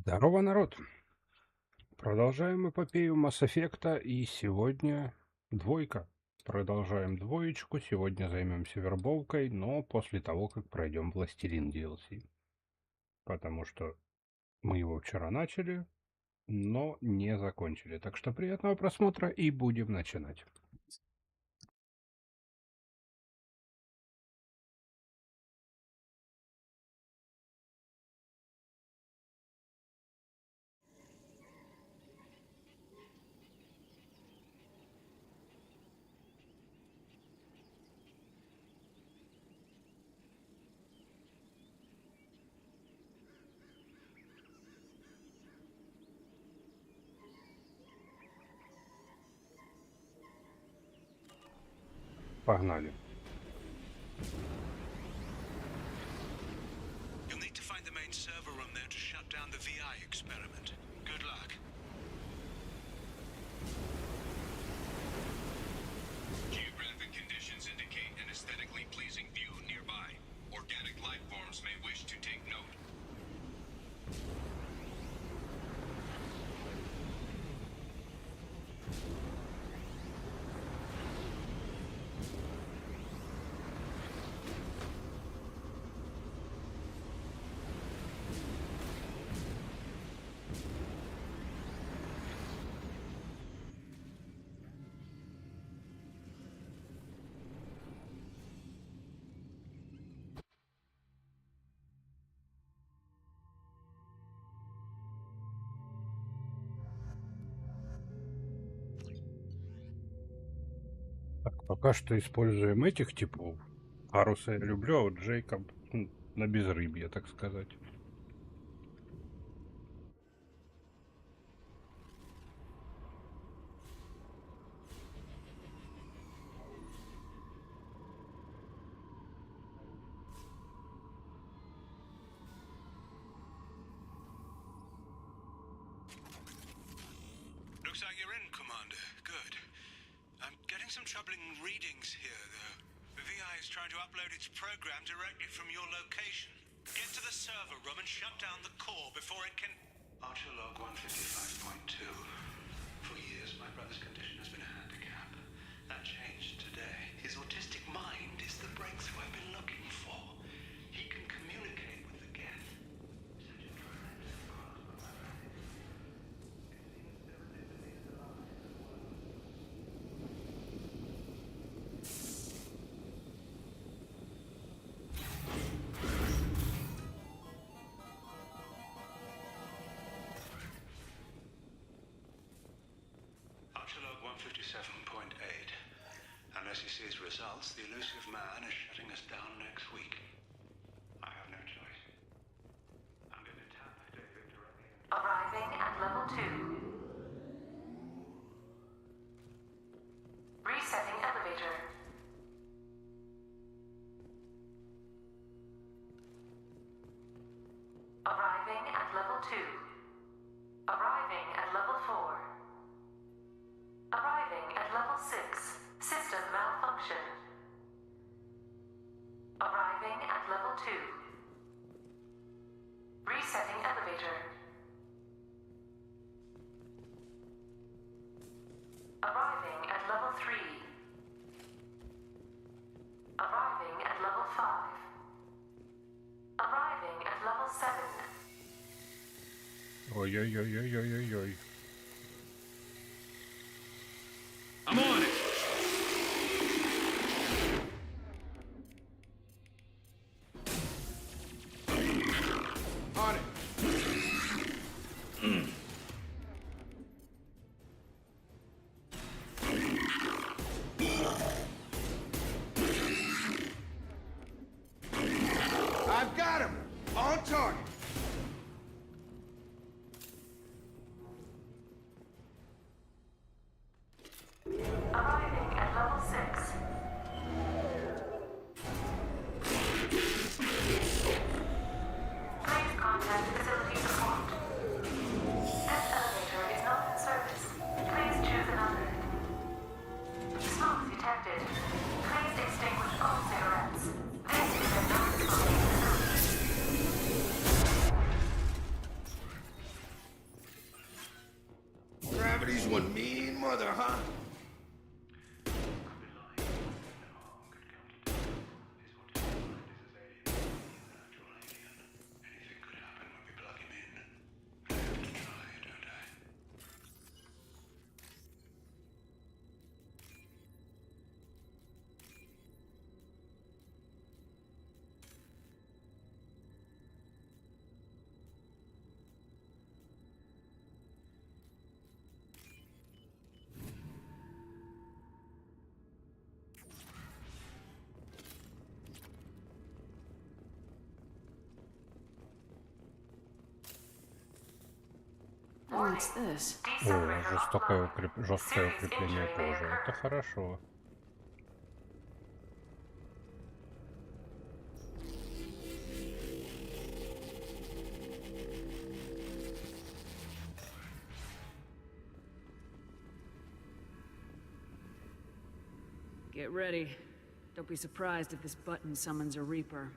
Здорово, народ! Продолжаем эпопею Mass Effect, и сегодня двойка. Продолжаем двоечку. Сегодня займемся вербовкой, но после того, как пройдем Властелин DLC. Потому что мы его вчера начали, но не закончили. Так что приятного просмотра и будем начинать. Погнали. You'll need to find the main server room there to shut down the VI experiment. Good luck. Geographic conditions indicate an aesthetically pleasing view nearby. Organic life forms may wish to take note. Так, пока что используем этих типов. Гарруса я люблю, а вот Джейкоб на безрыбье, так сказать. Looks like you're in, Commander. Good. I'm getting some troubling readings here, though. The VI is trying to upload its program directly from your location. Get to the server room and shut down the core before it can... Archer log 155.2. For years, my brother's condition has been a handicap. That changed today. His autistic mind is the breakthrough I've been looking for. He can communicate with the Geth. Archelog 157.8. Unless he sees results, the elusive man is shutting us down next week. I have no choice. I'm going to tap David directly. Arriving at level 2. Resetting elevator. Arriving at level 2. Arriving at level 4. Arriving at level 6. System malfunction. Arriving at level 2. Resetting elevator. Arriving at level 3. Arriving at level 5. Arriving at level 7. Ой-ой-ой-ой-ой-ой-ой. I'm on it! On it! I've got him! On target! Arriving at level 6. Please contact facility support. This elevator is not in service. Please choose another. Smoke detected. Please extinguish all cigarettes. This is a non-smoking facility. one mean mother, huh? What's this? О, жесткое укрепление кожи. Это хорошо. Get ready. Don't be surprised if this button summons a Reaper.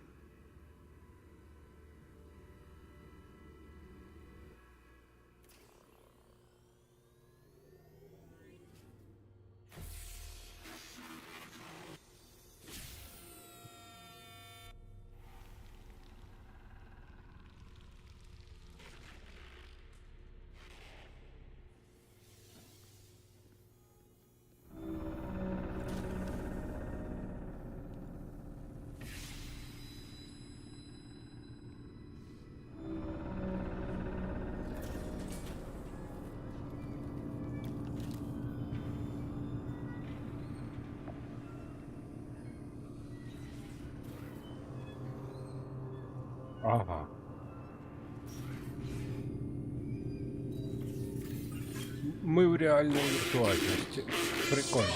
Ага. Мы в реальной виртуальности. Прикольно.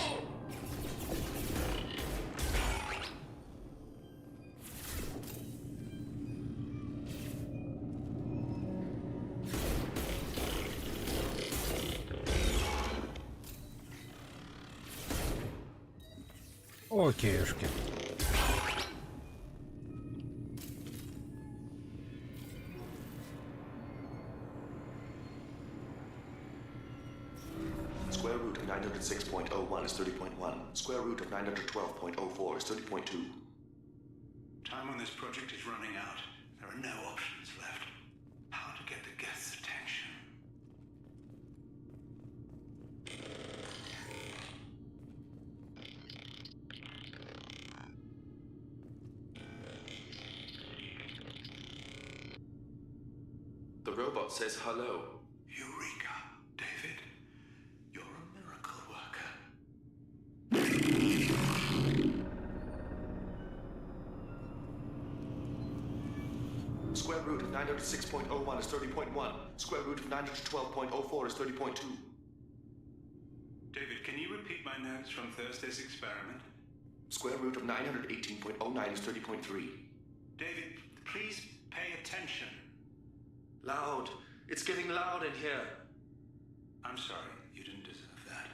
Окейушки. Square root of 906.01 is 30.1. Square root of 912.04 is 30.2. Time on this project is running out. There are no options left. How to get the guest's attention? The robot says hello. Eureka, David. You're a miracle worker. Square root of 906.01 is 30.1. Square root of 912.04 is 30.2. David, can you repeat my notes from Thursday's experiment? Square root of 918.09 is 30.3. David, please pay attention. Loud. It's getting loud in here. I'm sorry, you didn't deserve that.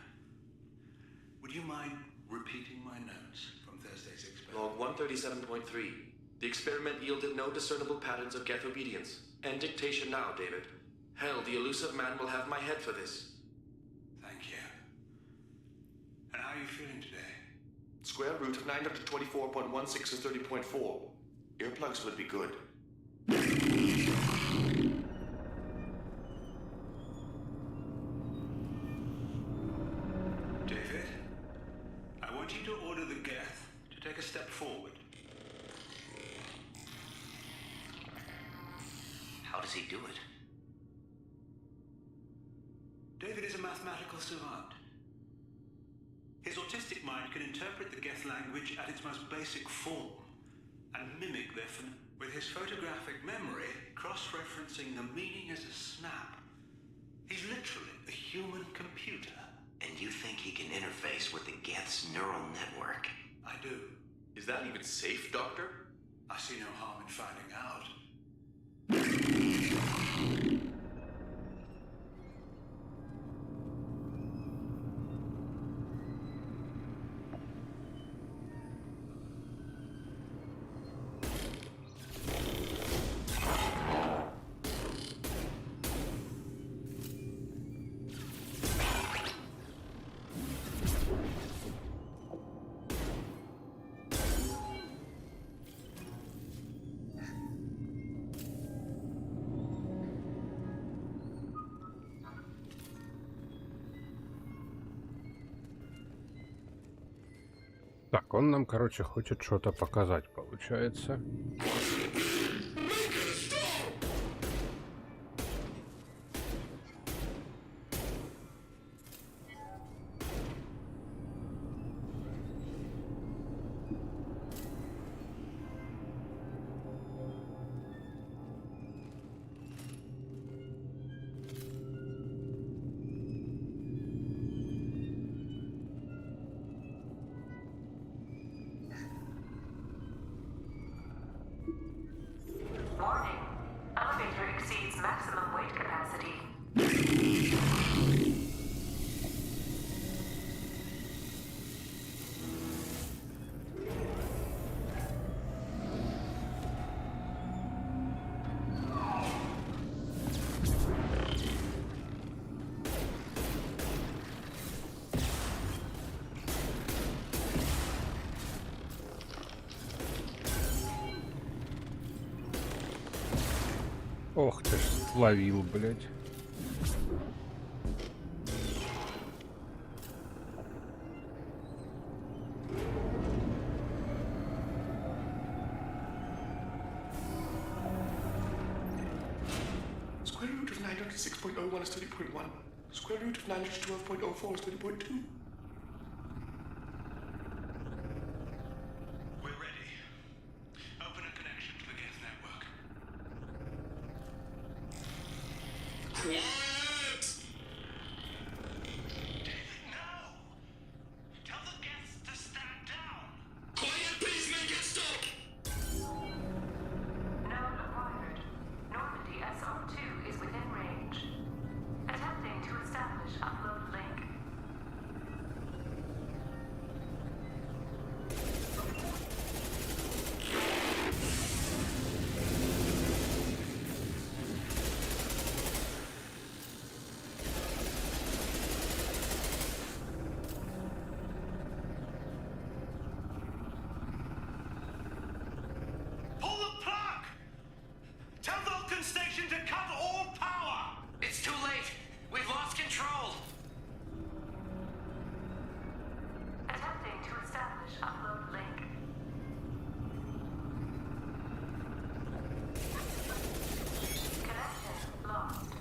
Would you mind repeating my notes from Thursday's experiment? Log 137.3. The experiment yielded no discernible patterns of Geth obedience. End dictation now, David. Hell, the elusive man will have my head for this. Thank you. And how are you feeling today? Square root of 924.16 is 30.4. Earplugs would be good. David, I want you to order the Geth to take a step forward. How does he do it? David is a mathematical savant. His autistic mind can interpret the Geth language at its most basic form and mimic their with his photographic memory, cross-referencing the meaning as a snap. He's literally a human computer. And you think he can interface with the Geth's neural network? I do. Is that even safe, Doctor? I see no harm in finding out. Так, он нам, короче, хочет что-то показать, получается. Warning. Elevator exceeds maximum weight capacity. Ох ты ж, ловил, блядь. Square root of 906.01 is 30.1. Square root of 912.04 is 30.2. We're ready. Open a connection to the Geth network. Quiet! David, no! Tell the Geths to stand down! Quiet, please make it stop! Node acquired. Normandy SR-2 is within range. Attempting to establish upload link. Pull the plug! Tell Vulcan Station to cut all power! It's too late. We've lost control. Attempting to establish upload link. Connection lost.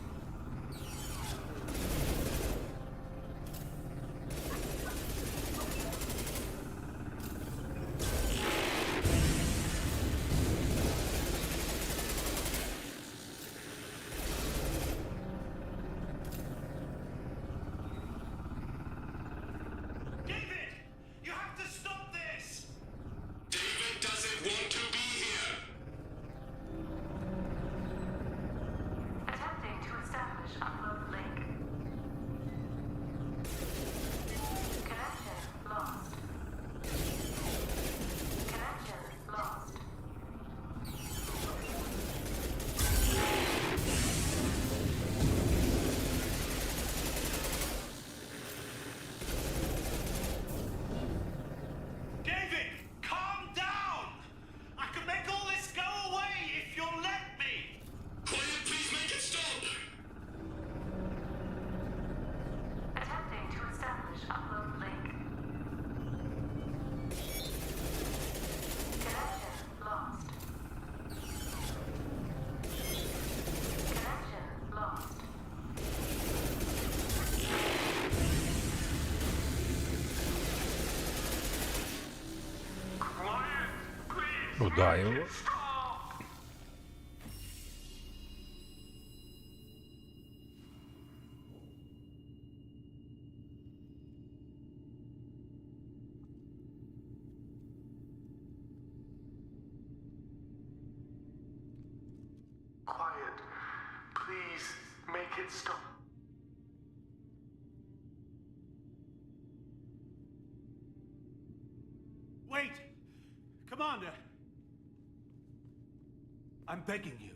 David! You have to stop this! David doesn't want to be here! Attempting to establish upload link. Connection lost. Connection lost. David, calm down! I can make all this go away if you'll let me! Quiet, please make it stop! Attempting to establish upload link. Connection lost. Connection lost. Quiet, please! Ну да, его. Stop! Quiet, please make it stop. Wait! Commander! I'm begging you.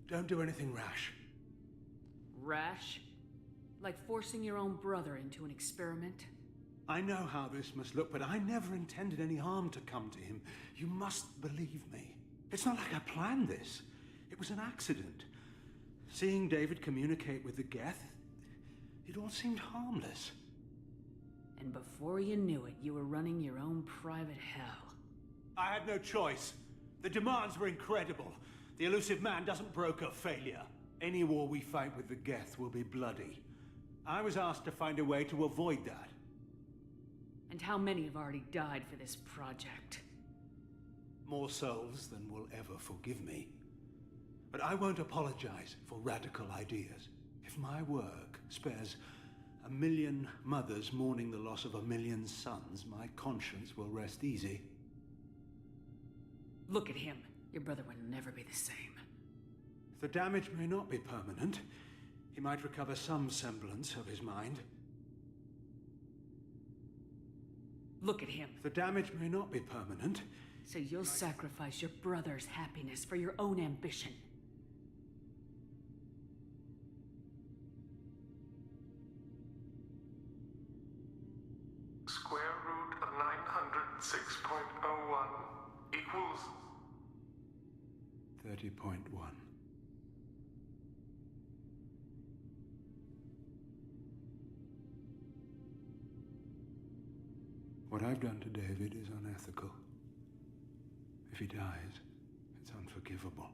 Don't do anything rash. Rash? Like forcing your own brother into an experiment? I know how this must look, but I never intended any harm to come to him. You must believe me. It's not like I planned this. It was an accident. Seeing David communicate with the Geth, it all seemed harmless. And before you knew it, you were running your own private hell. I had no choice. The demands were incredible. The elusive man doesn't broker failure. Any war we fight with the Geth will be bloody. I was asked to find a way to avoid that. And how many have already died for this project? More souls than will ever forgive me. But I won't apologize for radical ideas. If my work spares 1 million mothers mourning the loss of 1 million sons, my conscience will rest easy. Look at him. Your brother will never be the same. The damage may not be permanent. He might recover some semblance of his mind. Look at him. The damage may not be permanent. So you'll sacrifice your brother's happiness for your own ambition. Square root of 906.01 equals 30.1. What I've done to David is unethical. If he dies, it's unforgivable.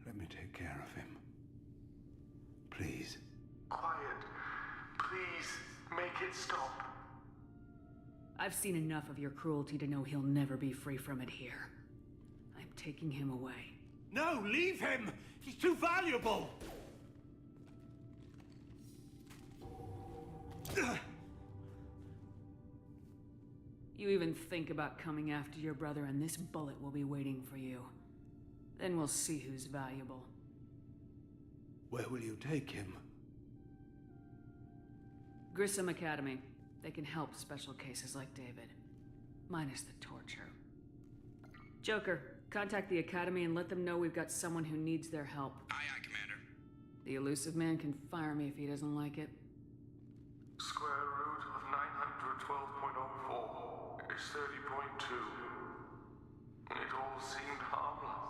Let me take care of him. Please. quiet. Please, make it stop. I've seen enough of your cruelty to know he'll never be free from it here. I'm taking him away. No, leave him! He's too valuable! You even think about coming after your brother and this bullet will be waiting for you. Then we'll see who's valuable. Where will you take him? Grissom Academy. They can help special cases like David. Minus the torture. Joker, contact the Academy and let them know we've got someone who needs their help. Aye, aye, Commander. The elusive man can fire me if he doesn't like it. Square root of 912.04 is 30.2. It all seemed harmless.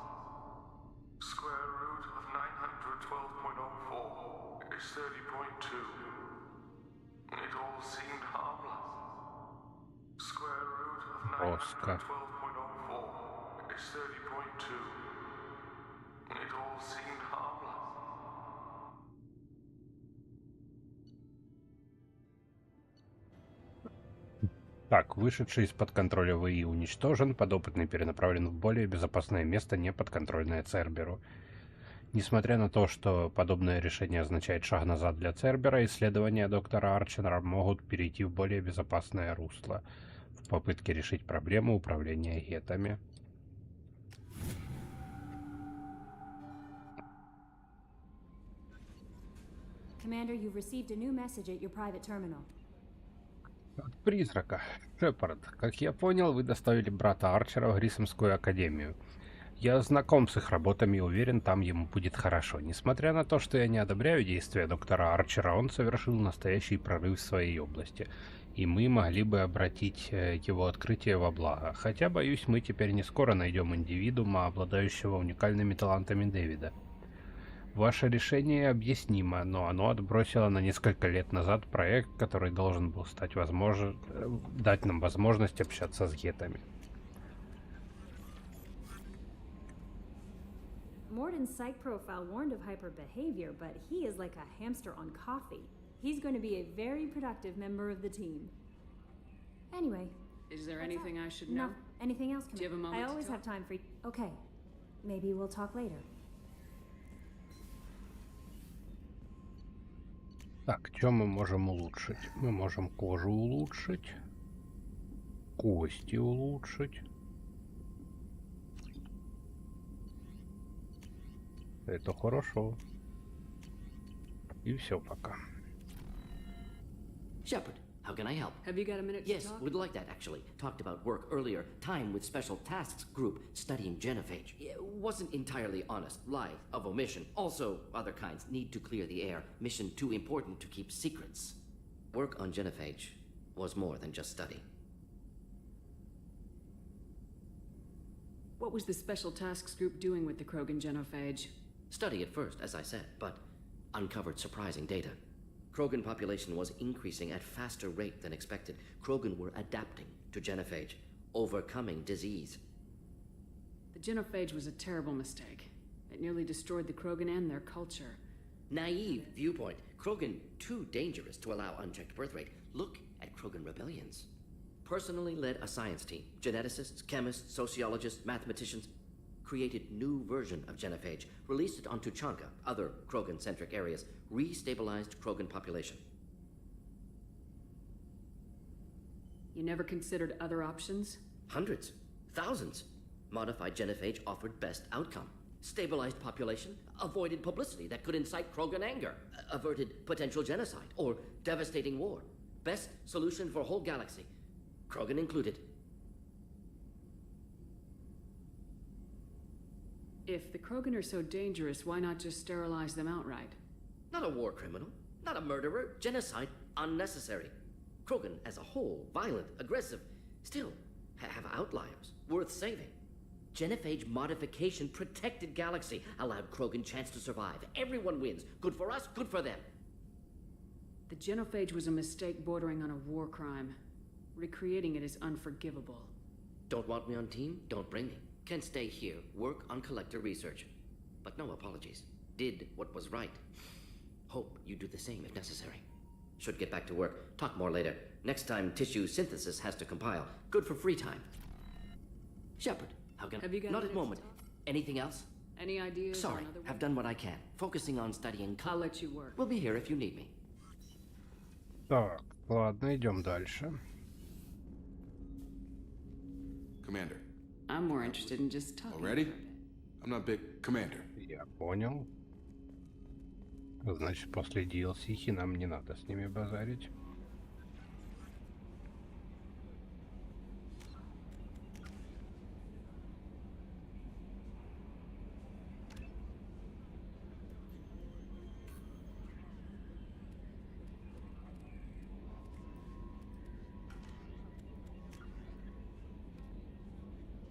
Square root of 912.04 is 30.2. It all seemed harmless. Square root of Oscar. 912.04 is 30.2. It all seemed harmless. Так, вышедший из-под контроля ВИ уничтожен, подопытный перенаправлен в более безопасное место, не подконтрольное Церберу. Несмотря на то, что подобное решение означает шаг назад для Цербера, исследования доктора Арчера могут перейти в более безопасное русло в попытке решить проблему управления гетами. Commander, you've received a new message at your private terminal. От Призрака. Шепард, как я понял, вы доставили брата Арчера в Гриссомскую академию. Я знаком с их работами и уверен, там ему будет хорошо. Несмотря на то, что я не одобряю действия доктора Арчера, он совершил настоящий прорыв в своей области. И мы могли бы обратить его открытие во благо. Хотя, боюсь, мы теперь не скоро найдем индивидуума, обладающего уникальными талантами Дэвида. Ваше решение объяснимо, но оно отбросило на несколько лет назад проект, который должен был стать дать нам возможность общаться с гетами. Mordin's psych profile warned of hyper behavior, but he is like a hamster on coffee. He's going to be a very productive member of the team. Anyway. Is there what's anything up? I should No. know? Anything else? Do you have a moment I to always talk? have time for you. Okay. Maybe we'll talk later. Так, что мы можем улучшить? Мы можем кожу улучшить, кости улучшить. Это хорошо. И все пока. Shepard, how can I help? Have you got a minute Yes, to talk? would like that actually. Talked about work earlier. Time with Special Tasks Group studying genophage. It wasn't entirely honest. Lie of omission. Also, other kinds need to clear the air. Mission too important to keep secrets. Work on genophage was more than just study. What was the Special Tasks Group doing with the Krogan genophage? Study at first, as I said, but uncovered surprising data. Krogan population was increasing at faster rate than expected. Krogan were adapting to genophage, overcoming disease. The genophage was a terrible mistake. It nearly destroyed the Krogan and their culture. Naive viewpoint. Krogan too dangerous to allow unchecked birth rate. Look at Krogan rebellions. Personally led a science team. Geneticists, chemists, sociologists, mathematicians. Created new version of genophage. Released it onto Chanka, other Krogan-centric areas. Restabilized Krogan population. You never considered other options? Hundreds. Thousands. Modified genophage offered best outcome. Stabilized population, avoided publicity that could incite Krogan anger, averted potential genocide or devastating war. Best solution for whole galaxy, Krogan included. If the Krogan are so dangerous, why not just sterilize them outright? Not a war criminal, not a murderer, genocide unnecessary. Krogan as a whole, violent, aggressive, still have outliers, worth saving. Genophage modification protected galaxy, allowed Krogan chance to survive. Everyone wins. Good for us, good for them. The genophage was a mistake bordering on a war crime. Recreating it is unforgivable. Don't want me on team? Don't bring me. Can stay here, work on collector research. But no apologies. Did what was right. Hope you do the same if necessary. Should get back to work. Talk more later. Next time tissue synthesis has to compile. Good for free time. Shepard. Have you got Not at minutes moment. to talk? Anything else? Any ideas Sorry, on other have ways? done what I can. Focusing on studying. I'll let you work. We'll be here if you need me. Так, ладно, идем дальше. Commander. I'm more interested in just talking. Already? for a bit. I'm not big commander. Я понял. Значит, после DLC нам не надо с ними базарить.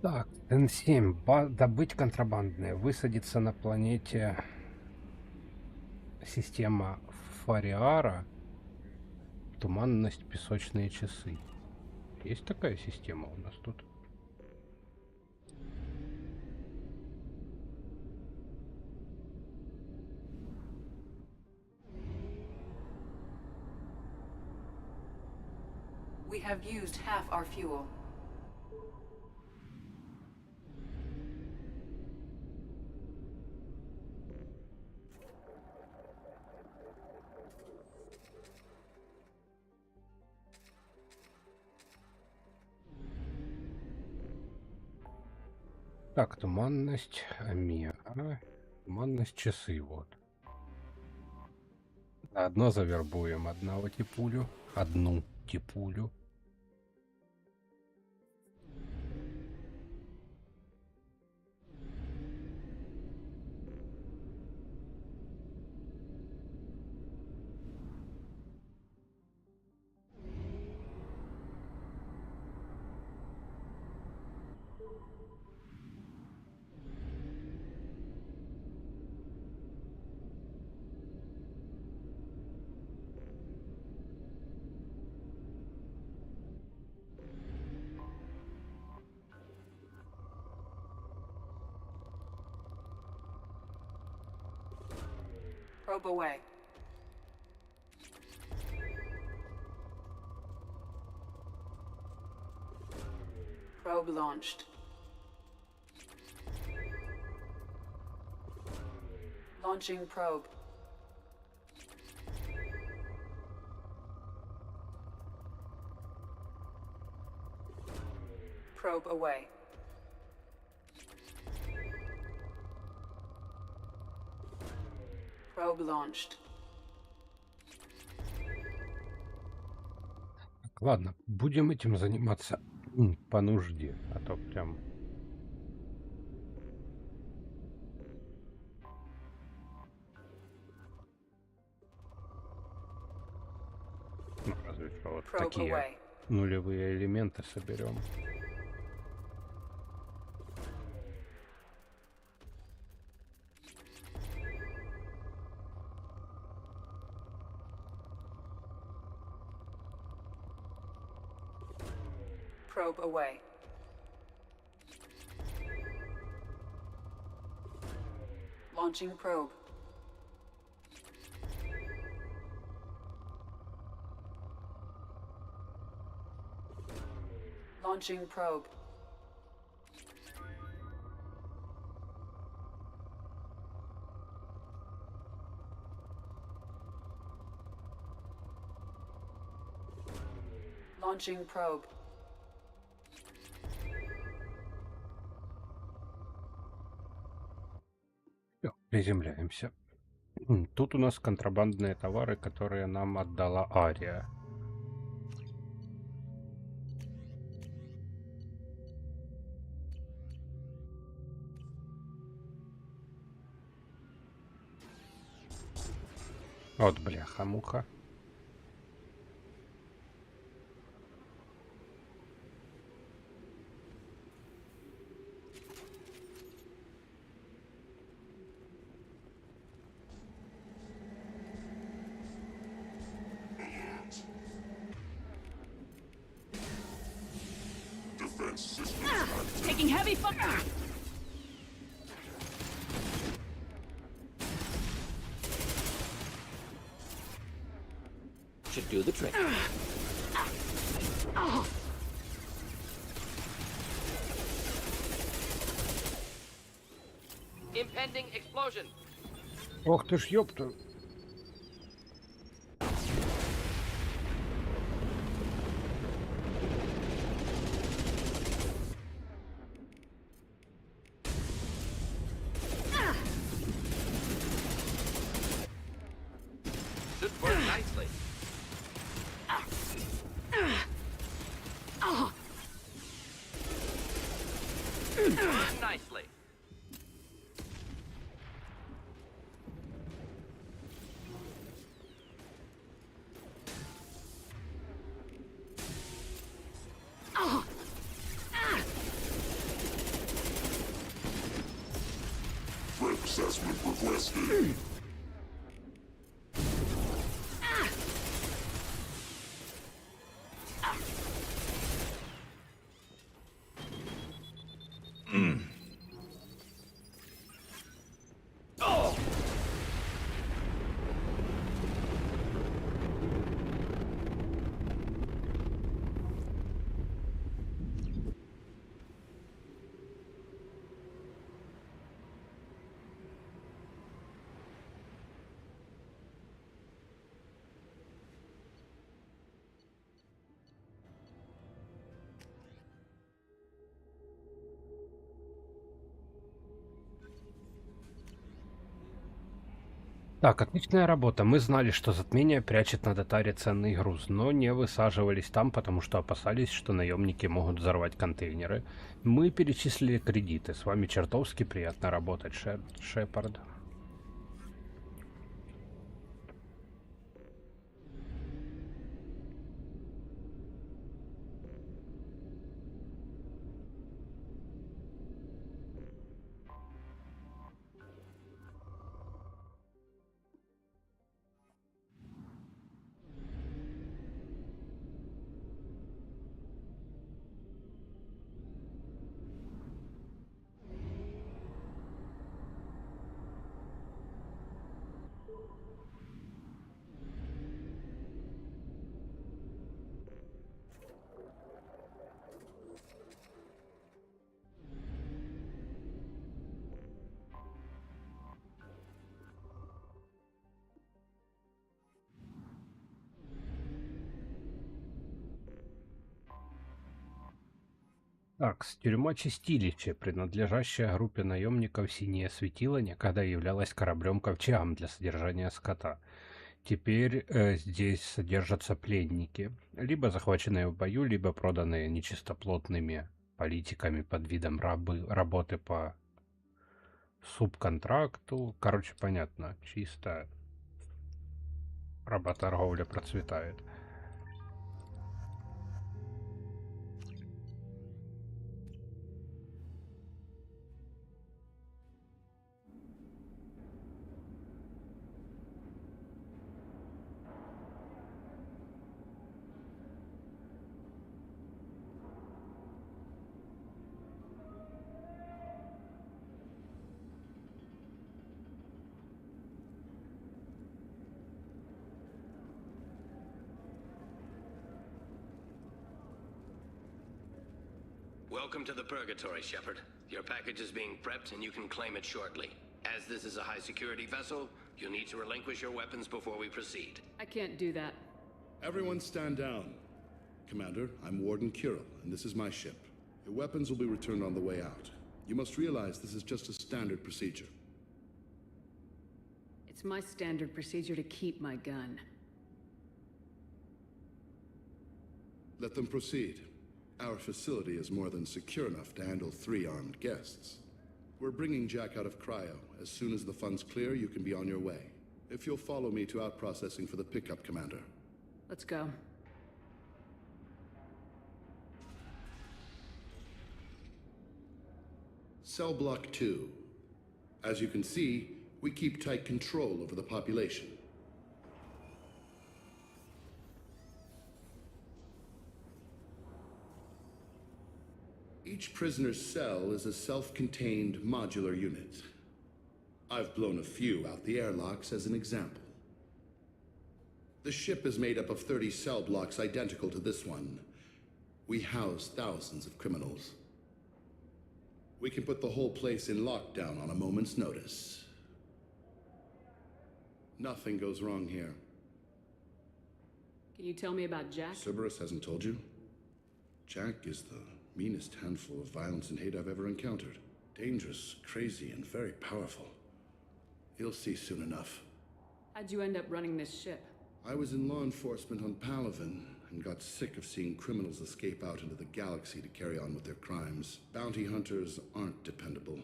Так, Н7. Добыть контрабандное. Высадиться на планете система Фариара. Туманность, песочные часы. Есть такая система у нас тут? We have used half our fuel. Так, туманность, омега, туманность, часы, вот. Одно завербуем, одного типулю, одну типулю. Probe away. Probe launched. Launching probe. Probe away. Probe launched. Так, ладно, будем этим заниматься по нужде, а то прям... Ну, разве что вот Probe такие away. нулевые элементы соберем. probe away. Launching probe. Launching probe. Launching probe. Всё, приземляемся. Тут у нас контрабандные товары, которые нам отдала Ария. Вот бляха-муха. Taking heavy fire. Should do the trick. Impending explosion. Ох ты ж ёпта. Should work nicely. Nicely. Threat assessment requested. Так, отличная работа. Мы знали, что затмение прячет на Татаре ценный груз, но не высаживались там, потому что опасались, что наемники могут взорвать контейнеры. Мы перечислили кредиты. С вами чертовски приятно работать, Шепард. Так, тюрьма Чистилище, принадлежащая группе наемников «Синее светило», некогда являлась кораблем-ковчегом для содержания скота. Теперь здесь содержатся пленники, либо захваченные в бою, либо проданные нечистоплотными политиками под видом работы по субконтракту. Короче, понятно, чисто работорговля процветает. Welcome to the Purgatory, Shepard. Your package is being prepped and you can claim it shortly. As this is a high-security vessel, you'll need to relinquish your weapons before we proceed. I can't do that. Everyone stand down. Commander, I'm Warden Kirill, and this is my ship. Your weapons will be returned on the way out. You must realize this is just a standard procedure. It's my standard procedure to keep my gun. Let them proceed. Our facility is more than secure enough to handle 3 armed guests. We're bringing Jack out of cryo. As soon as the funds clear, you can be on your way. If you'll follow me to out-processing for the pickup, Commander. Let's go. Cell Block 2. As you can see, we keep tight control over the population. Each prisoner's cell is a self-contained modular unit. I've blown a few out the airlocks as an example. The ship is made up of 30 cell blocks identical to this one. We house thousands of criminals. We can put the whole place in lockdown on a moment's notice. Nothing goes wrong here. Can you tell me about Jack? Cerberus hasn't told you? Jack is the meanest handful of violence and hate I've ever encountered. Dangerous, crazy, and very powerful. You'll see soon enough. How'd you end up running this ship? I was in law enforcement on Palaven and got sick of seeing criminals escape out into the galaxy to carry on with their crimes. Bounty hunters aren't dependable.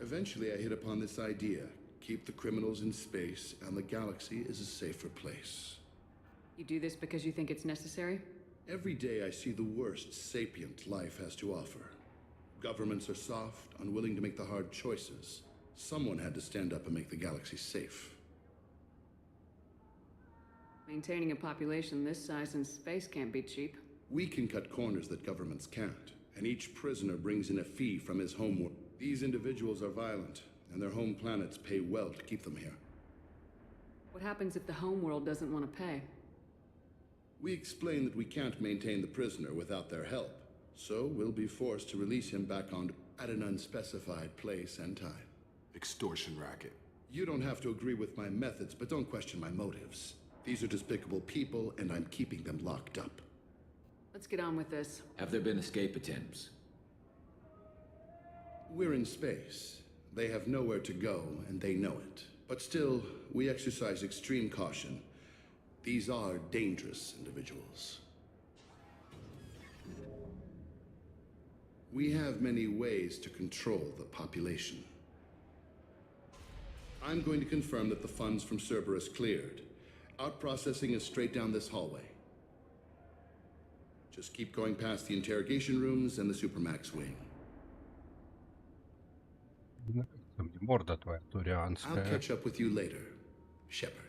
Eventually I hit upon this idea. Keep the criminals in space and the galaxy is a safer place. You do this because you think it's necessary? Every day I see the worst sapient life has to offer. Governments are soft, unwilling to make the hard choices. Someone had to stand up and make the galaxy safe. Maintaining a population this size in space can't be cheap. We can cut corners that governments can't, and each prisoner brings in a fee from his homeworld. These individuals are violent, and their home planets pay well to keep them here. What happens if the homeworld doesn't want to pay? We explain that we can't maintain the prisoner without their help, so we'll be forced to release him back on at an unspecified place and time. Extortion racket. You don't have to agree with my methods, but don't question my motives. These are despicable people, and I'm keeping them locked up. Let's get on with this. Have there been escape attempts? We're in space. They have nowhere to go, and they know it. But still, we exercise extreme caution. These are dangerous individuals. We have many ways to control the population. I'm going to confirm that the funds from Cerberus cleared. Out-processing is straight down this hallway. Just keep going past the interrogation rooms and the Supermax wing. Морда твоя турианская. I'll catch up with you later, Shepard.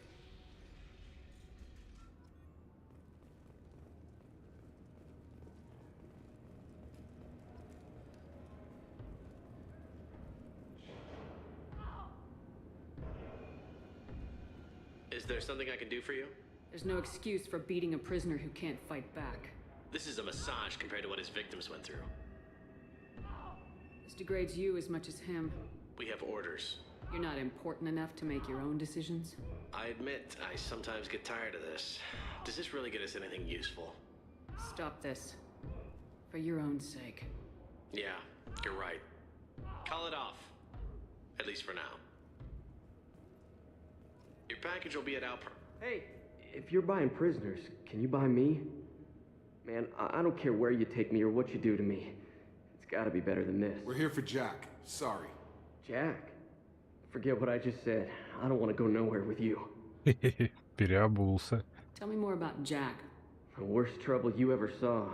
Is there something I can do for you? There's no excuse for beating a prisoner who can't fight back. This is a massage compared to what his victims went through. This degrades you as much as him. We have orders. You're not important enough to make your own decisions? I admit, I sometimes get tired of this. Does this really get us anything useful? Stop this. For your own sake. Yeah, you're right. Call it off. At least for now. Your package will be at Alper. Hey, if you're buying prisoners, can you buy me? Man, I don't care where you take me or what you do to me. It's gotta be better than this. We're here for Jack. Sorry. Jack? Forget what I just said. I don't want to go nowhere with you. Переобулся. Tell me more about Jack. The worst trouble you ever saw.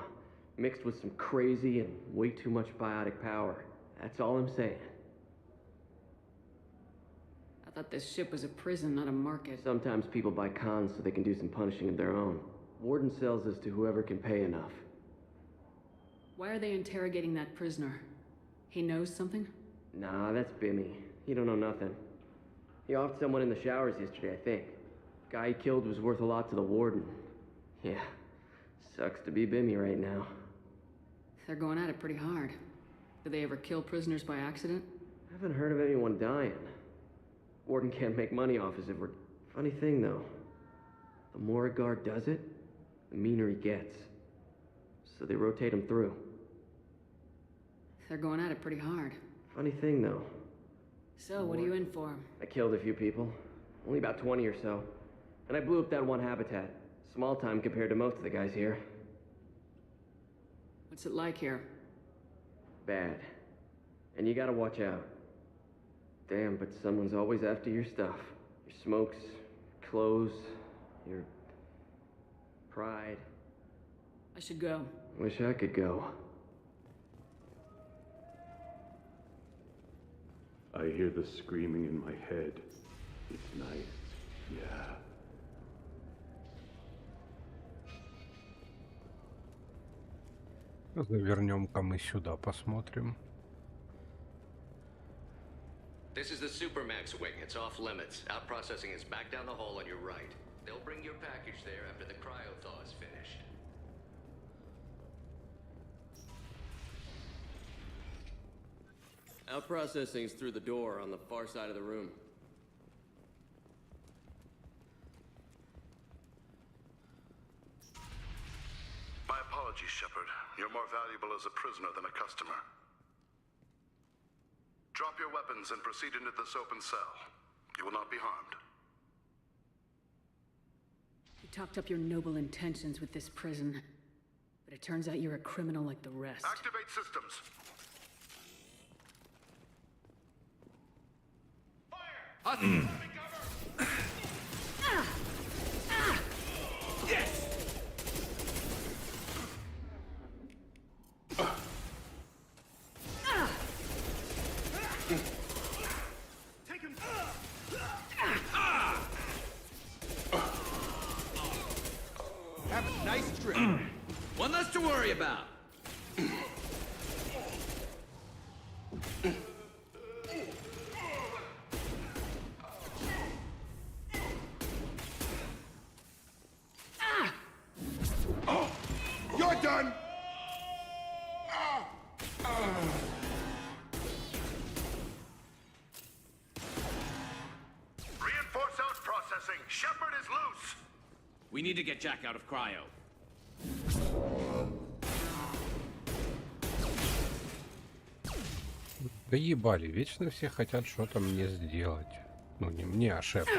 Mixed with some crazy and way too much biotic power. That's all I'm saying. I thought this ship was a prison, not a market. Sometimes people buy cons so they can do some punishing of their own. Warden sells this to whoever can pay enough. Why are they interrogating that prisoner? He knows something? Nah, that's Bimmy. He don't know nothing. He offed someone in the showers yesterday, I think. Guy he killed was worth a lot to the warden. Yeah, sucks to be Bimmy right now. They're going at it pretty hard. Do they ever kill prisoners by accident? I haven't heard of anyone dying. Warden can't make money off his work. Funny thing, though. The more a guard does it, the meaner he gets. So they rotate him through. They're going at it pretty hard. Funny thing, though. So, what are you in for? I killed a few people. Only about 20 or so. And I blew up that one habitat. Small time compared to most of the guys here. What's it like here? Bad. And you gotta watch out. Damn, but someone's always after your stuff. Your smokes, clothes, your pride. I should go. Wish I could go. I hear the screaming in my head. It's nice. Yeah. Завернем-ка мы сюда, посмотрим. This is the Supermax wing. It's off limits. Out processing is back down the hall on your right. They'll bring your package there after the cryo-thaw is finished. Out processing's through the door on the far side of the room. My apologies, Shepard. You're more valuable as a prisoner than a customer. Drop your weapons and proceed into this open cell. You will not be harmed. You talked up your noble intentions with this prison. But it turns out you're a criminal like the rest. Activate systems. Yes! Take him! Have a nice trip. One less to worry about. You're done! Reinforce out processing. Shepard is loose. We need to get Jack out of cryo. Да ебали, вечно все хотят что-то мне сделать. Ну, не мне, а шефу.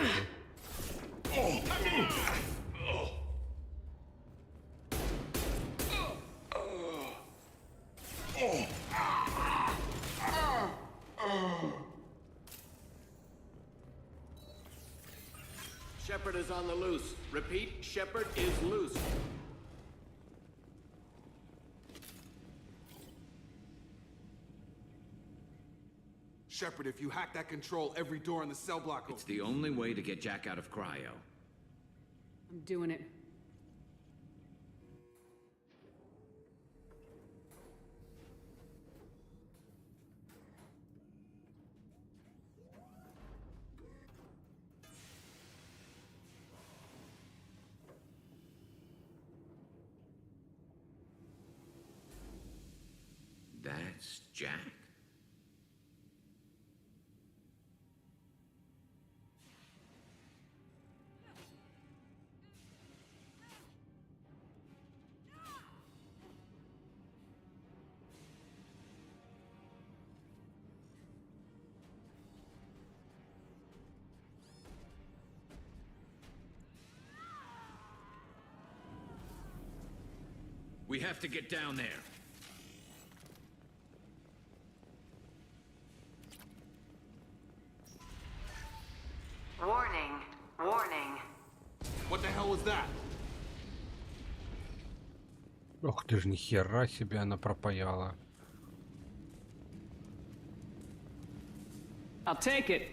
Shepard is on the loose. Repeat, Shepard is loose. Shepard, if you hack that control, every door in the cell block will... It's the only way to get Jack out of cryo. I'm doing it. That's Jack? We have to get down there. Warning. Warning. What the hell was that? Ох ты ж, нихера себе она пропаяла. I'll take it.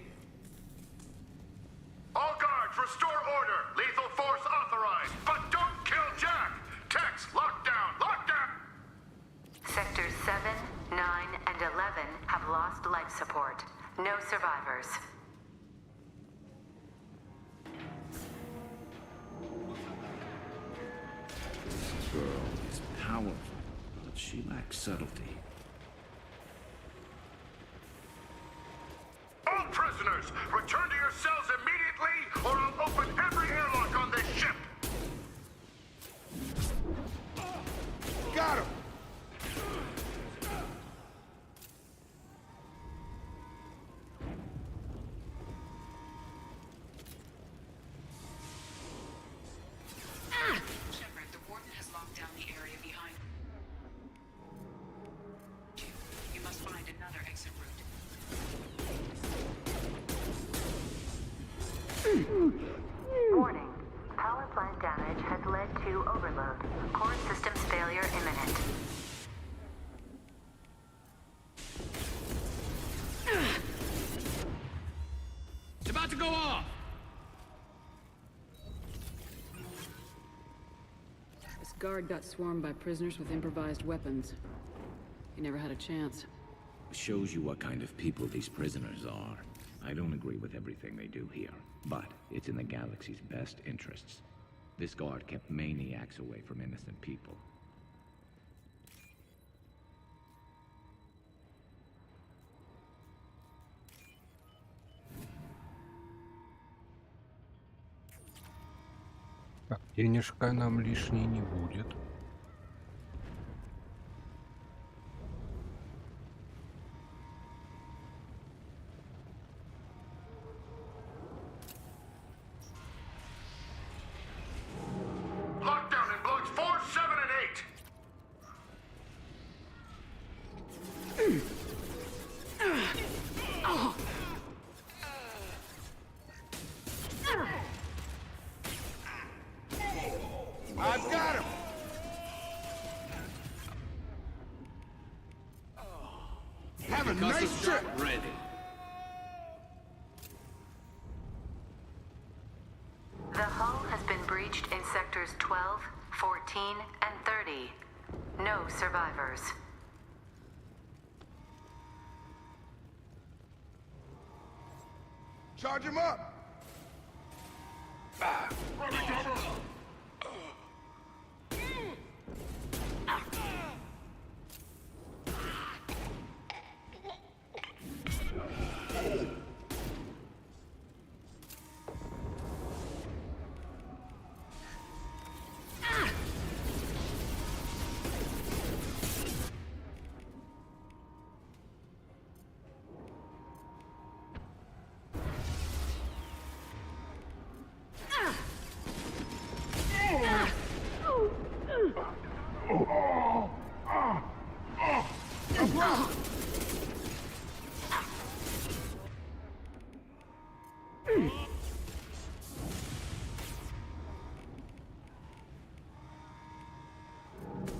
All guards, restore order. Lethal force authorized. But don't kill Jack. Tex, lock down. Lock down. Sectors 7, 9, and 11 have lost life support. No survivors. This girl is powerful, but she lacks subtlety. prisoners! Return to your cells immediately, or I'll open every airlock on this ship! Got him! Shepard, the warden has locked down the area behind you. You must find another exit route. Warning. Power plant damage has led to overload. Core systems failure imminent. It's about to go off! This guard got swarmed by prisoners with improvised weapons. He never had a chance. Shows you what kind of people these prisoners are. I don't agree with everything they do here, but it's in the galaxy's best interests. This guard kept maniacs away from innocent people. Так, денежка нам лишней не будет. Lockdown in blocks 4, 7, and 8! I've got him! Have a nice trip! Ready. The hull has been breached in sectors 12, 14, and 30. No survivors. Charge him up!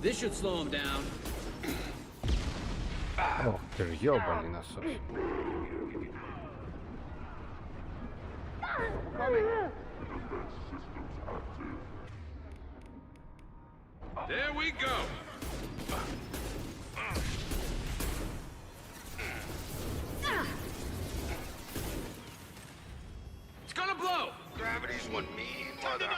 This should slow him down. Ох ты ж, ёбаный насос. There we go. It's gonna blow. Gravity's one mean mother.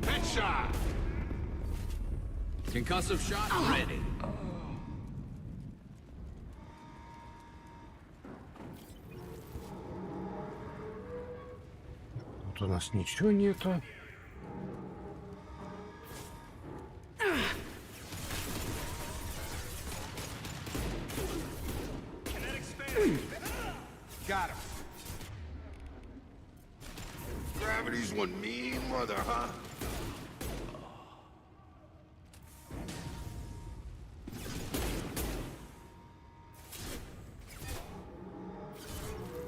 Headshot. Concussive shot ready. Тут у нас ничего нету. Got him. Gravity's one mean mother, huh?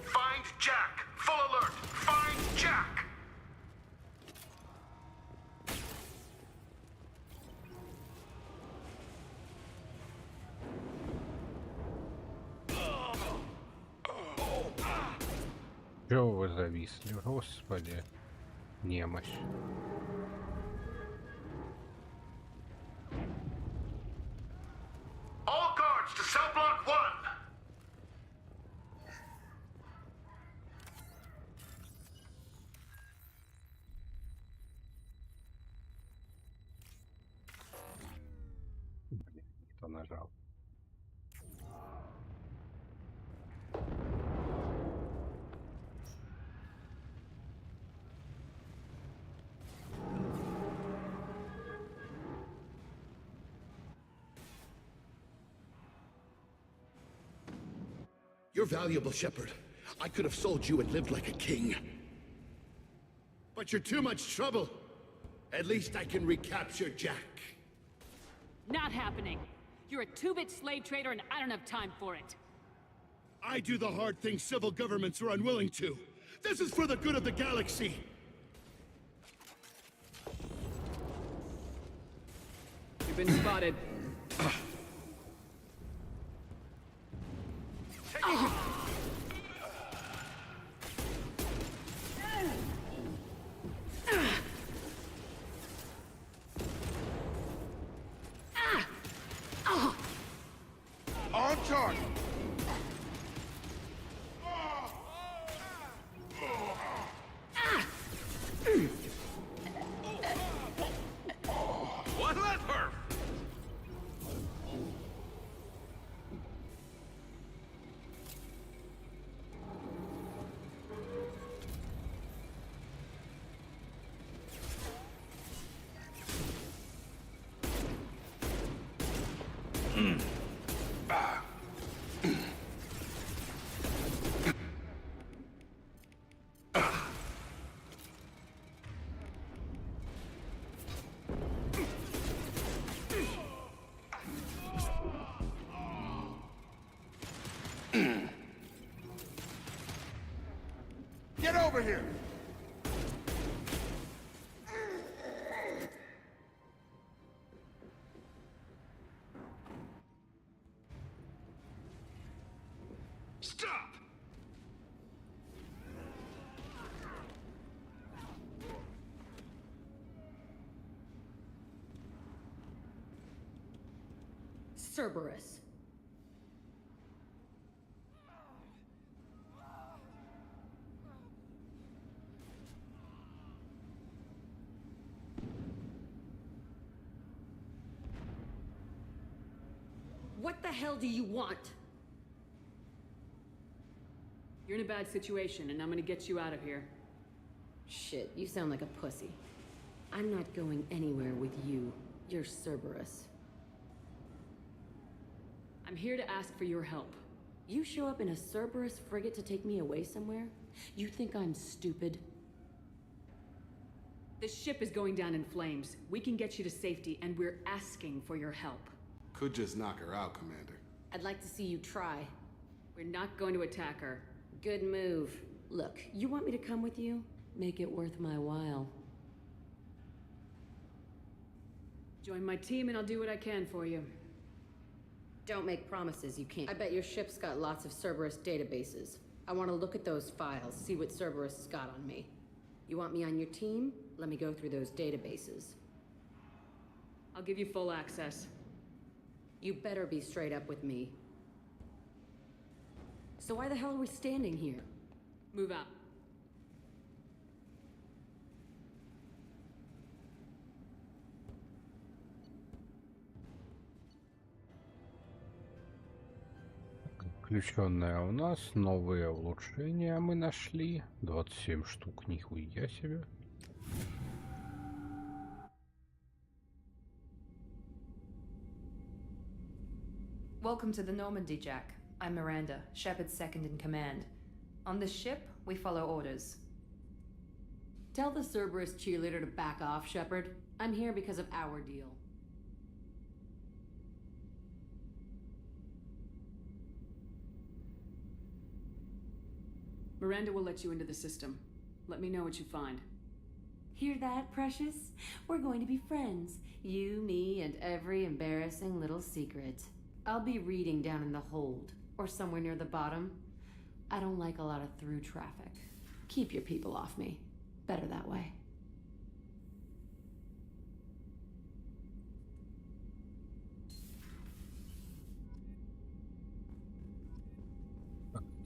Find Jack! Full alert! Find Jack! Чего вы зависли? Господи. Немощь. All guards to cell block 1! нажал. You're valuable, Shepard. I could have sold you and lived like a king. But you're too much trouble. At least I can recapture Jack. Not happening. You're a two-bit slave trader and I don't have time for it. I do the hard things civil governments are unwilling to. This is for the good of the galaxy. You've been spotted. On target. One left her! Get over here! Stop! Cerberus. What the hell do you want? You're in a bad situation, and I'm gonna get you out of here. Shit, you sound like a pussy. I'm not going anywhere with you. You're Cerberus. I'm here to ask for your help. You show up in a Cerberus frigate to take me away somewhere? You think I'm stupid? The ship is going down in flames. We can get you to safety, and we're asking for your help. Could just knock her out, Commander. I'd like to see you try. We're not going to attack her. Good move. Look, you want me to come with you? Make it worth my while. Join my team and I'll do what I can for you. Don't make promises you can't. I bet your ship's got lots of Cerberus databases. I want to look at those files, see what Cerberus has got on me. You want me on your team? Let me go through those databases. I'll give you full access. You better be straight up with me. So why the hell are we standing here? Move out. Включенная у нас, новые улучшения мы нашли. 27 штук, нихуя себе. Welcome to the Normandy, Jack. I'm Miranda, Shepard's second in command. On this ship, we follow orders. Tell the Cerberus cheerleader to back off, Shepard. I'm here because of our deal. Miranda will let you into the system. Let me know what you find. Hear that, Precious? We're going to be friends. You, me, and every embarrassing little secret. I'll be reading down in the hold, or somewhere near the bottom. I don't like a lot of through traffic. Keep your people off me. Better that way.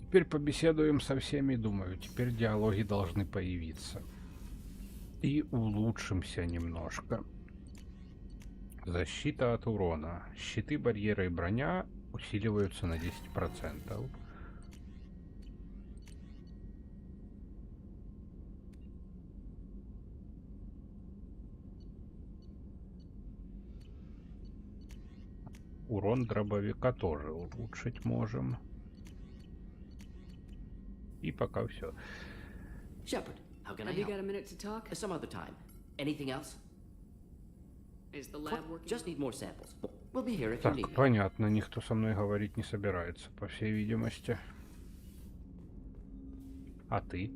Теперь побеседуем со всеми, думаю. Теперь диалоги должны появиться. И улучшимся немножко. Защита от урона. Щиты, барьеры и броня усиливаются на 10%. Урон дробовика тоже улучшить можем. И пока все. Shepard, how can I Have you help? got a minute to talk? Some other time. Anything else? Is the lab working? Just need more samples. We'll be here if you Так, need. понятно, никто со мной говорить не собирается, по всей видимости. А ты?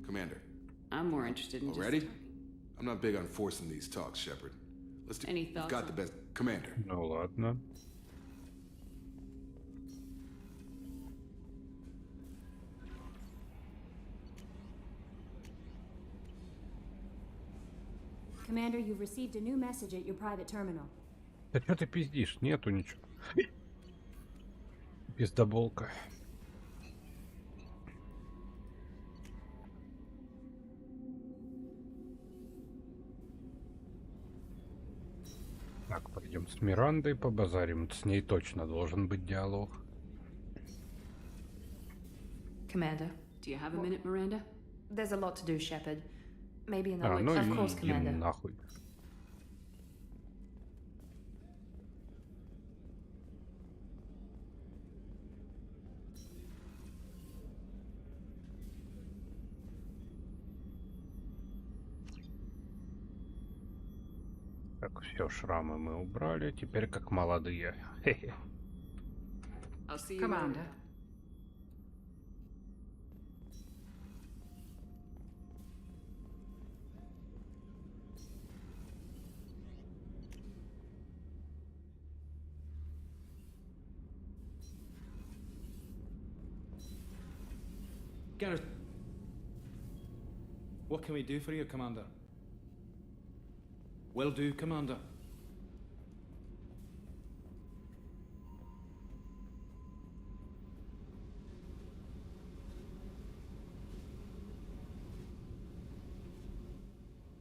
Commander. I'm more interested in just Already? talking. I'm not big on forcing these talks, Shepard. Let's do. Any You've thoughts got on- the best. Commander. Ну ладно. Commander, you've received a new message at your private terminal. Да что ты пиздишь? Нету ничего. Пиздоболка. Так, пойдем с Мирандой побазарим. С ней точно должен быть диалог. Commander. Do you have a minute, Miranda? There's a lot to do, Shepard. Maybe another. Ну Of course, и Commander. нахуй. Так, все, шрамы мы убрали. Теперь как молодые. Хе-хе. I'll see you. Команда. Garrus, what can we do for you, Commander? Will do, Commander.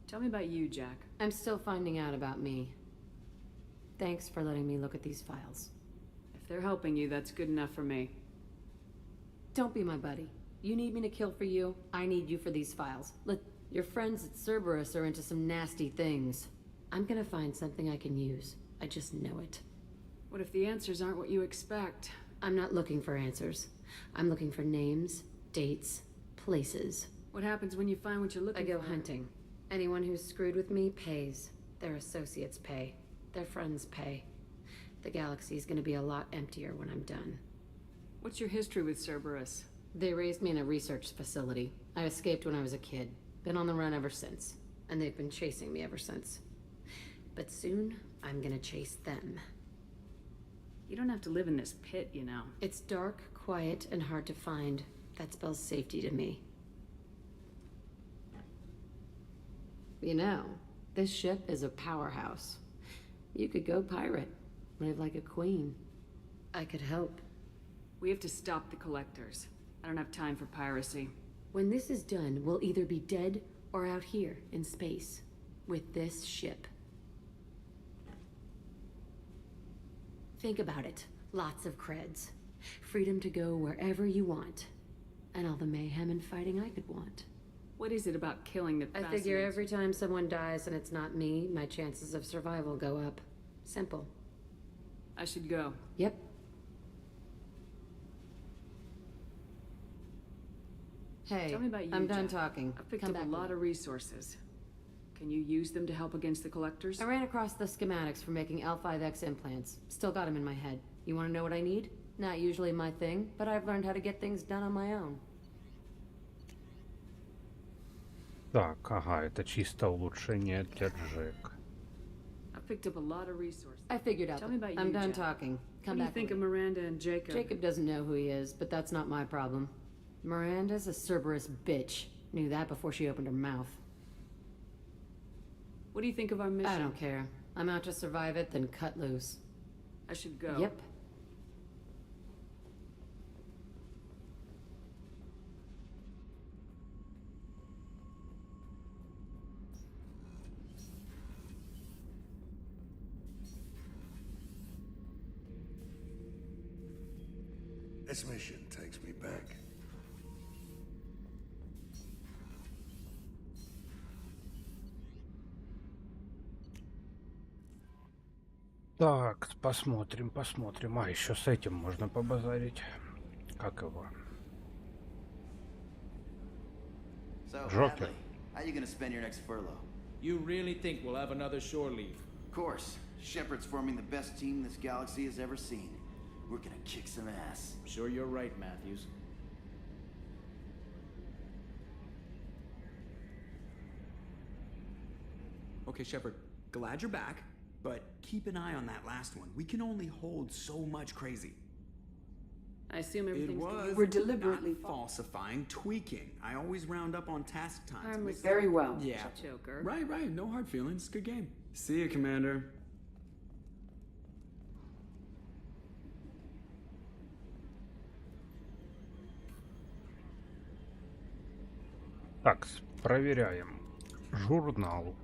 Tell me about you, Jack. I'm still finding out about me. Thanks for letting me look at these files. If they're helping you, that's good enough for me. Don't be my buddy. You need me to kill for you, I need you for these files. Your friends at Cerberus are into some nasty things. I'm gonna find something I can use. I just know it. What if the answers aren't what you expect? I'm not looking for answers. I'm looking for names, dates, places. What happens when you find what you're looking for? I go hunting. Anyone who's screwed with me pays. Their associates pay. Their friends pay. The galaxy's gonna be a lot emptier when I'm done. What's your history with Cerberus? They raised me in a research facility. I escaped when I was a kid. Been on the run ever since. And they've been chasing me ever since. But soon, I'm gonna chase them. You don't have to live in this pit, you know. It's dark, quiet, and hard to find. That spells safety to me. You know, this ship is a powerhouse. You could go pirate. Live like a queen. I could help. We have to stop the collectors. I don't have time for piracy. When this is done, we'll either be dead or out here in space. With this ship. Think about it. Lots of creds. Freedom to go wherever you want. And all the mayhem and fighting I could want. What is it about killing that I fascinates figure every time someone dies and it's not me, my chances of survival go up. Simple. I should go. Yep. Hey, Tell me about you, I'm done Jack. talking. I've picked Come up a back lot of resources. Can you use them to help against the collectors? I ran across the schematics for making L5X implants. Still got them in my head. You want to know what I need? Not usually my thing, but I've learned how to get things done on my own. Так, ага, это чисто улучшение для Джек. I've picked up a lot of resources. I figured out. Tell me about I'm you, done Jack. talking. Come What do you back think of later. Miranda and Jacob? Jacob doesn't know who he is, but that's not my problem. Miranda's a Cerberus bitch. Knew that before she opened her mouth. What do you think of our mission? I don't care. I'm out to survive it, then cut loose. I should go. Yep. This mission takes me back. Так, посмотрим. А, еще с этим можно побазарить. Как его? So, Joker. Bradley, how you gonna spend your next furlough? You really think we'll have another shore leave? Of course. Shepard's forming the best team this galaxy has ever seen. We're gonna kick some ass. Sure you're right, Matthews. Okay, Shepard, glad you're back, but keep an eye on that last one. We can only hold so much crazy. I assume It everything's... was We're deliberately not falsifying, tweaking. I always round up on task times. Harmless. Very well. Yeah. Joker. Right. No hard feelings. Good game. See you, Commander. Так, проверяем. Журнал.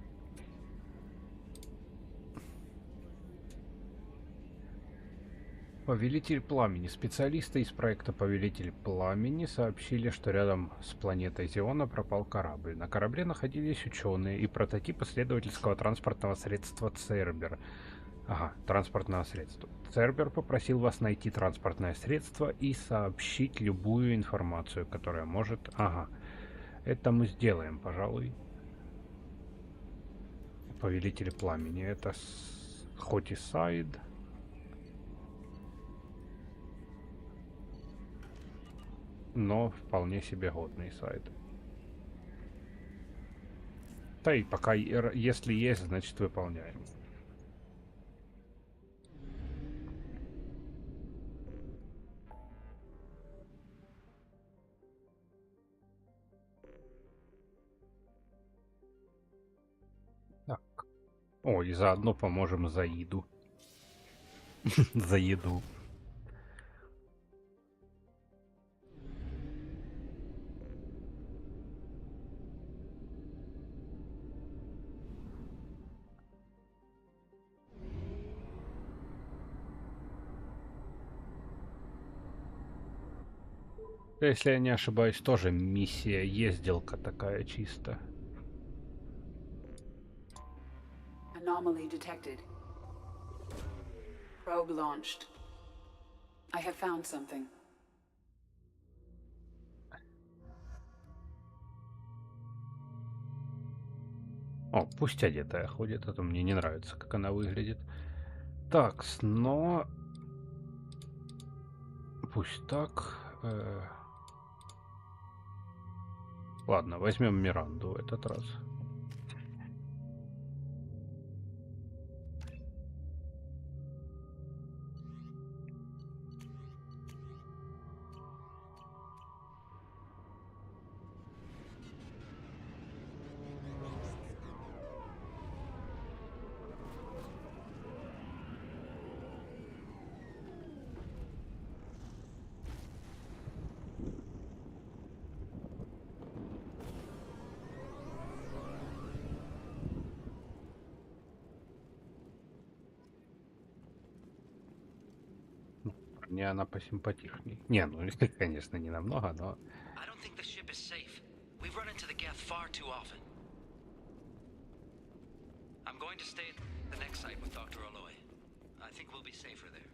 Повелитель пламени. Специалисты из проекта «Повелитель пламени» сообщили, что рядом с планетой Зиона пропал корабль. На корабле находились ученые и прототип исследовательского транспортного средства Цербер. Ага, транспортного средства. Цербер попросил вас найти транспортное средство и сообщить любую информацию, которая может... Ага, это мы сделаем, пожалуй. Повелитель пламени. Это хоть и сайд... но вполне себе годный сайт. Да и пока, если есть, значит выполняем. Так. О, и заодно поможем за еду. За еду. Если я не ошибаюсь, тоже миссия ездилка такая чисто. Anomaly detected. Probe launched. I have found something. О, пусть одетая ходит, а то мне не нравится, как она выглядит. Так, но... Пусть так. Ладно, возьмем Миранду в этот раз. Мне она посимпатичней. Не, ну, конечно, не намного, но... I don't think the ship is safe. We've run into the Geth far too often. I'm going to stay at the next site with Dr. Aloy. I think we'll be safer there.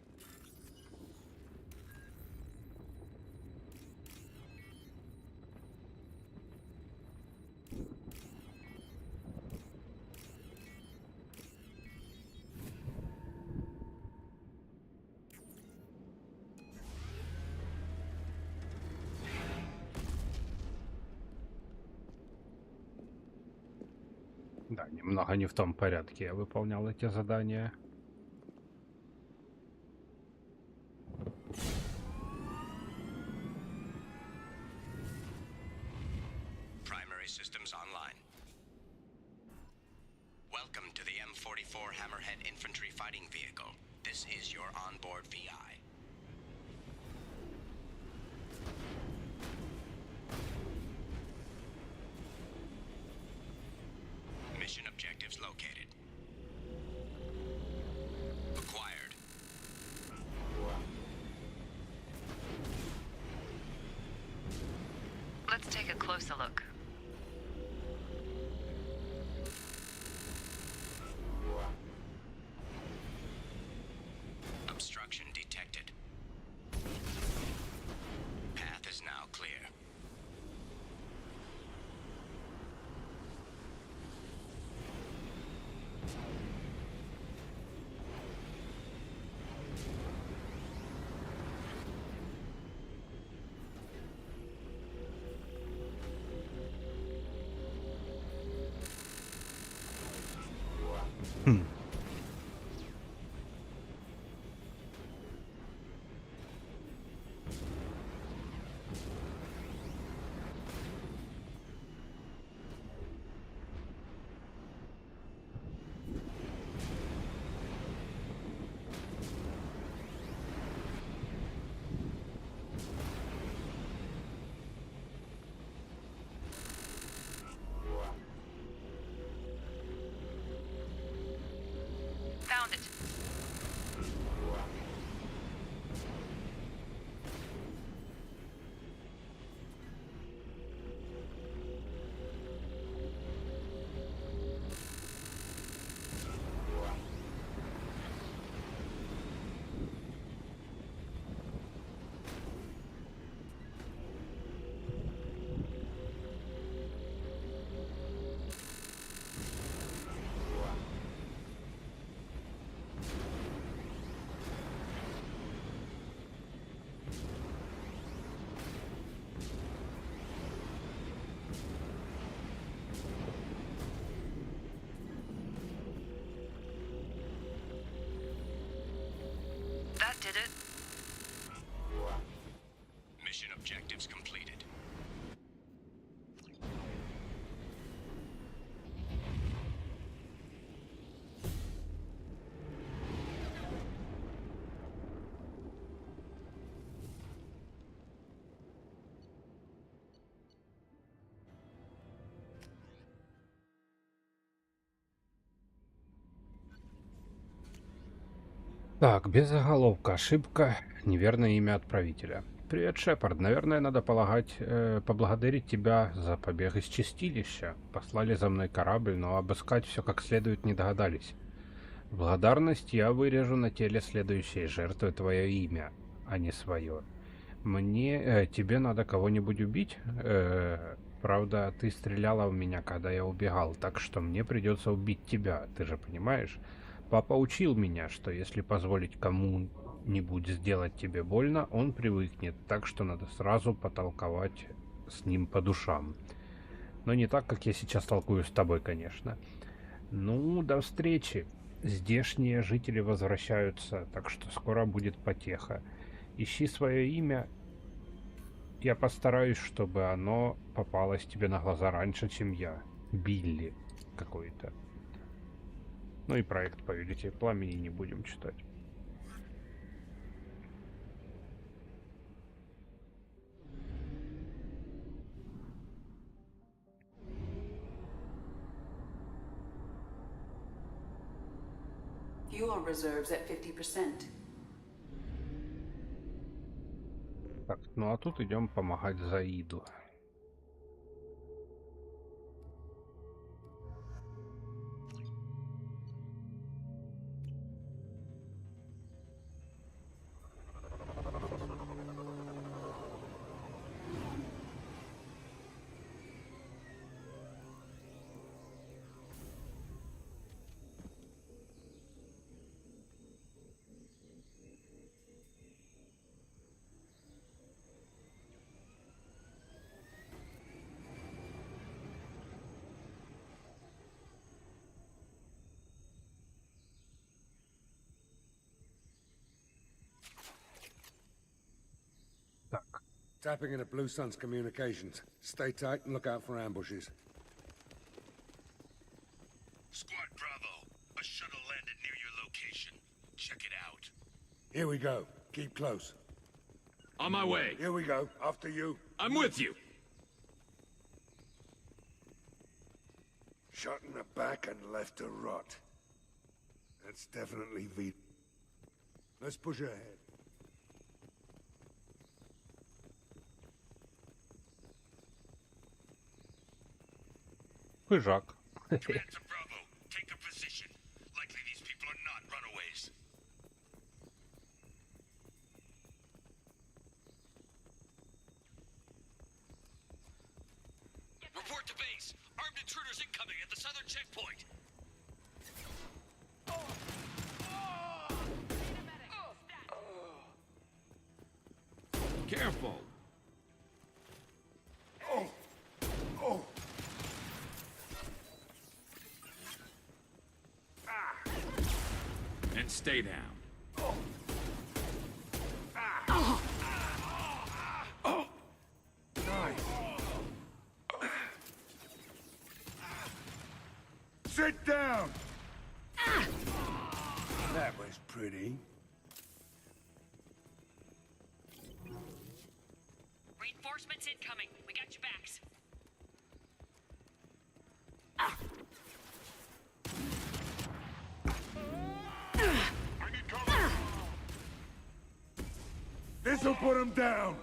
Да, немного не в том порядке я выполнял эти задания. Primary systems online. Welcome to the M44 Hammerhead Infantry Fighting Vehicle. This is your onboard VI. Mission objectives located. Acquired. closer look. Obstruction detected. Path is now clear. Found it. That did it. Mission objectives completed. Так, без заголовка. Ошибка. Неверное имя отправителя. Привет, Шепард. Наверное, надо поблагодарить тебя за побег из чистилища. Послали за мной корабль, но обыскать все как следует не догадались. В благодарность я вырежу на теле следующей жертвы твое имя, а не свое. Тебе надо кого-нибудь убить? Правда, ты стреляла в меня, когда я убегал, так что мне придется убить тебя, ты же понимаешь? Папа учил меня, что если позволить кому-нибудь сделать тебе больно, он привыкнет, так что надо сразу потолковать с ним по душам. Но не так, как я сейчас толкую с тобой, конечно. Ну, до встречи. Здешние жители возвращаются, так что скоро будет потеха. Ищи свое имя. Я постараюсь, чтобы оно попалось тебе на глаза раньше, чем я. Билли какой-то. Ну и проект «Повелитель пламени» не будем читать. Fuel reserves at 50%. Так, ну а тут идем помогать Заиду. Tapping into Blue Sun's communications. Stay tight and look out for ambushes. Squad Bravo, a shuttle landed near your location. Check it out. Here we go. Keep close. On my way. Here we go. After you. I'm with you. Shot in the back and left to rot. That's definitely V. Let's push ahead. Пыжак. Report to base. Armed intruders incoming at the southern checkpoint. Careful! And stay down. Sit down! That was pretty. Reinforcements incoming. We got your backs. This'll put him down!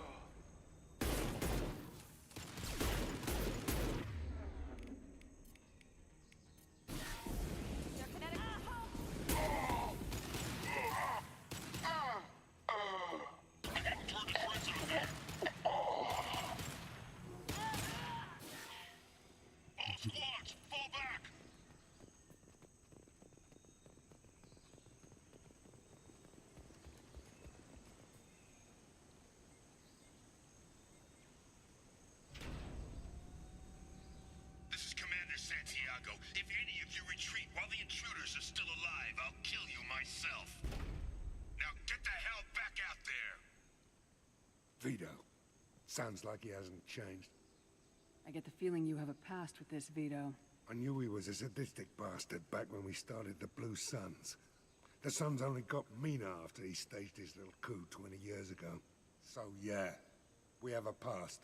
If any of you retreat while the intruders are still alive, I'll kill you myself. Now get the hell back out there! Vito. Sounds like he hasn't changed. I get the feeling you have a past with this, Vito. I knew he was a sadistic bastard back when we started the Blue Suns. The Suns only got meaner after he staged his little coup 20 years ago. So yeah, we have a past.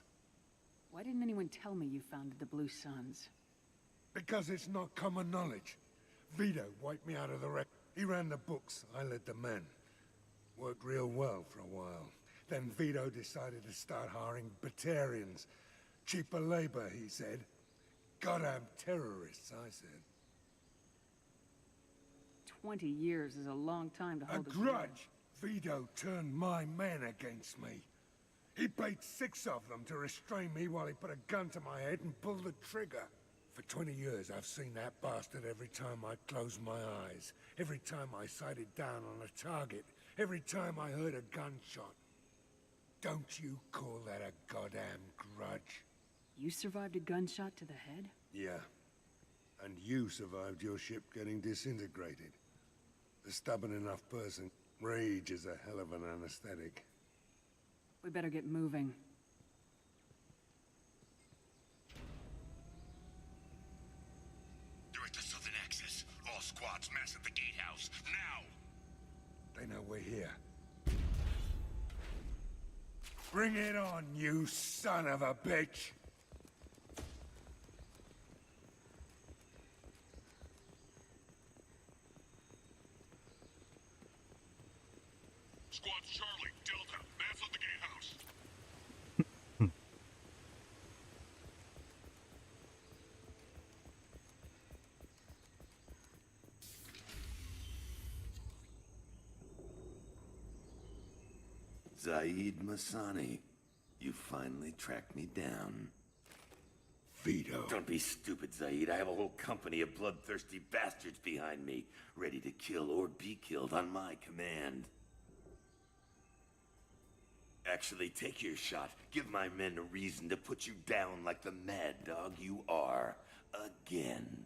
Why didn't anyone tell me you founded the Blue Suns? Because it's not common knowledge. Vito wiped me out of the wreck. He ran the books, I led the men. Worked real well for a while. Then Vito decided to start hiring Batarians. Cheaper labor, he said. Goddamn terrorists, I said. 20 years is a long time to hold a grudge! Vito turned my men against me. He paid 6 of them to restrain me while he put a gun to my head and pulled the trigger. For 20 years, I've seen that bastard every time I closed my eyes. Every time I sighted down on a target. Every time I heard a gunshot. Don't you call that a goddamn grudge? You survived a gunshot to the head? Yeah. And you survived your ship getting disintegrated. A stubborn enough person. Rage is a hell of an anesthetic. We better get moving. You're at the southern axis. All squads mass at the gatehouse. Now! They know we're here. Bring it on, you son of a bitch! Squad Charlie, Delta, mass at the gatehouse. Zaid Masani, you finally tracked me down. Vito. Don't be stupid, Zaid. I have a whole company of bloodthirsty bastards behind me, ready to kill or be killed on my command. Actually, take your shot. Give my men a reason to put you down like the mad dog you are. Again.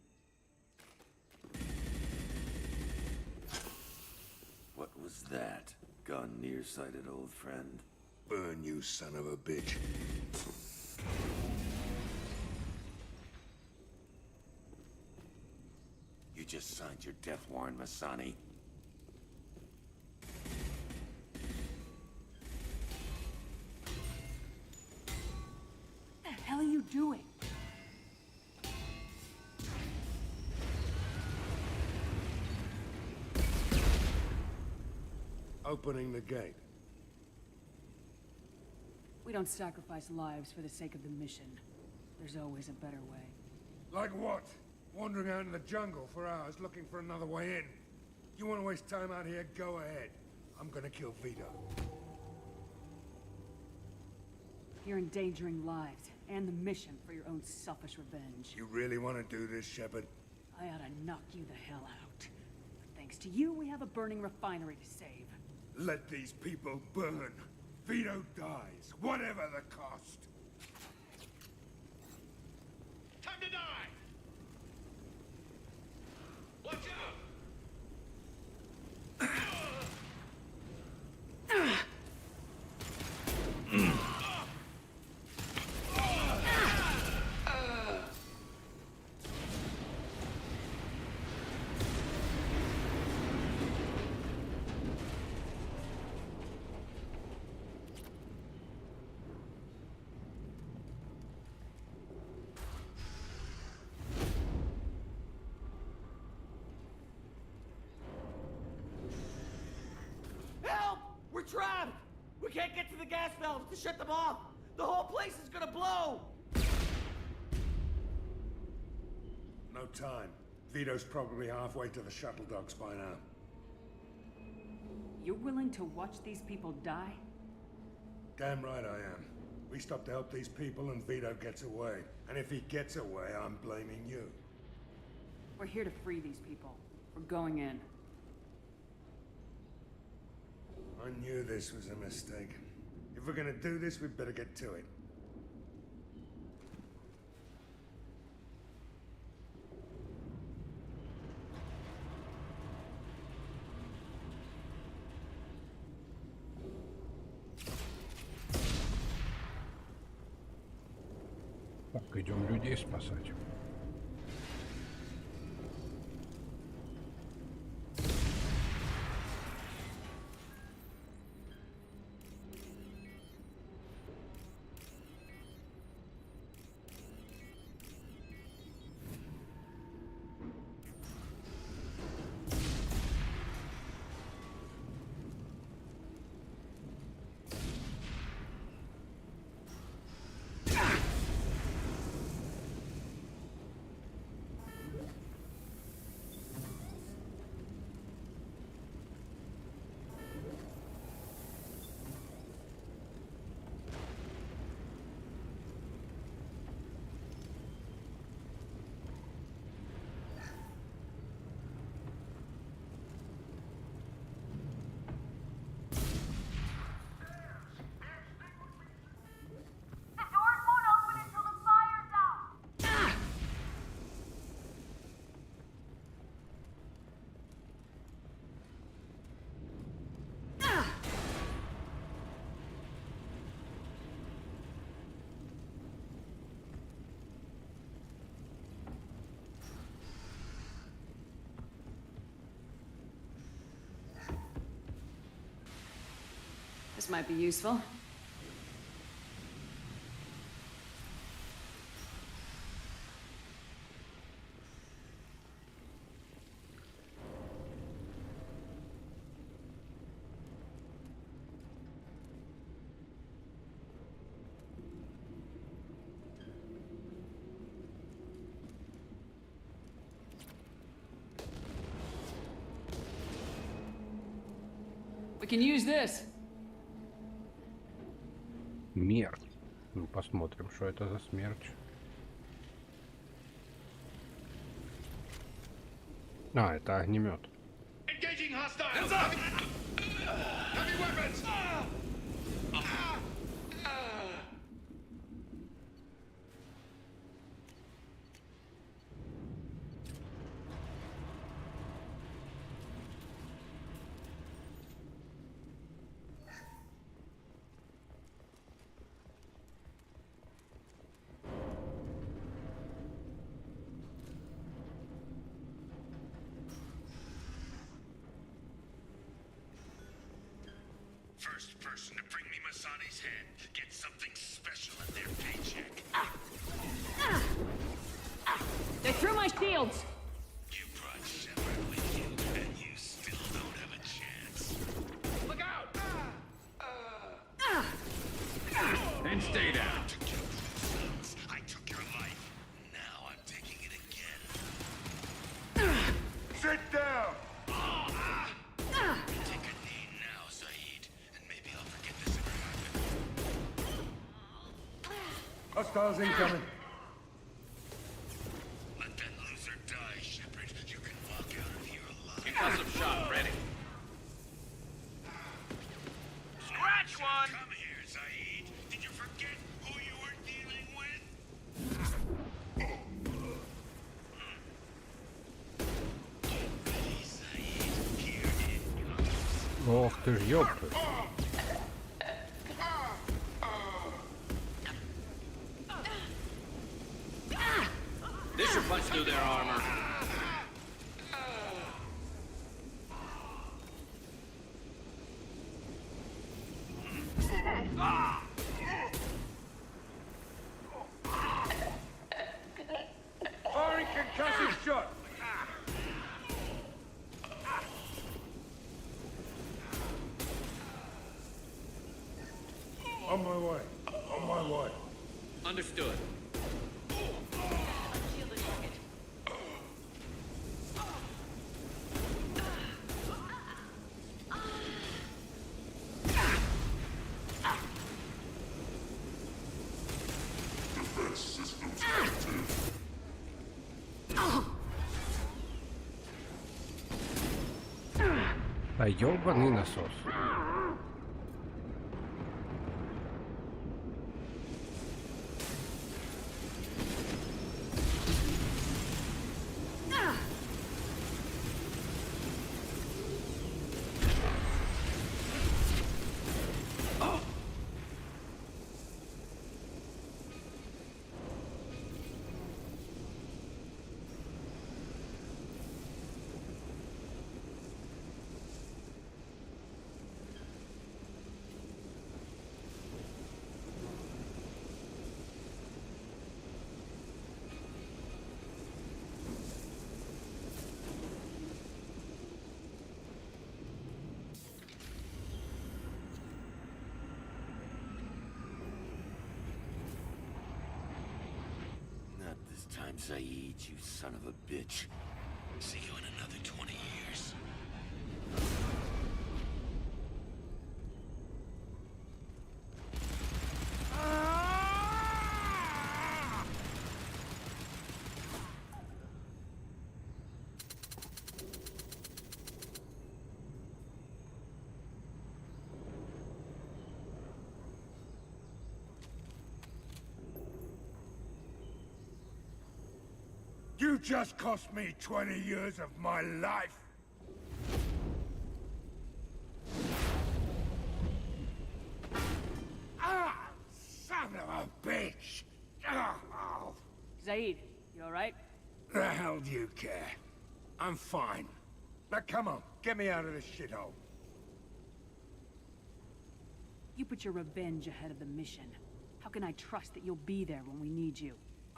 What was that? Gone nearsighted, old friend? Burn, you son of a bitch. You just signed your death warrant, Masani. What the hell are you doing? Opening the gate. We don't sacrifice lives for the sake of the mission. There's always a better way. Like what? Wandering out in the jungle for hours looking for another way in. You want to waste time out here? Go ahead. I'm gonna kill Vito. You're endangering lives and the mission for your own selfish revenge. You really want to do this, Shepard? I ought to knock you the hell out. But thanks to you, we have a burning refinery to save. Let these people burn. Vito dies, whatever the cost. Time to die! Watch out! Help! We're trapped! We can't get to the gas valves to shut them off! The whole place is gonna blow! No time. Vito's probably halfway to the shuttle docks by now. You're willing to watch these people die? Damn right I am. We stop to help these people and Vito gets away. And if he gets away, I'm blaming you. We're here to free these people. We're going in. I knew this was a mistake. If we're gonna do this, we'd better get to it. Так, идем людей спасать. The doors won't open until the fire's out! This might be useful. We can use this. Смерть. Ну, посмотрим, что это за смерть. А, это огнемет. Engaging hostiles! Hands up! Heavy weapons! First person to bring me Masani's head gets something special in their paycheck. They threw my shields! You brought Shepard with you, and you still don't have a chance. Look out! And stay down. I took your life. Now I'm taking Hostiles incoming. Let that loser die, Shepard. You can walk out of here alive. Concussive shot ready. Scratch one! Come here, Zaid. Did you forget who you were dealing with? Ready, Zaid. Here it comes. Ох ты ж, ёпта. This should punch through their armor. Firing concussive shot. On my way. On my way. Understood. А ёбаный насос. Not this time, Zaid, you son of a bitch. See you in another 20 years. You just cost me 20 years of my life. Ah, son of a bitch. Oh. Zaid, you alright? The hell do you care? I'm fine. Now come on, get me out of this shithole. You put your revenge ahead of the mission. How can I trust that you'll be there when we need you?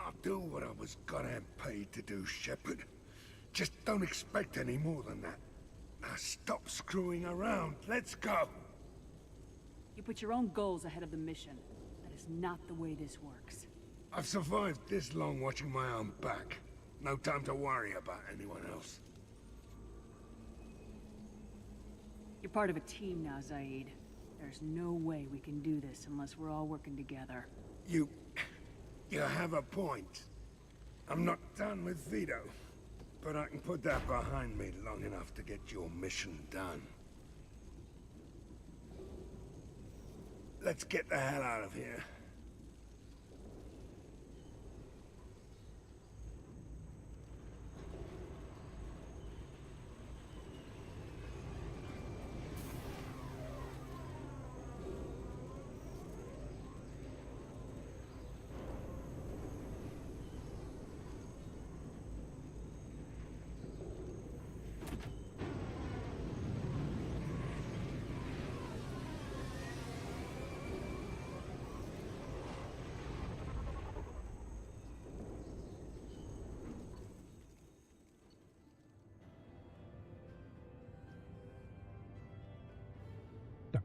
I'll do what I was goddamn paid to do, Shepard. Just don't expect any more than that. Now stop screwing around. Let's go. You put your own goals ahead of the mission. That is not the way this works. I've survived this long watching my own back. No time to worry about anyone else. You're part of a team now, Zaid. There's no way we can do this unless we're all working together. You have a point. I'm not done with Vito, but I can put that behind me long enough to get your mission done. Let's get the hell out of here.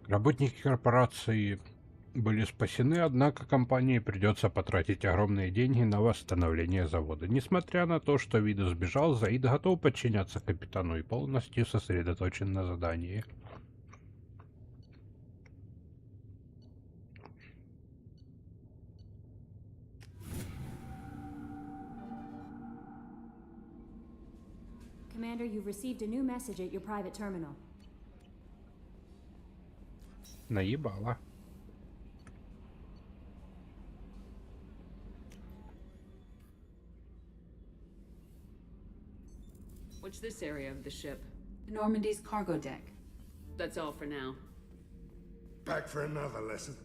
Работники корпорации были спасены, однако компании придется потратить огромные деньги на восстановление завода. Несмотря на то, что Видо сбежал, Заид готов подчиняться капитану и полностью сосредоточен на задании. Commander, you've received a new message at your private terminal. Наебала. What's this area of the ship? Normandy's cargo deck. That's all for now. Back for another lesson.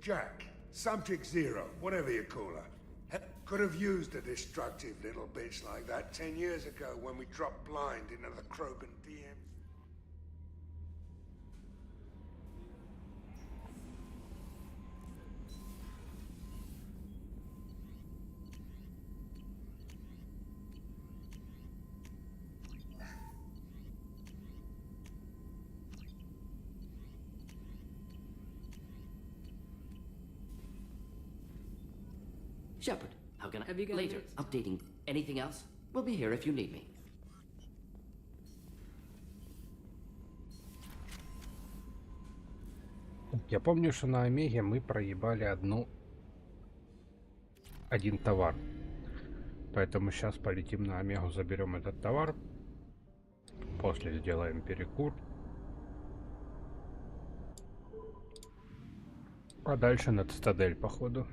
Jack, Subject Zero, whatever you call her, could have used a destructive little bitch like that 10 years ago when we dropped blind into the Krogan DM. Shepard, how can I... Have you got Later, next? updating. Anything else? We'll be here if you need me. Я помню, что на Омеге мы проебали один товар. Поэтому сейчас полетим на Омегу, заберем этот товар. После сделаем перекур. А дальше на Цитадель, походу.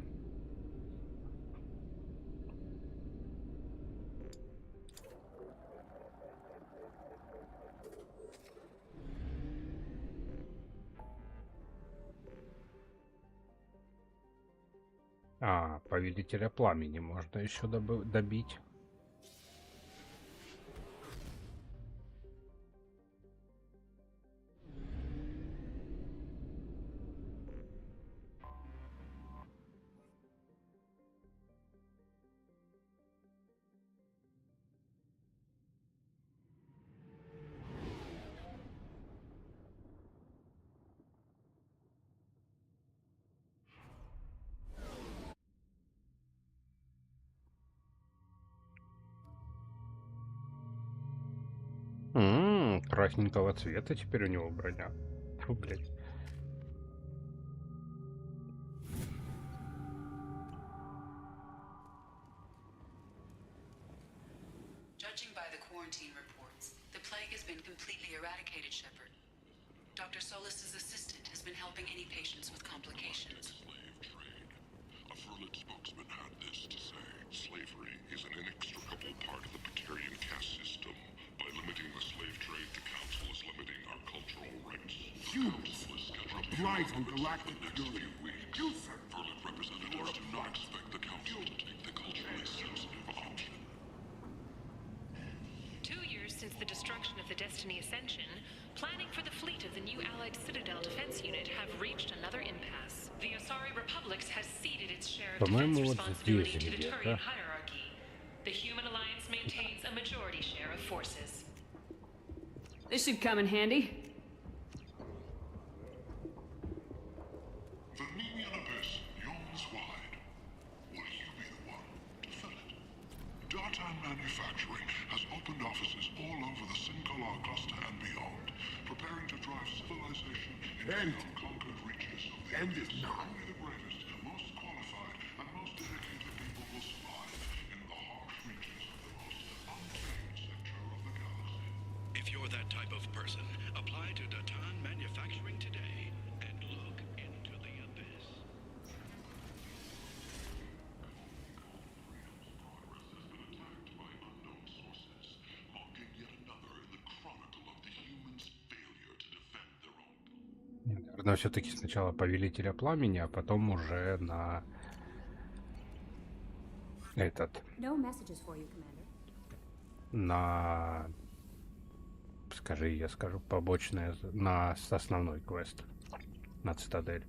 А, Повелителя Пламени можно еще добить. Красненького цвета теперь у него броня. Фу, блядь. Judging by the quarantine reports, the plague has been completely eradicated, Shepard. Dr. Solis's assistant has been helping any patients with complications. Slave trade. A Furlit spokesman had this to say. Slavery is an inextricable part of the Batarian caste system. By limiting the slave trade, the Council is limiting our cultural rights. Humans are a blight on galactic unity. Furlit representatives do not expect the Council to take the culturally sensitive option. 2 years since the destruction of the Destiny Ascension, planning for the fleet of the new Allied Citadel Defense Unit have reached another impasse. The Asari Republics has ceded its share of defense По-моему, вот responsibility здесь to the где-то. Turian hierarchy. The Human Alliance maintains a majority share of forces. This should come in handy. The Nemean abyss yawns wide. Will you be the one to fill it? Dartan Manufacturing has opened offices all over the Sinkalar cluster and beyond, preparing to drive civilization into the unconquered reaches of the abyss. Only the bravest, most qualified, and most dedicated people will survive in the harsh reaches of the most untamed sector of the galaxy. If you're that type of person, apply to Dartan Manufacturing today and look into the abyss. Наверное, все-таки сначала Повелителя Пламени, а потом уже на этот. No messages for you, Commander. На... Скажи, я скажу, побочное, на основной квест. На Цитадель.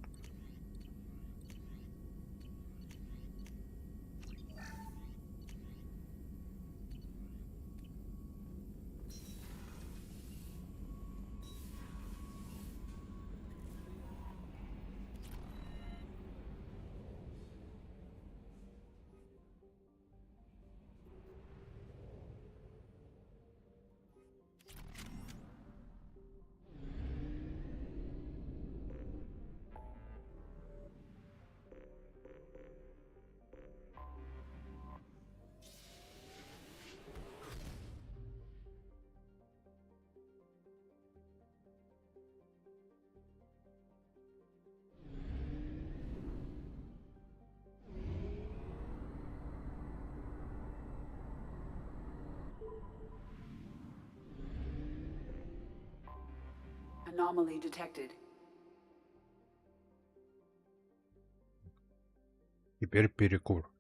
Anomaly detected. Теперь перекур.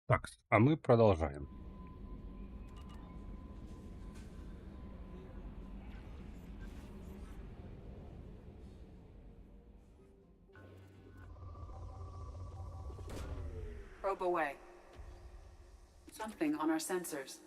Так, а мы продолжаем. Probe away. Something on our sensors.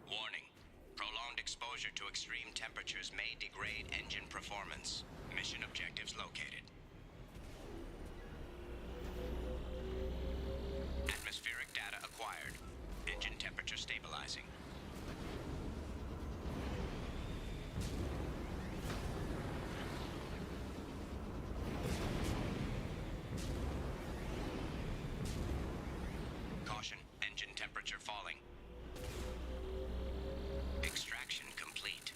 Warning. Prolonged exposure to extreme temperatures may degrade engine performance. Mission objectives located. Atmospheric data acquired. Engine temperature stabilizing. Caution, engine temperature falling. Extraction complete.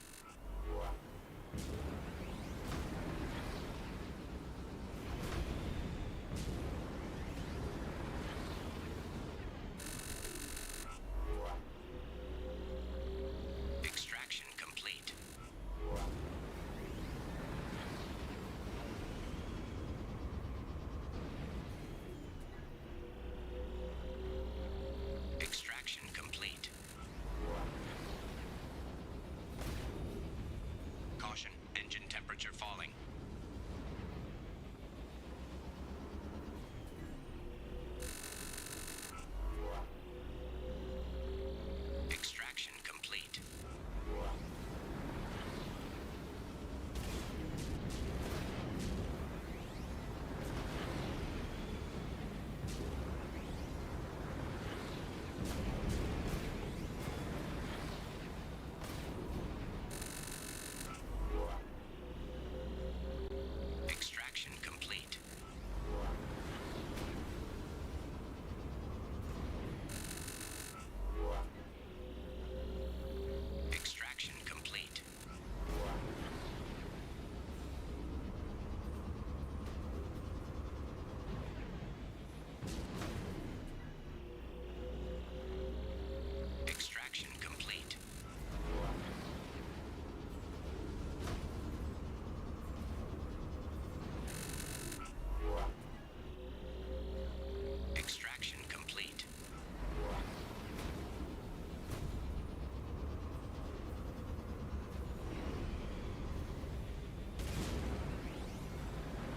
Extraction complete. Extraction complete. Caution, engine temperature falling. Extraction complete. Extraction complete. Extraction complete. Extraction complete. Extraction complete.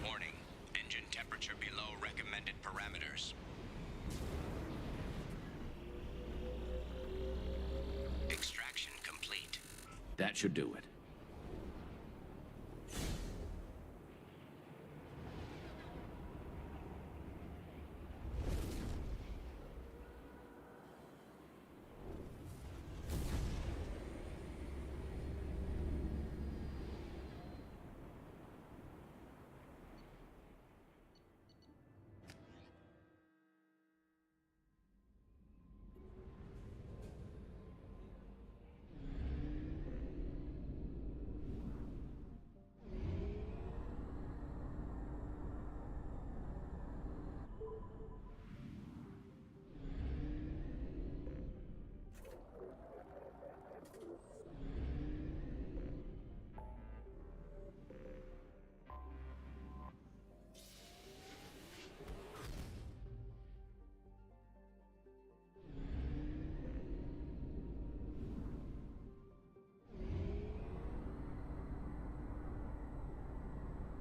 Warning, engine temperature below recommended parameters. Extraction complete. That should do it.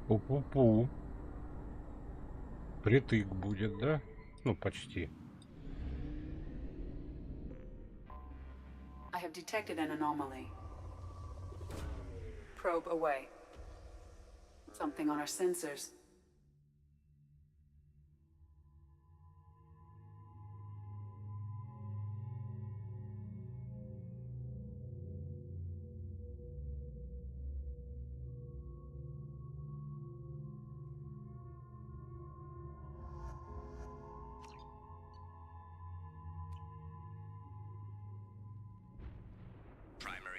Пу-пу-пу. Притык будет, да? Ну, почти. I have detected an anomaly. Probe away. Something on our sensors.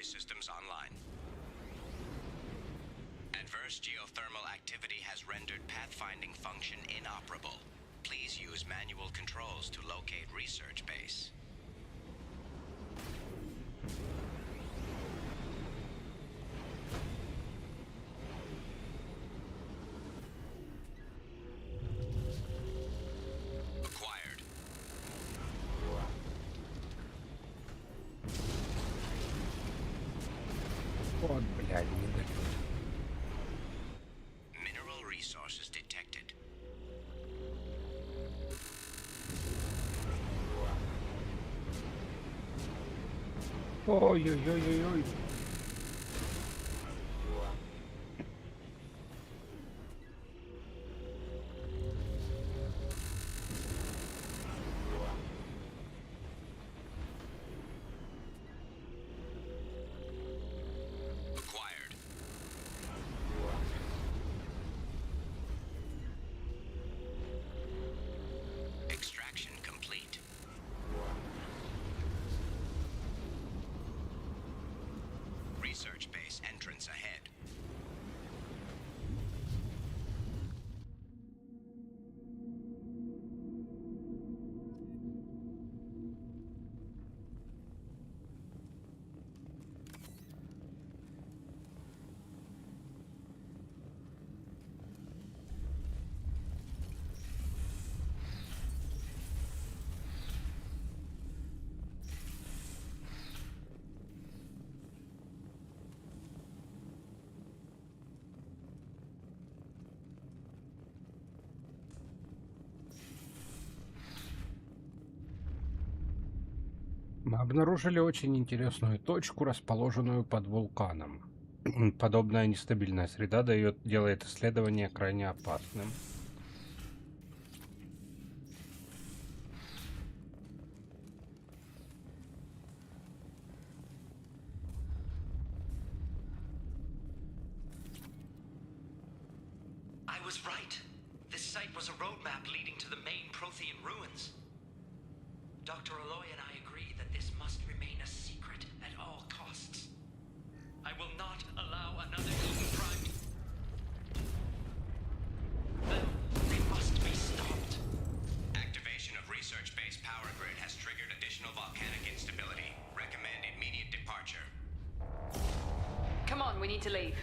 laboratory systems online. Adverse geothermal activity has rendered pathfinding function inoperable. Please use manual controls to locate research base. Acquired. Вот, блядь, не дает. Mineral resources detected. Ой-ой-ой-ой-ой. Acquired. Extraction complete. Research base entrance ahead. Мы обнаружили очень интересную точку, расположенную под вулканом. Подобная нестабильная среда делает исследование крайне опасным. I was right. This site was a roadmap leading to the main Prothean ruins. Dr. Aloy and I agree that this must remain a secret at all costs. I will not allow another Eden Prime. They must be stopped. Activation of research base power grid has triggered additional volcanic instability. Recommend immediate departure. Come on, we need to leave.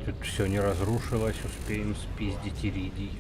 Тут все не разрушилось, успеем спиздить иридий.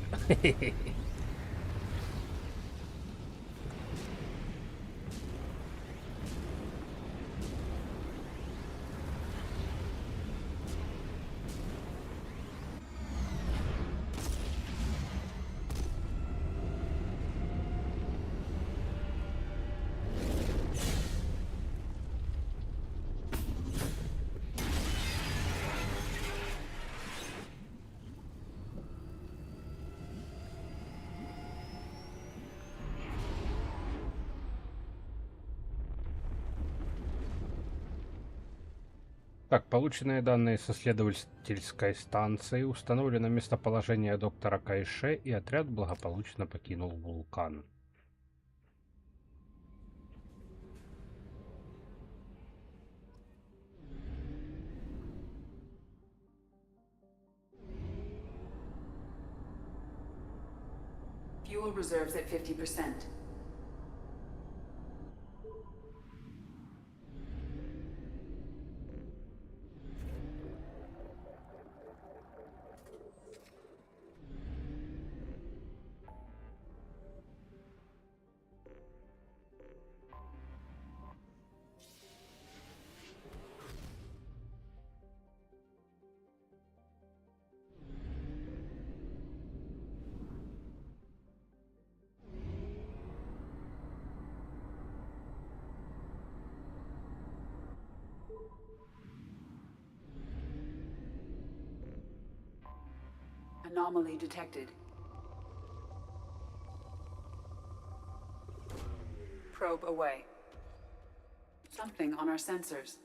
Так, полученные данные с исследовательской станции, установлено местоположение доктора Кайше, и отряд благополучно покинул вулкан. Fuel reserves at 50%. Anomaly detected. Probe away. Something on our sensors.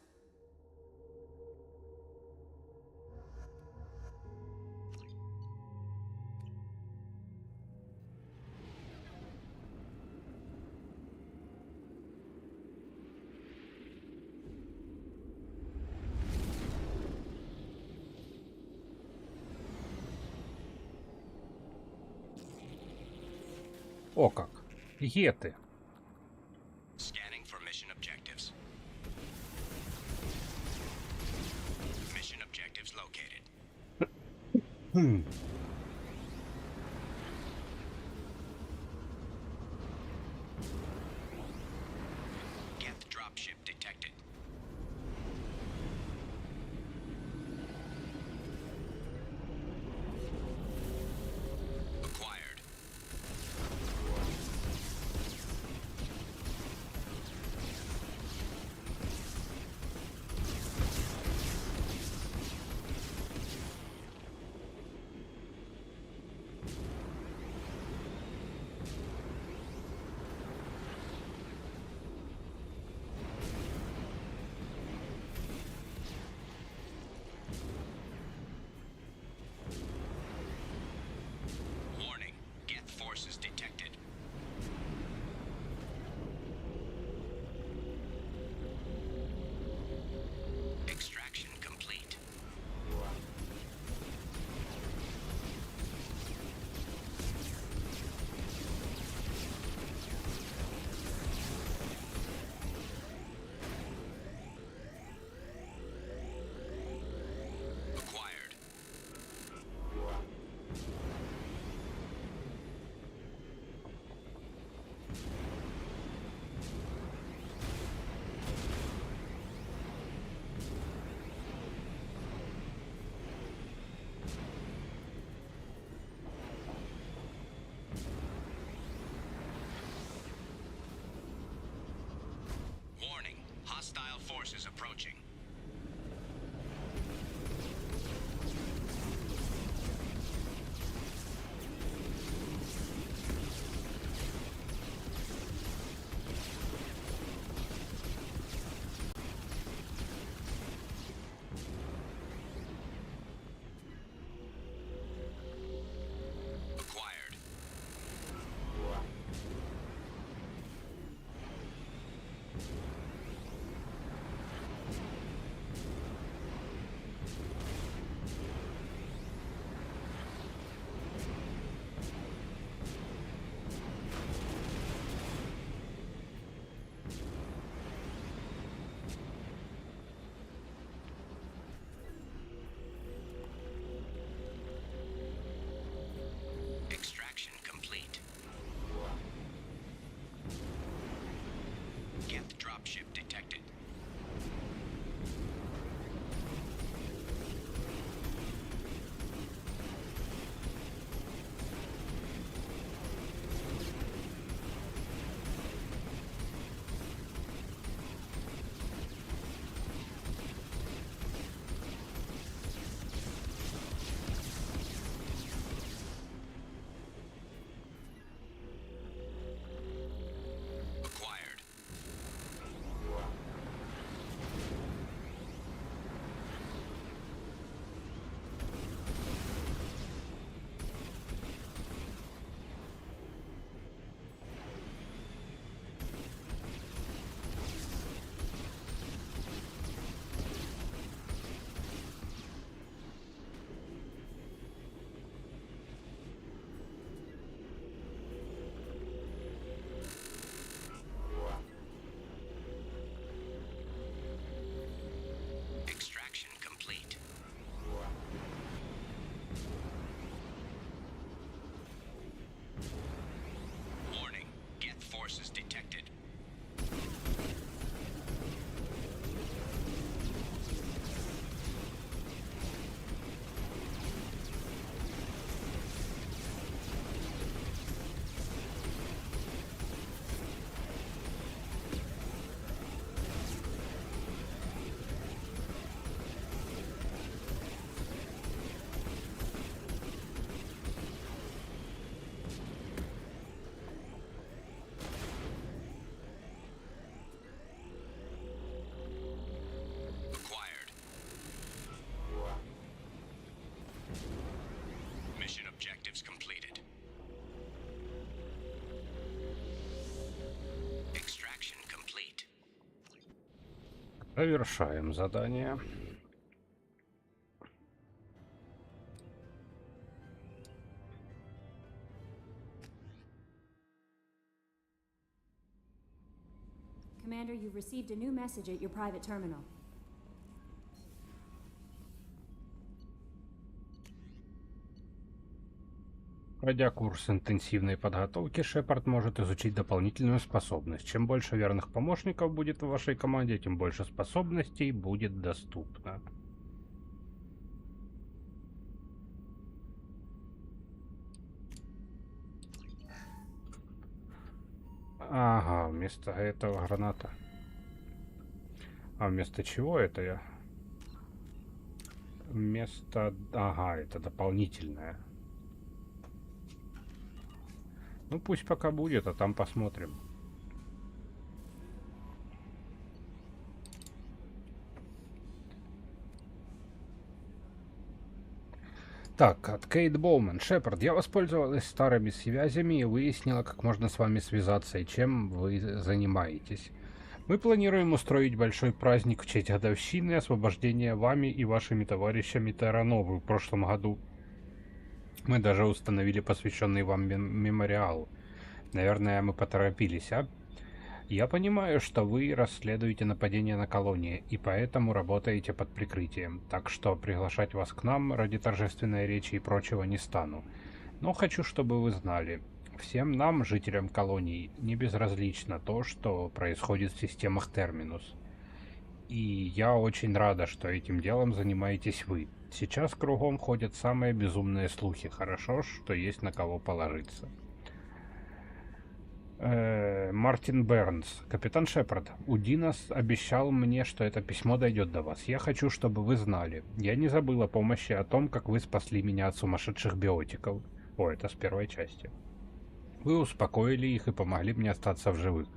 О как! Еты! Scanning for mission objectives. Mission objectives located. Geth dropship detected. Acquired. Warning. Geth forces detected. Extraction complete. Acquired. Warning. Hostile forces approaching. Acquired. Завершаем задание. Commander, you've received a new message at your private terminal. Пройдя курс интенсивной подготовки, Шепард может изучить дополнительную способность. Чем больше верных помощников будет в вашей команде, тем больше способностей будет доступно. Ага, вместо этого граната. А вместо чего это я? Вместо... Ага, это дополнительное. Ну пусть пока будет, а там посмотрим. Так, от Кейт Боуман. Шепард, я воспользовалась старыми связями и выяснила, как можно с вами связаться и чем вы занимаетесь. Мы планируем устроить большой праздник в честь годовщины освобождения вами и вашими товарищами Террановы в прошлом году. Мы даже установили посвященный вам мемориал. Наверное, мы поторопились, а? Я понимаю, что вы расследуете нападение на колонии, и поэтому работаете под прикрытием, так что приглашать вас к нам ради торжественной речи и прочего не стану. Но хочу, чтобы вы знали, всем нам, жителям колонии, не безразлично то, что происходит в системах Терминус. И я очень рада, что этим делом занимаетесь вы. Сейчас кругом ходят самые безумные слухи. Хорошо, что есть на кого положиться. Мартин Бернс. Капитан Шепард, Удинас обещал мне, что это письмо дойдет до вас. Я хочу, чтобы вы знали. Я не забыл о помощи, о том, как вы спасли меня от сумасшедших биотиков. О, это с первой части. Вы успокоили их и помогли мне остаться в живых.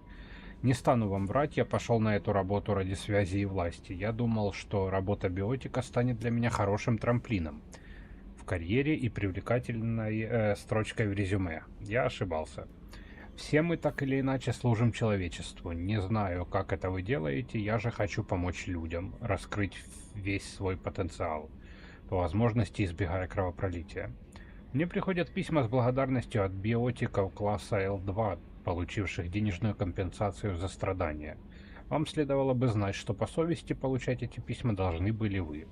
Не стану вам врать, я пошел на эту работу ради связи и власти. Я думал, что работа биотика станет для меня хорошим трамплином в карьере и привлекательной строчкой в резюме. Я ошибался. Все мы так или иначе служим человечеству. Не знаю, как это вы делаете, я же хочу помочь людям, раскрыть весь свой потенциал, по возможности избегая кровопролития. Мне приходят письма с благодарностью от биотиков класса L2, получивших денежную компенсацию за страдания. Вам следовало бы знать, что по совести получать эти письма должны были вы.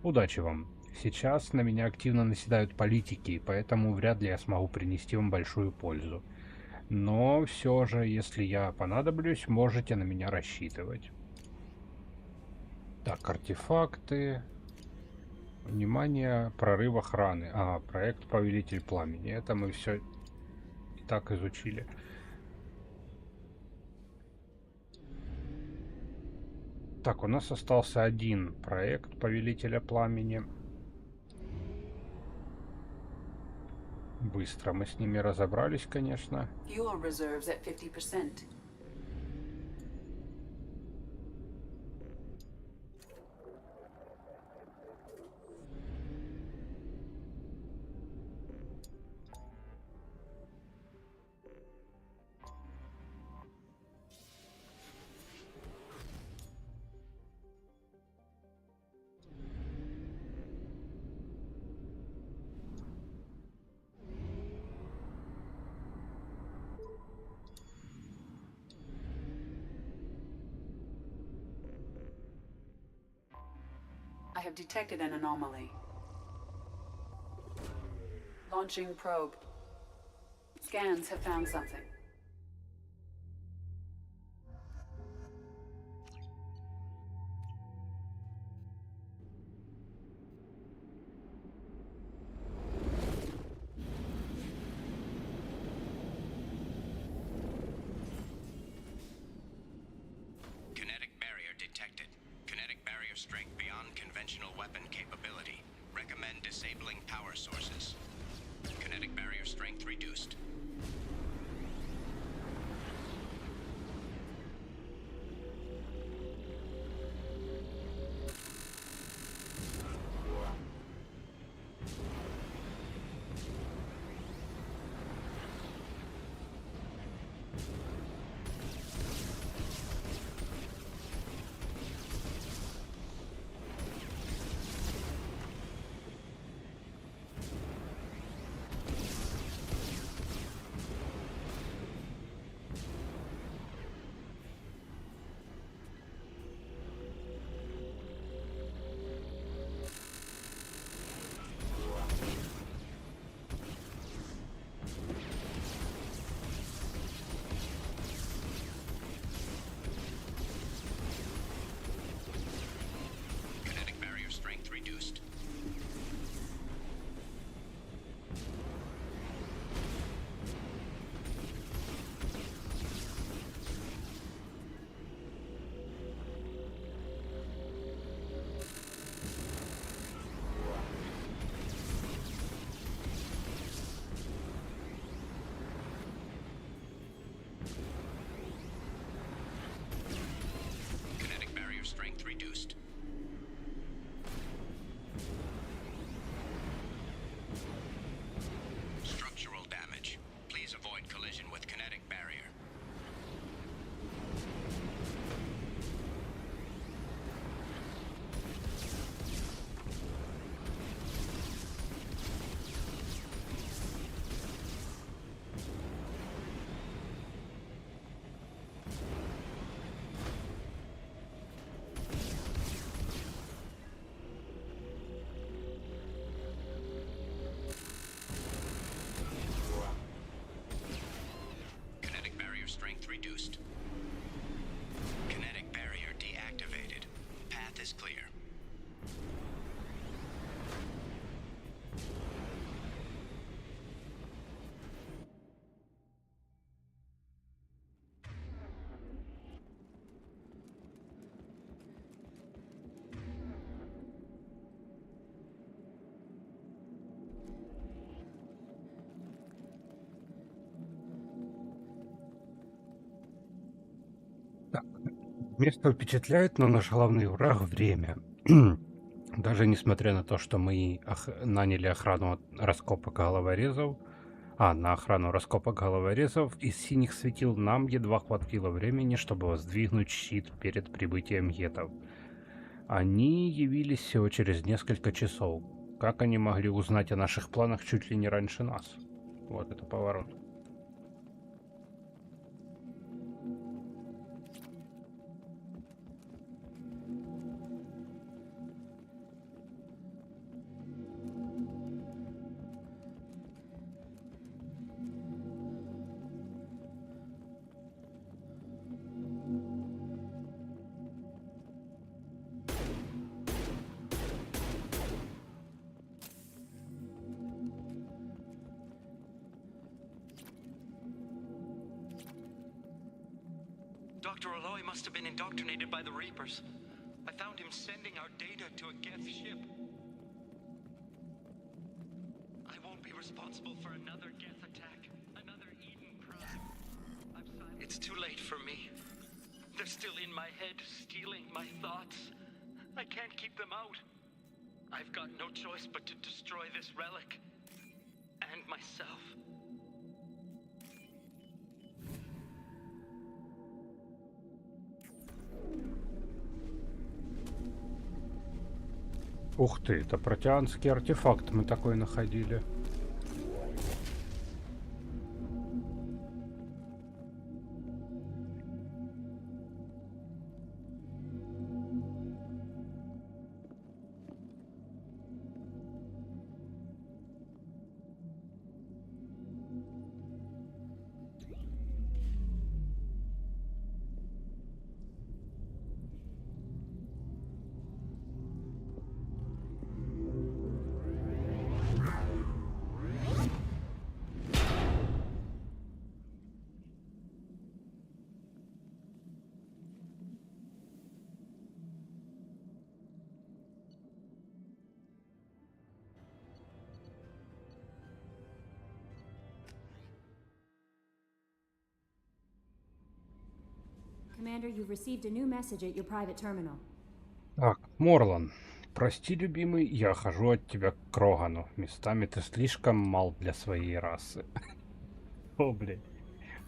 Удачи вам. Сейчас на меня активно наседают политики, поэтому вряд ли я смогу принести вам большую пользу. Но все же, если я понадоблюсь, можете на меня рассчитывать. Так, артефакты. Внимание, прорыв охраны. А, проект Повелитель пламени. Это мы все и так изучили. Так, у нас остался один проект Повелителя пламени. Быстро мы с ними разобрались, конечно. Fuel reserves at 50%. I have detected an anomaly. Launching probe. Scans have found something. Kinetic barrier detected. Kinetic barrier strength beyond conventional weapon capability. Recommend disabling power sources. Kinetic barrier strength reduced. Место впечатляет, но наш главный враг — время. Даже несмотря на то, что мы наняли охрану раскопок головорезов, на охрану раскопок головорезов из синих светил, нам едва хватило времени, чтобы воздвигнуть щит перед прибытием гетов. Они явились всего через несколько часов. Как они могли узнать о наших планах чуть ли не раньше нас? Вот это поворот. Dr. Aloy must have been indoctrinated by the Reapers. I found him sending our data to a Geth ship. I won't be responsible for another Geth attack, another Eden Prime. It's too late for me. They're still in my head, stealing my thoughts. I can't keep them out. I've got no choice but to destroy this relic. And myself. Ух ты, это протеанский артефакт мы такой находили. Commander, you've received a new message at your private terminal. Так, Морлан, прости, любимый, я хожу от тебя к Крогану. Местами ты слишком мал для своей расы. О, блин.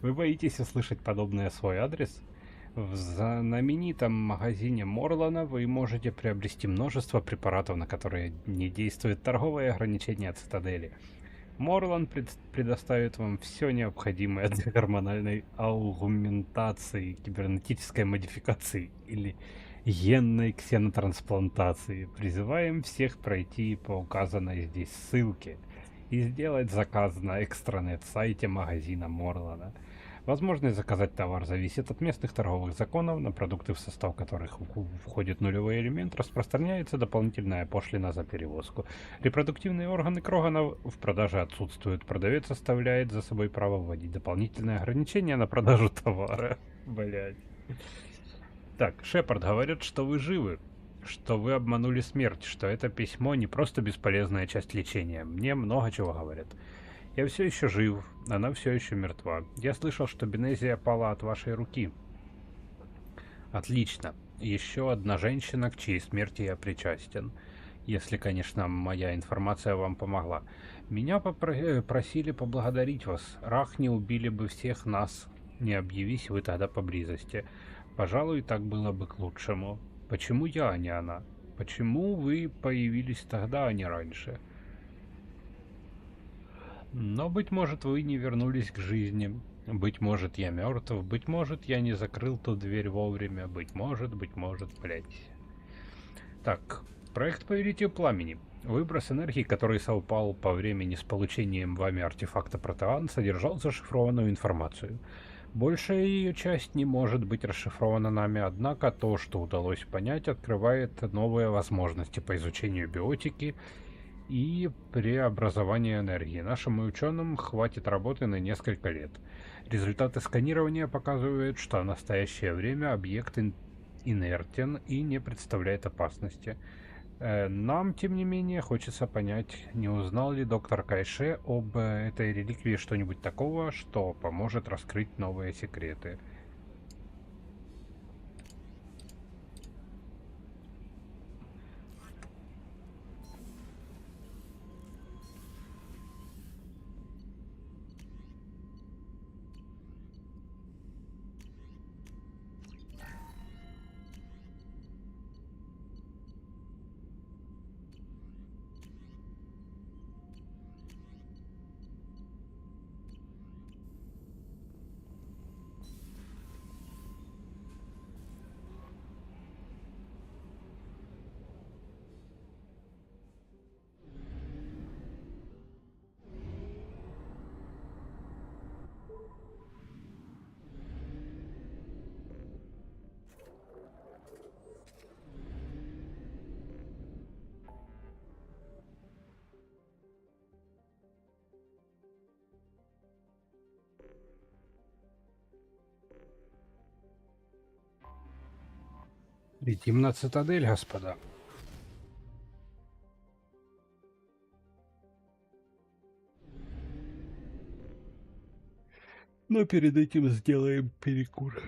Вы боитесь услышать подобное свой адрес? В знаменитом магазине Морлана вы можете приобрести множество препаратов, на которые не действует торговые ограничения Цитадели. Морлан предоставит вам все необходимое для гормональной аугментации, кибернетической модификации или генной ксенотрансплантации. Призываем всех пройти по указанной здесь ссылке и сделать заказ на экстранет-сайте магазина Морлана. Возможность заказать товар зависит от местных торговых законов, на продукты, в состав которых входит нулевой элемент, распространяется дополнительная пошлина за перевозку. Репродуктивные органы Крогана в продаже отсутствуют. Продавец оставляет за собой право вводить дополнительные ограничения на продажу товара. Блять. Так, Шепард, говорят, что вы живы, что вы обманули смерть, что это письмо не просто бесполезная часть лечения. Мне много чего говорят. Я все еще жив, она все еще мертва. Я слышал, что Бенезия пала от вашей руки. Отлично. Еще одна женщина, к чьей смерти я причастен. Если, конечно, моя информация вам помогла. Меня просили поблагодарить вас. Рахни убили бы всех нас, не объявись вы тогда поблизости. Пожалуй, так было бы к лучшему. Почему я, а не она? Почему вы появились тогда, а не раньше? Но, быть может, вы не вернулись к жизни. Быть может, я мертв. Быть может, я не закрыл ту дверь вовремя. Быть может, блять. Так, проект «Повелитель пламени». Выброс энергии, который совпал по времени с получением вами артефакта протеан, содержал зашифрованную информацию. Большая ее часть не может быть расшифрована нами, однако то, что удалось понять, открывает новые возможности по изучению биотики и преобразования энергии. Нашим ученым хватит работы на несколько лет. Результаты сканирования показывают, что в настоящее время объект инертен и не представляет опасности. Нам, тем не менее, хочется понять, не узнал ли доктор Кайше об этой реликвии что-нибудь такого, что поможет раскрыть новые секреты. Летим на цитадель, господа. Но перед этим сделаем перекур.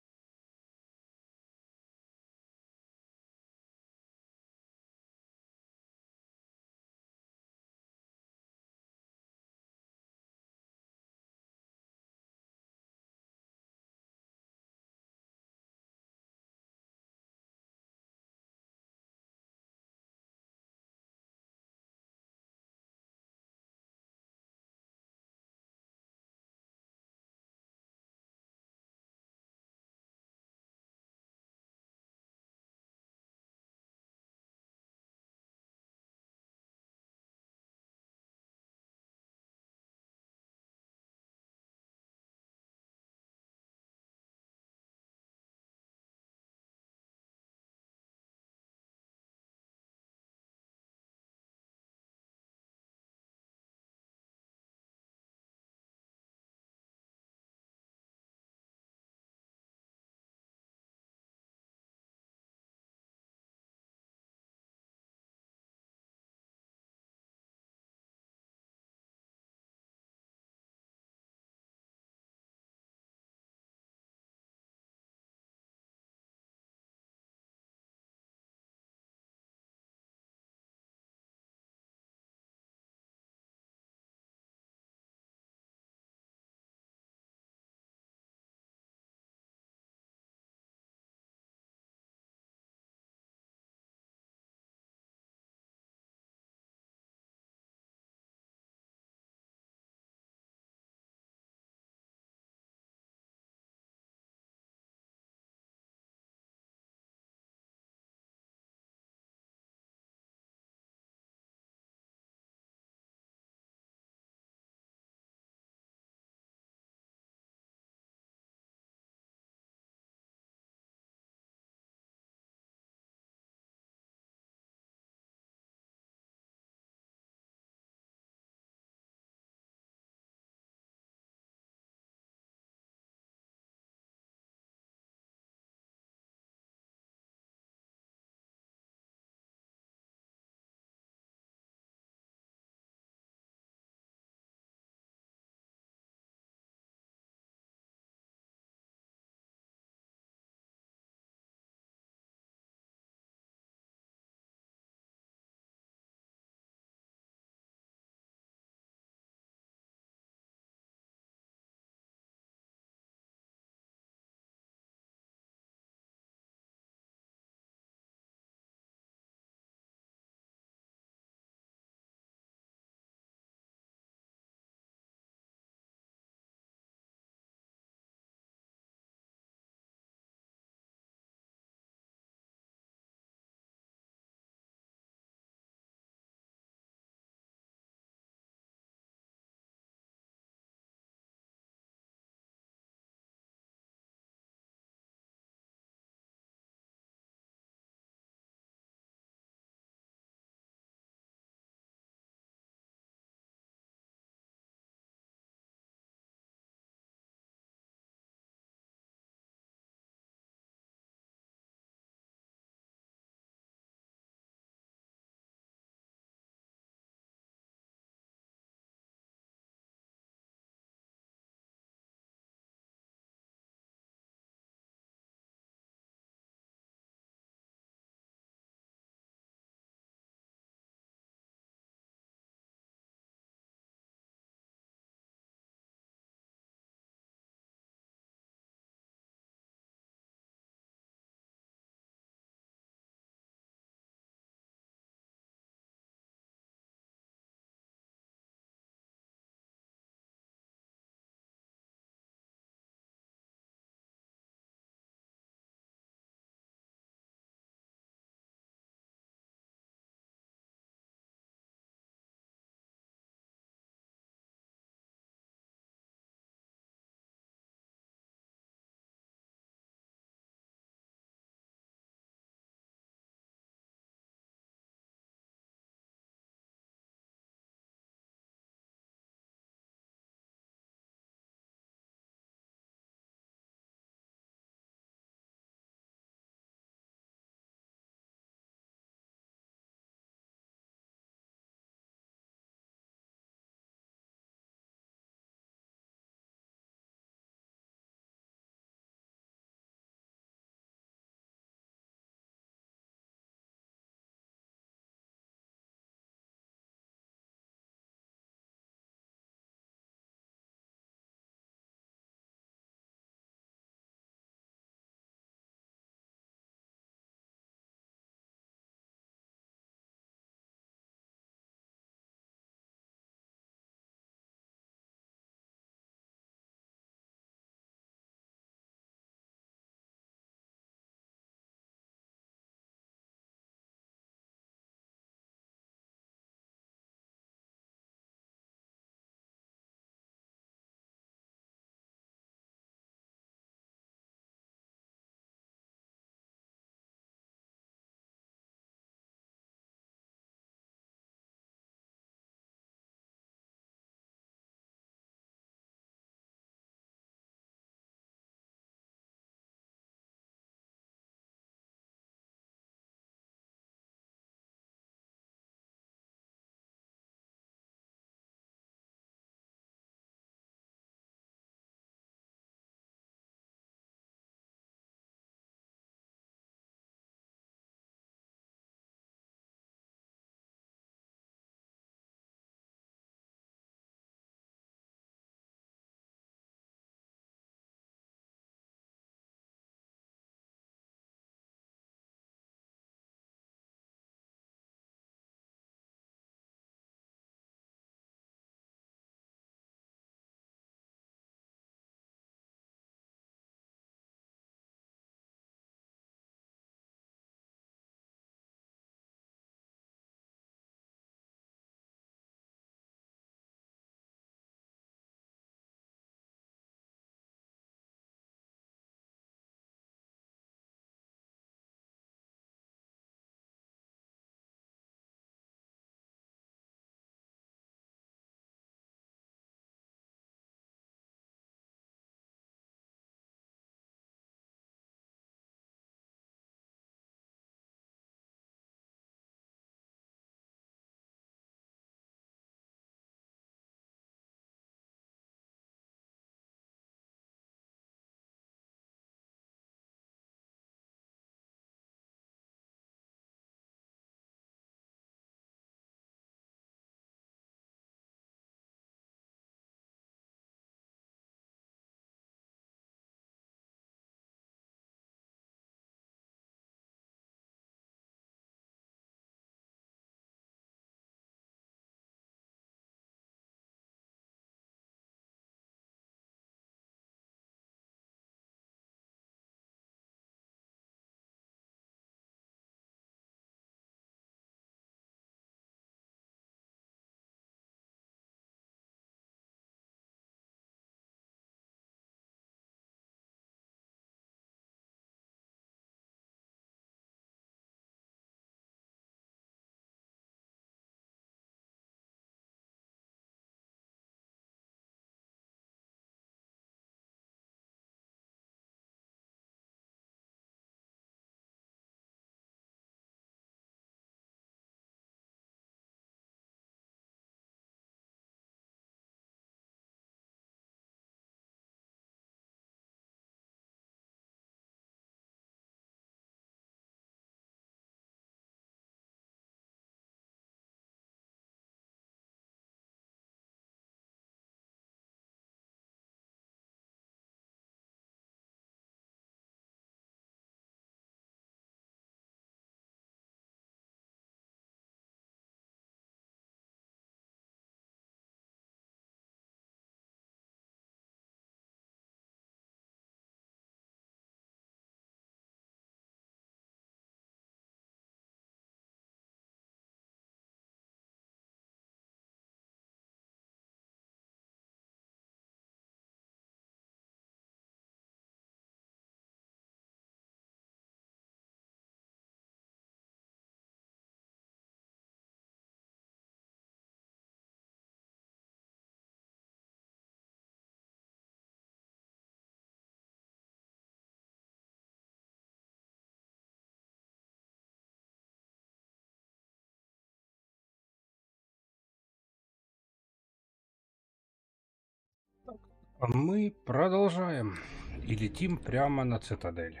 А мы продолжаем и летим прямо на цитадель.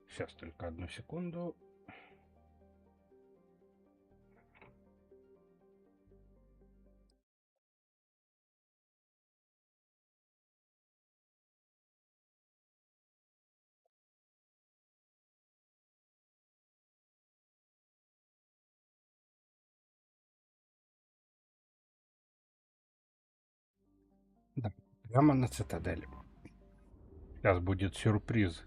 Сейчас только одну секунду. Да, прямо на цитадель. Сейчас будет сюрприз.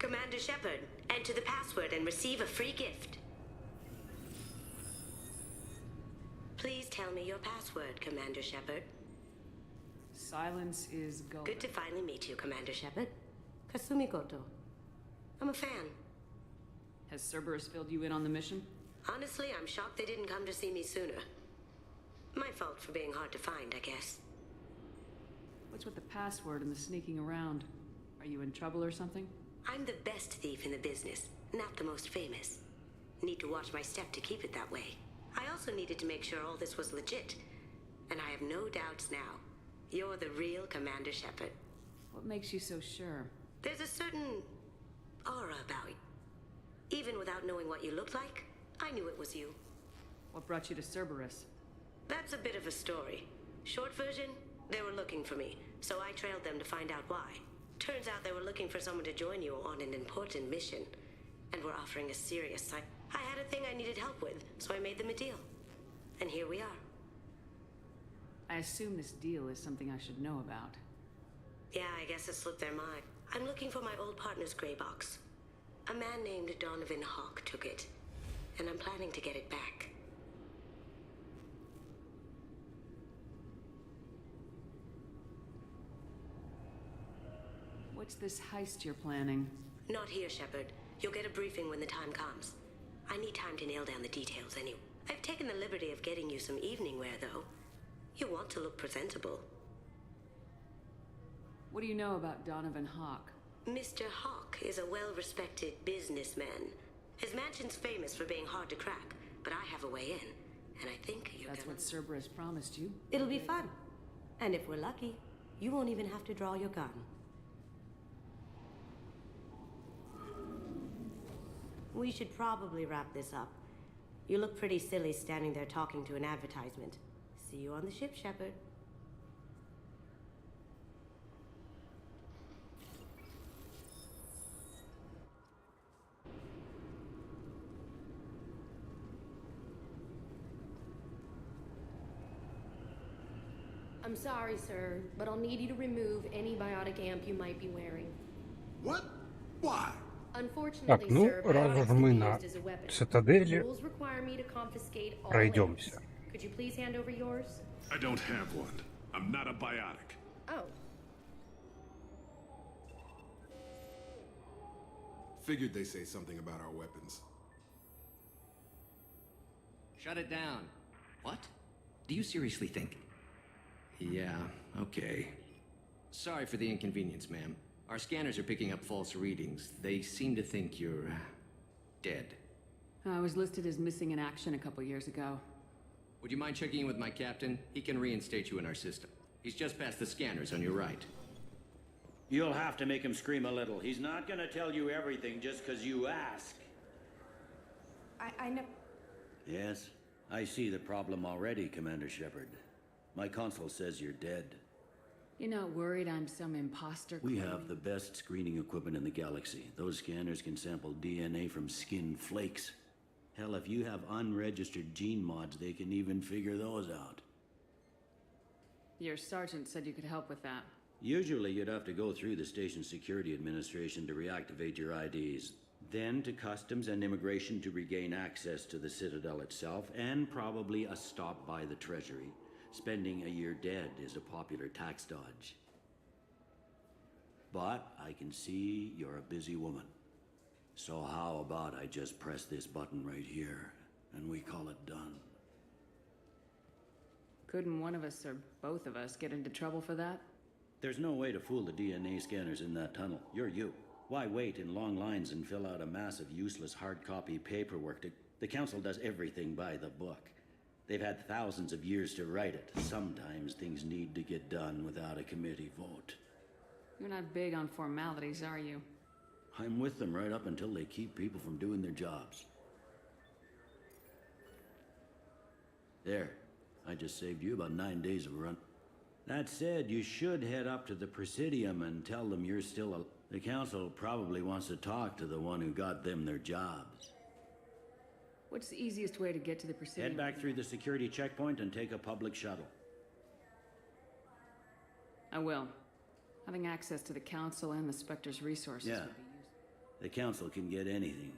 Commander Shepard, enter the password and receive a free gift. Please tell me your password, Commander Shepard. Silence is gold. Good to finally meet you, Commander Shepard. Kasumi Goto. I'm a fan. Has Cerberus filled you in on the mission? Honestly, I'm shocked they didn't come to see me sooner. My fault for being hard to find, I guess. What's with the password and the sneaking around? Are you in trouble or something? I'm the best thief in the business, not the most famous. Need to watch my step to keep it that way. I also needed to make sure all this was legit. And I have no doubts now. You're the real Commander Shepard. What makes you so sure? There's a certain aura about you. Even without knowing what you looked like, I knew it was you. What brought you to Cerberus? That's a bit of a story. Short version, they were looking for me, so I trailed them to find out why. Turns out they were looking for someone to join you on an important mission, and were offering a serious sign. I had a thing I needed help with, so I made them a deal. And here we are. I assume this deal is something I should know about. Yeah, I guess it slipped their mind. I'm looking for my old partner's gray box. A man named Donovan Hawk took it, and I'm planning to get it back. What's this heist you're planning? Not here, Shepard. You'll get a briefing when the time comes. I need time to nail down the details anyway. I've taken the liberty of getting you some evening wear, though. You want to look presentable. What do you know about Donovan Hawk? Mr. Hawk is a well-respected businessman. His mansion's famous for being hard to crack, but I have a way in, and I think you're That's what Cerberus promised you. It'll be fun. And if we're lucky, you won't even have to draw your gun. We should probably wrap this up. You look pretty silly standing there talking to an advertisement. See you on the ship, Shepard. I'm sorry, sir, but I'll need you to remove any biotic amp you might be wearing. What? Why? Так, ну, раз уж мы на цитадели, пройдемся. I don't have one. I'm not a biotic. Oh. Figured they'd say something about our weapons. Shut it down. What? Do you seriously think? Yeah, okay. Sorry for the inconvenience, ma'am. Our scanners are picking up false readings. They seem to think you're dead. I was listed as missing in action a couple years ago. Would you mind checking in with my captain? He can reinstate you in our system. He's just past the scanners on your right. You'll have to make him scream a little. He's not gonna tell you everything just because you ask. I know. Yes, I see the problem already, Commander Shepard. My console says you're dead. You're not worried I'm some imposter? We have the best screening equipment in the galaxy. Those scanners can sample DNA from skin flakes. Hell, if you have unregistered gene mods, they can even figure those out. Your sergeant said you could help with that. Usually you'd have to go through the station security administration to reactivate your IDs. Then to customs and immigration to regain access to the Citadel itself, and probably a stop by the Treasury. Spending a year dead is a popular tax dodge. But I can see you're a busy woman. So how about I just press this button right here, and we call it done? Couldn't one of us or both of us get into trouble for that? There's no way to fool the DNA scanners in that tunnel. You're you. Why wait in long lines and fill out a massive useless hard copy paperwork? The Council does everything by the book. They've had thousands of years to write it. Sometimes things need to get done without a committee vote. You're not big on formalities, are you? I'm with them right up until they keep people from doing their jobs. There. I just saved you about 9 days of run. That said, you should head up to the Presidium and tell them you're still a... The Council probably wants to talk to the one who got them their jobs. What's the easiest way to get to the Presidium? Head back through the security checkpoint and take a public shuttle. I will. Having access to the Council and the Spectre's resources Yeah. would be useful. The Council can get anything.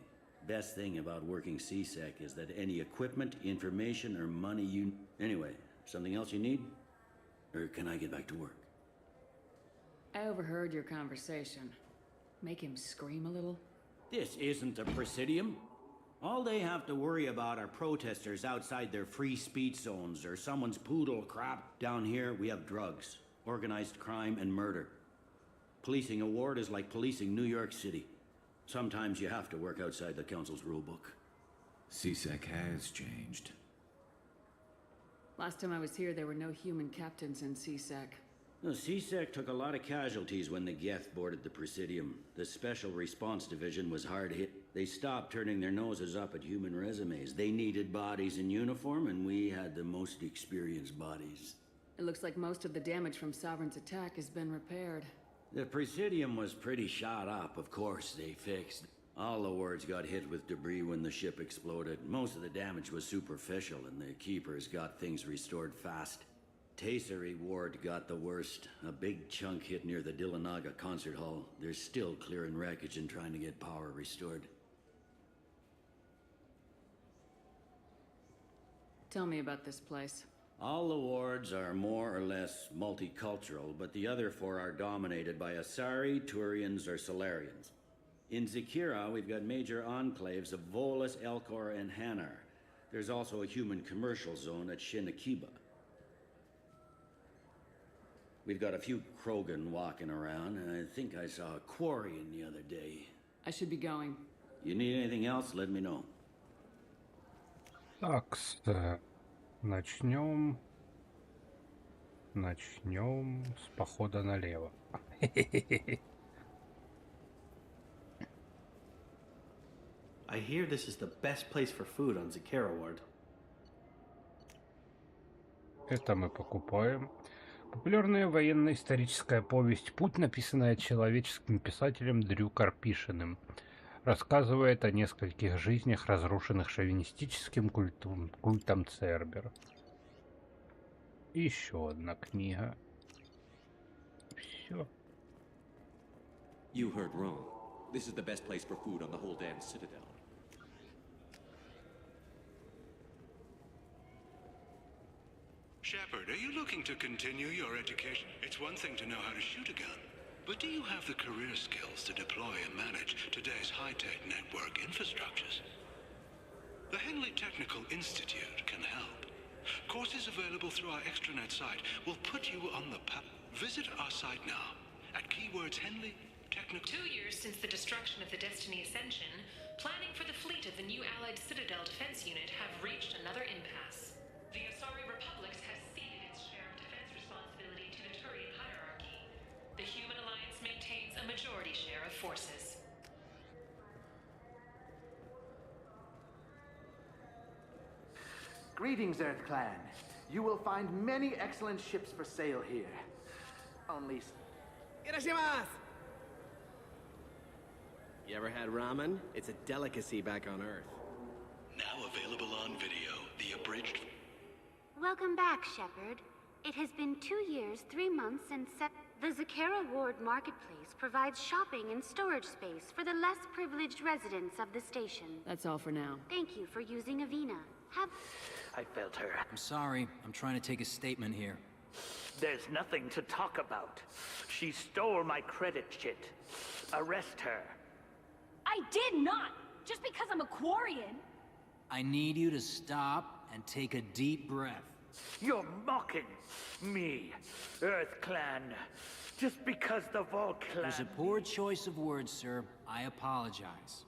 Best thing about working CSEC is that any equipment, information, or money you... Anyway, something else you need? Or can I get back to work? I overheard your conversation. Make him scream a little? This isn't a Presidium. All they have to worry about are protesters outside their free speech zones or someone's poodle crap. Down here, we have drugs, organized crime, and murder. Policing a ward is like policing New York City. Sometimes you have to work outside the Council's rulebook. CSEC has changed. Last time I was here, there were no human captains in CSEC. The CSEC took a lot of casualties when the Geth boarded the Presidium. The Special Response Division was hard hit. They stopped turning their noses up at human resumes. They needed bodies in uniform, and we had the most experienced bodies. It looks like most of the damage from Sovereign's attack has been repaired. The Presidium was pretty shot up, of course. They fixed. All the wards got hit with debris when the ship exploded. Most of the damage was superficial, and the Keepers got things restored fast. Tasery Ward got the worst. A big chunk hit near the Dillanaga concert hall. They're still clearing wreckage and trying to get power restored. Tell me about this place. All the wards are more or less multicultural, but the other four are dominated by Asari, Turians, or Solarians. In Zakira, we've got major enclaves of Volus, Elcor, and Hanar. There's also a human commercial zone at Shinakiba. We've got a few Krogan walking around, and I think I saw a Quarian the other day. I should be going. You need anything else, let me know. Так, начнем с похода налево. I hear this is the best place for food on Zakira Ward. Это мы покупаем. Популярная военно-историческая повесть «Путь», написанная человеческим писателем Дрю Карпишиным, рассказывает о нескольких жизнях, разрушенных шовинистическим культом Цербер. И еще одна книга. Все. You heard wrong. This is the best place for food on the whole damn Citadel. Shepard, are you looking to continue your education? It's one thing to know how to shoot a gun, but do you have the career skills to deploy and manage today's high-tech network infrastructures? The Henley Technical Institute can help. Courses available through our extranet site will put you on the path. Visit our site now at keywords Henley Technical... 2 years since the destruction of the Destiny Ascension, planning for the fleet of the new Allied Citadel Defense Unit have reached another impasse. The Asari Republics has ceded its share of defense responsibility to the Turian hierarchy. The Human Alliance maintains a majority share of forces. Greetings, Earth Clan. You will find many excellent ships for sale here. Only... You ever had ramen? It's a delicacy back on Earth. Now available on video, the abridged... Welcome back, Shepard. It has been 2 years, 3 months, and the Zakara Ward Marketplace provides shopping and storage space for the less privileged residents of the station. That's all for now. Thank you for using Avina. I felt her. I'm sorry. I'm trying to take a statement here. There's nothing to talk about. She stole my credit shit. Arrest her. I did not! Just because I'm a Quarian! I need you to stop and take a deep breath. You're mocking me, Earth Clan. Just because the Vol Clan... It was a poor choice of words, sir. I apologize.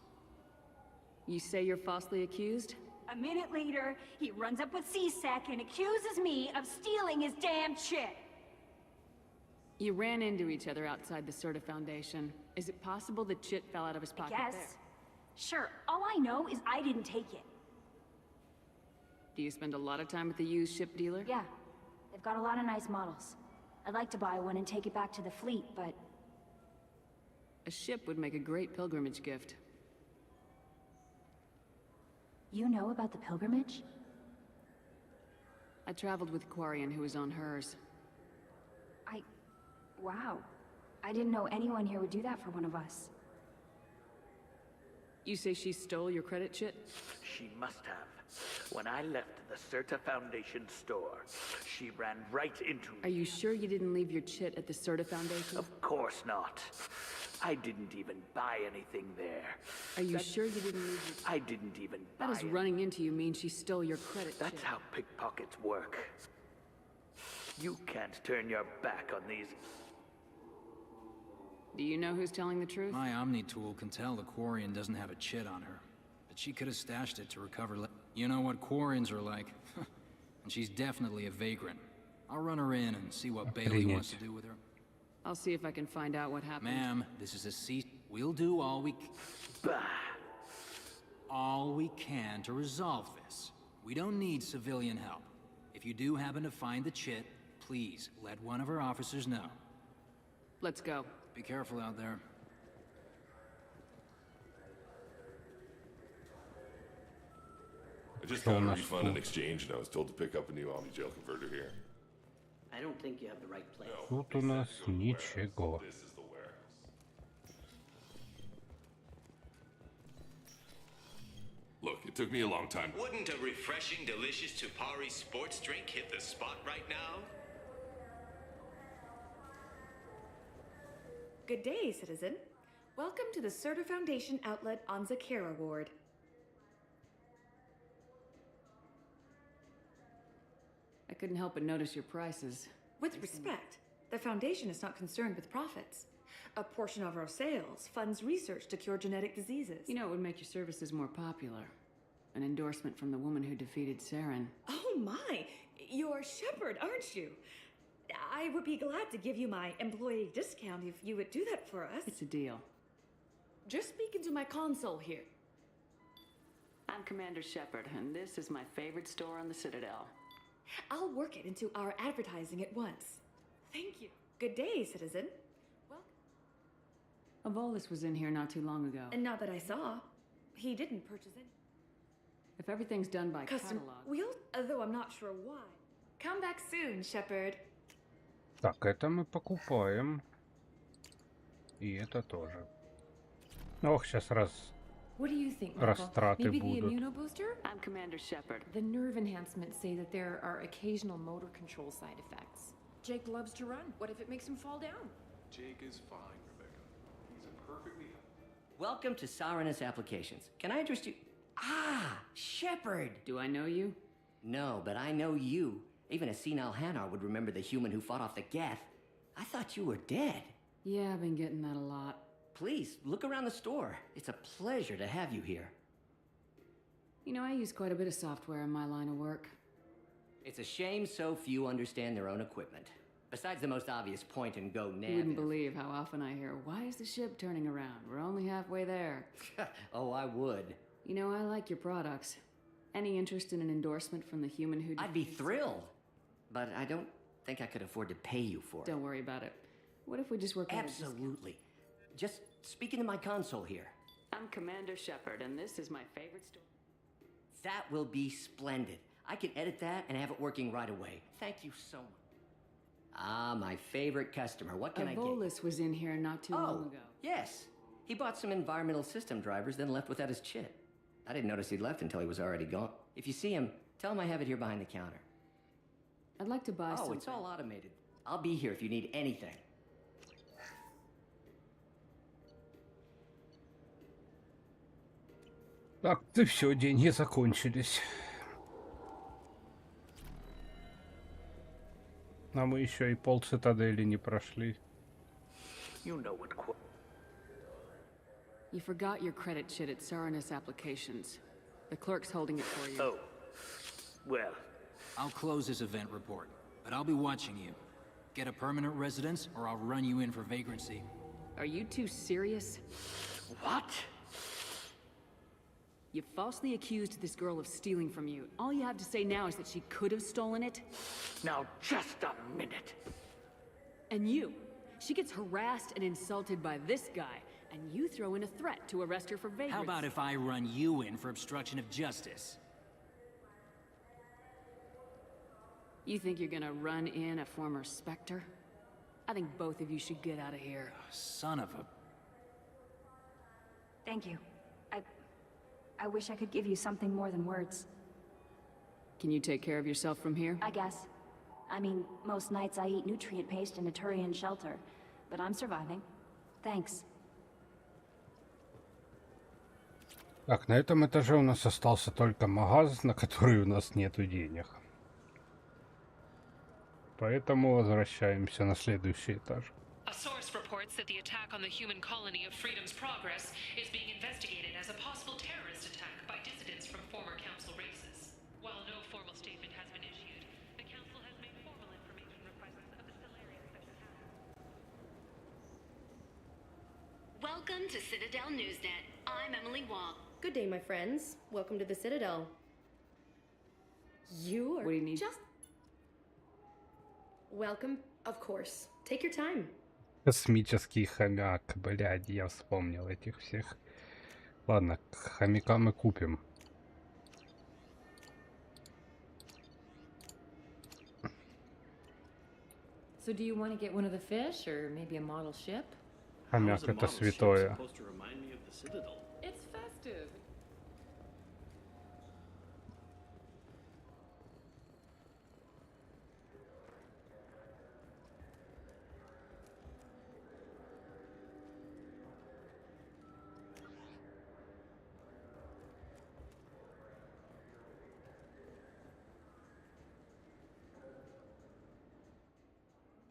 You say you're falsely accused? A minute later, he runs up with C-Sec and accuses me of stealing his damn shit! You ran into each other outside the Serta Foundation. Is it possible the chit fell out of his pocket Yes. there? Sure, all I know is I didn't take it. Do you spend a lot of time at the used ship dealer? Yeah, they've got a lot of nice models. I'd like to buy one and take it back to the fleet, but... A ship would make a great pilgrimage gift. You know about the pilgrimage? I traveled with a Quarian who was on hers. Wow. I didn't know anyone here would do that for one of us. You say she stole your credit chit? She must have. When I left the Serta Foundation store, she ran right into me. Are you sure you didn't leave your chit at the Serta Foundation? Of course not. I didn't even buy anything there. Are you sure you didn't leave your... I didn't even buy How does running into you mean she stole your credit That's chit? how pickpockets work. You can't turn your back on these... Do you know who's telling the truth? My Omni tool can tell the Quarian doesn't have a chit on her. But she could have stashed it to recover... You know what Quarians are like. And she's definitely a vagrant. I'll run her in and see what Bailey wants to do with her. I'll see if I can find out what happened. Ma'am, this is a cease... We'll do all we... All we can to resolve this. We don't need civilian help. If you do happen to find the chit, please let one of our officers know. Let's go. Be careful out there. I just got a refund in exchange and I was told to pick up a new Omni Jail converter here. I don't think you have the right place. Тут у нас ничего. This is the warehouse. Look, it took me a long time. Wouldn't a refreshing, delicious Tupari sports drink hit the spot right now? Good day, citizen. Welcome to the Serta Foundation outlet on Zakara Ward. I couldn't help but notice your prices. With respect, the Foundation is not concerned with profits. A portion of our sales funds research to cure genetic diseases. You know, it would make your services more popular. An endorsement from the woman who defeated Saren. Oh my! You're Shepard, aren't you? I would be glad to give you my employee discount if you would do that for us. It's a deal. Just speak into my console here. I'm Commander Shepard, and this is my favorite store on the Citadel. I'll work it into our advertising at once. Thank you. Good day, citizen. A Volus was in here not too long ago. And not that I saw. He didn't purchase any. If everything's done by Custom catalog... wheels, although I'm not sure why. Come back soon, Shepard. Так, это мы покупаем. И это тоже. Ох, сейчас раз What do you think, растраты Maybe будут. the immunobooster? I'm Commander Shepard. The nerve enhancements say that there are occasional motor control side effects. Jake loves to run. What if it makes him fall down? Jake is fine, Rebecca. He's a perfectly... Welcome to Saranus Applications. Can I interest you? Ah, Shepard! Do I know you? No, but I know you. Even a senile Hanar would remember the human who fought off the Geth. I thought you were dead. Yeah, I've been getting that a lot. Please, look around the store. It's a pleasure to have you here. You know, I use quite a bit of software in my line of work. It's a shame so few understand their own equipment. Besides the most obvious point-and-go nav. You wouldn't believe how often I hear, why is the ship turning around? We're only halfway there. Oh, I would. You know, I like your products. Any interest in an endorsement from the human who... I'd be thrilled. But I don't think I could afford to pay you for it. Don't worry about it. What if we just work out a discount? Absolutely. Just speak into my console here. I'm Commander Shepard, and this is my favorite store. That will be splendid. I can edit that and have it working right away. Thank you so much. Ah, my favorite customer. What can I get? Volus was in here not too long ago. Yes. He bought some environmental system drivers, then left without his chit. I didn't notice he'd left until he was already gone. If you see him, tell him I have it here behind the counter. I'd like to buy something. Oh, it's all automated. I'll be here if you need anything. Так, ты все, деньги закончились. А мы еще и пол цитадели не прошли. You know what You forgot your credit chit at Saranus Applications. The clerk's holding it for you. Oh. Well. I'll close this event report, but I'll be watching you. Get a permanent residence, or I'll run you in for vagrancy. Are you two serious? What? You falsely accused this girl of stealing from you. All you have to say now is that she could have stolen it? Now, just a minute. And you. She gets harassed and insulted by this guy, and you throw in a threat to arrest her for vagrancy. How about if I run you in for obstruction of justice? You think you're gonna run in a former Spectre? I think both of you should get out of here. Son of a... Thank you. I wish I could give you something more than words. Can you take care of yourself from here? I guess. I mean, most nights I eat nutrient paste in a Turian shelter, but I'm surviving. Thanks. Так, на этом этаже у нас остался только магаз, на который у нас нету денег. Поэтому возвращаемся на следующий этаж. A source reports that the attack on the human colony of Freedom's Progress is being investigated as a possible terrorist attack by dissidents from former council races. While no formal statement has been issued, the council has made formal information requests of the Solarian Special Task. Welcome to Citadel Newsnet. I'm Emily Wall. Good day, my friends. Welcome to the Citadel. You are What do you need? just... Welcome, of course. Take your time. Космический хомяк, блядь, я вспомнил этих всех. Ладно, хомяка мы купим. So do you want to get one of the fish, or maybe a model ship? Хомяк это святое. It's festive.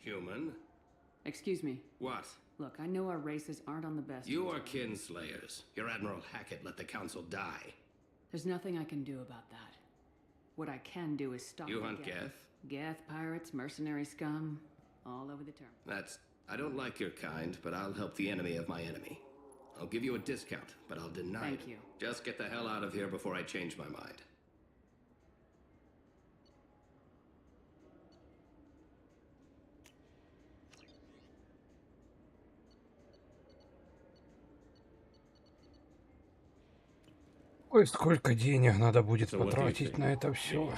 Human? Excuse me. What? Look, I know our races aren't on the best. You are kinslayers. Your Admiral Hackett let the Council die. There's nothing I can do about that. What I can do is stop You the hunt Geth? Geth, pirates, mercenary scum, all over the term. That's... I don't like your kind, but I'll help the enemy of my enemy. I'll give you a discount, but I'll deny it. Thank you. Just get the hell out of here before I change my mind. Ой, сколько денег надо будет потратить на это все.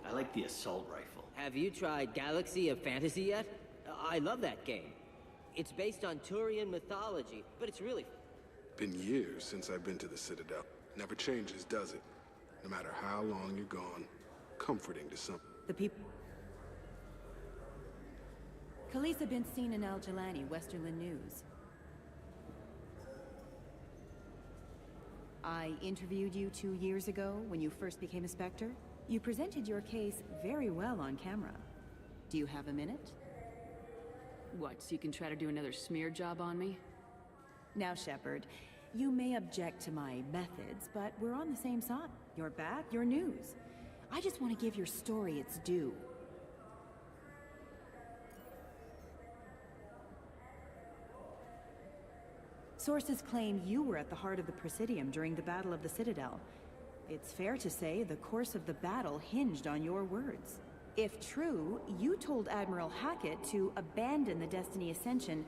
I like the assault rifle. Have you tried Galaxy of Fantasy yet? I love that game. It's based on Turian mythology, but it's really... Been years since I've been to the Citadel. Never changes, does it? No matter how long you're gone. Comforting to some. The people... Khaleesa been seen in Al Jalani, Westerland News. I interviewed you 2 years ago when you first became a Spectre. You presented your case very well on camera. Do you have a minute? What, so you can try to do another smear job on me? Now, Shepard, you may object to my methods, but we're on the same side. You're back, you're news. I just want to give your story its due. Sources claim you were at the heart of the Presidium during the Battle of the Citadel. It's fair to say the course of the battle hinged on your words. If true, you told Admiral Hackett to abandon the Destiny Ascension,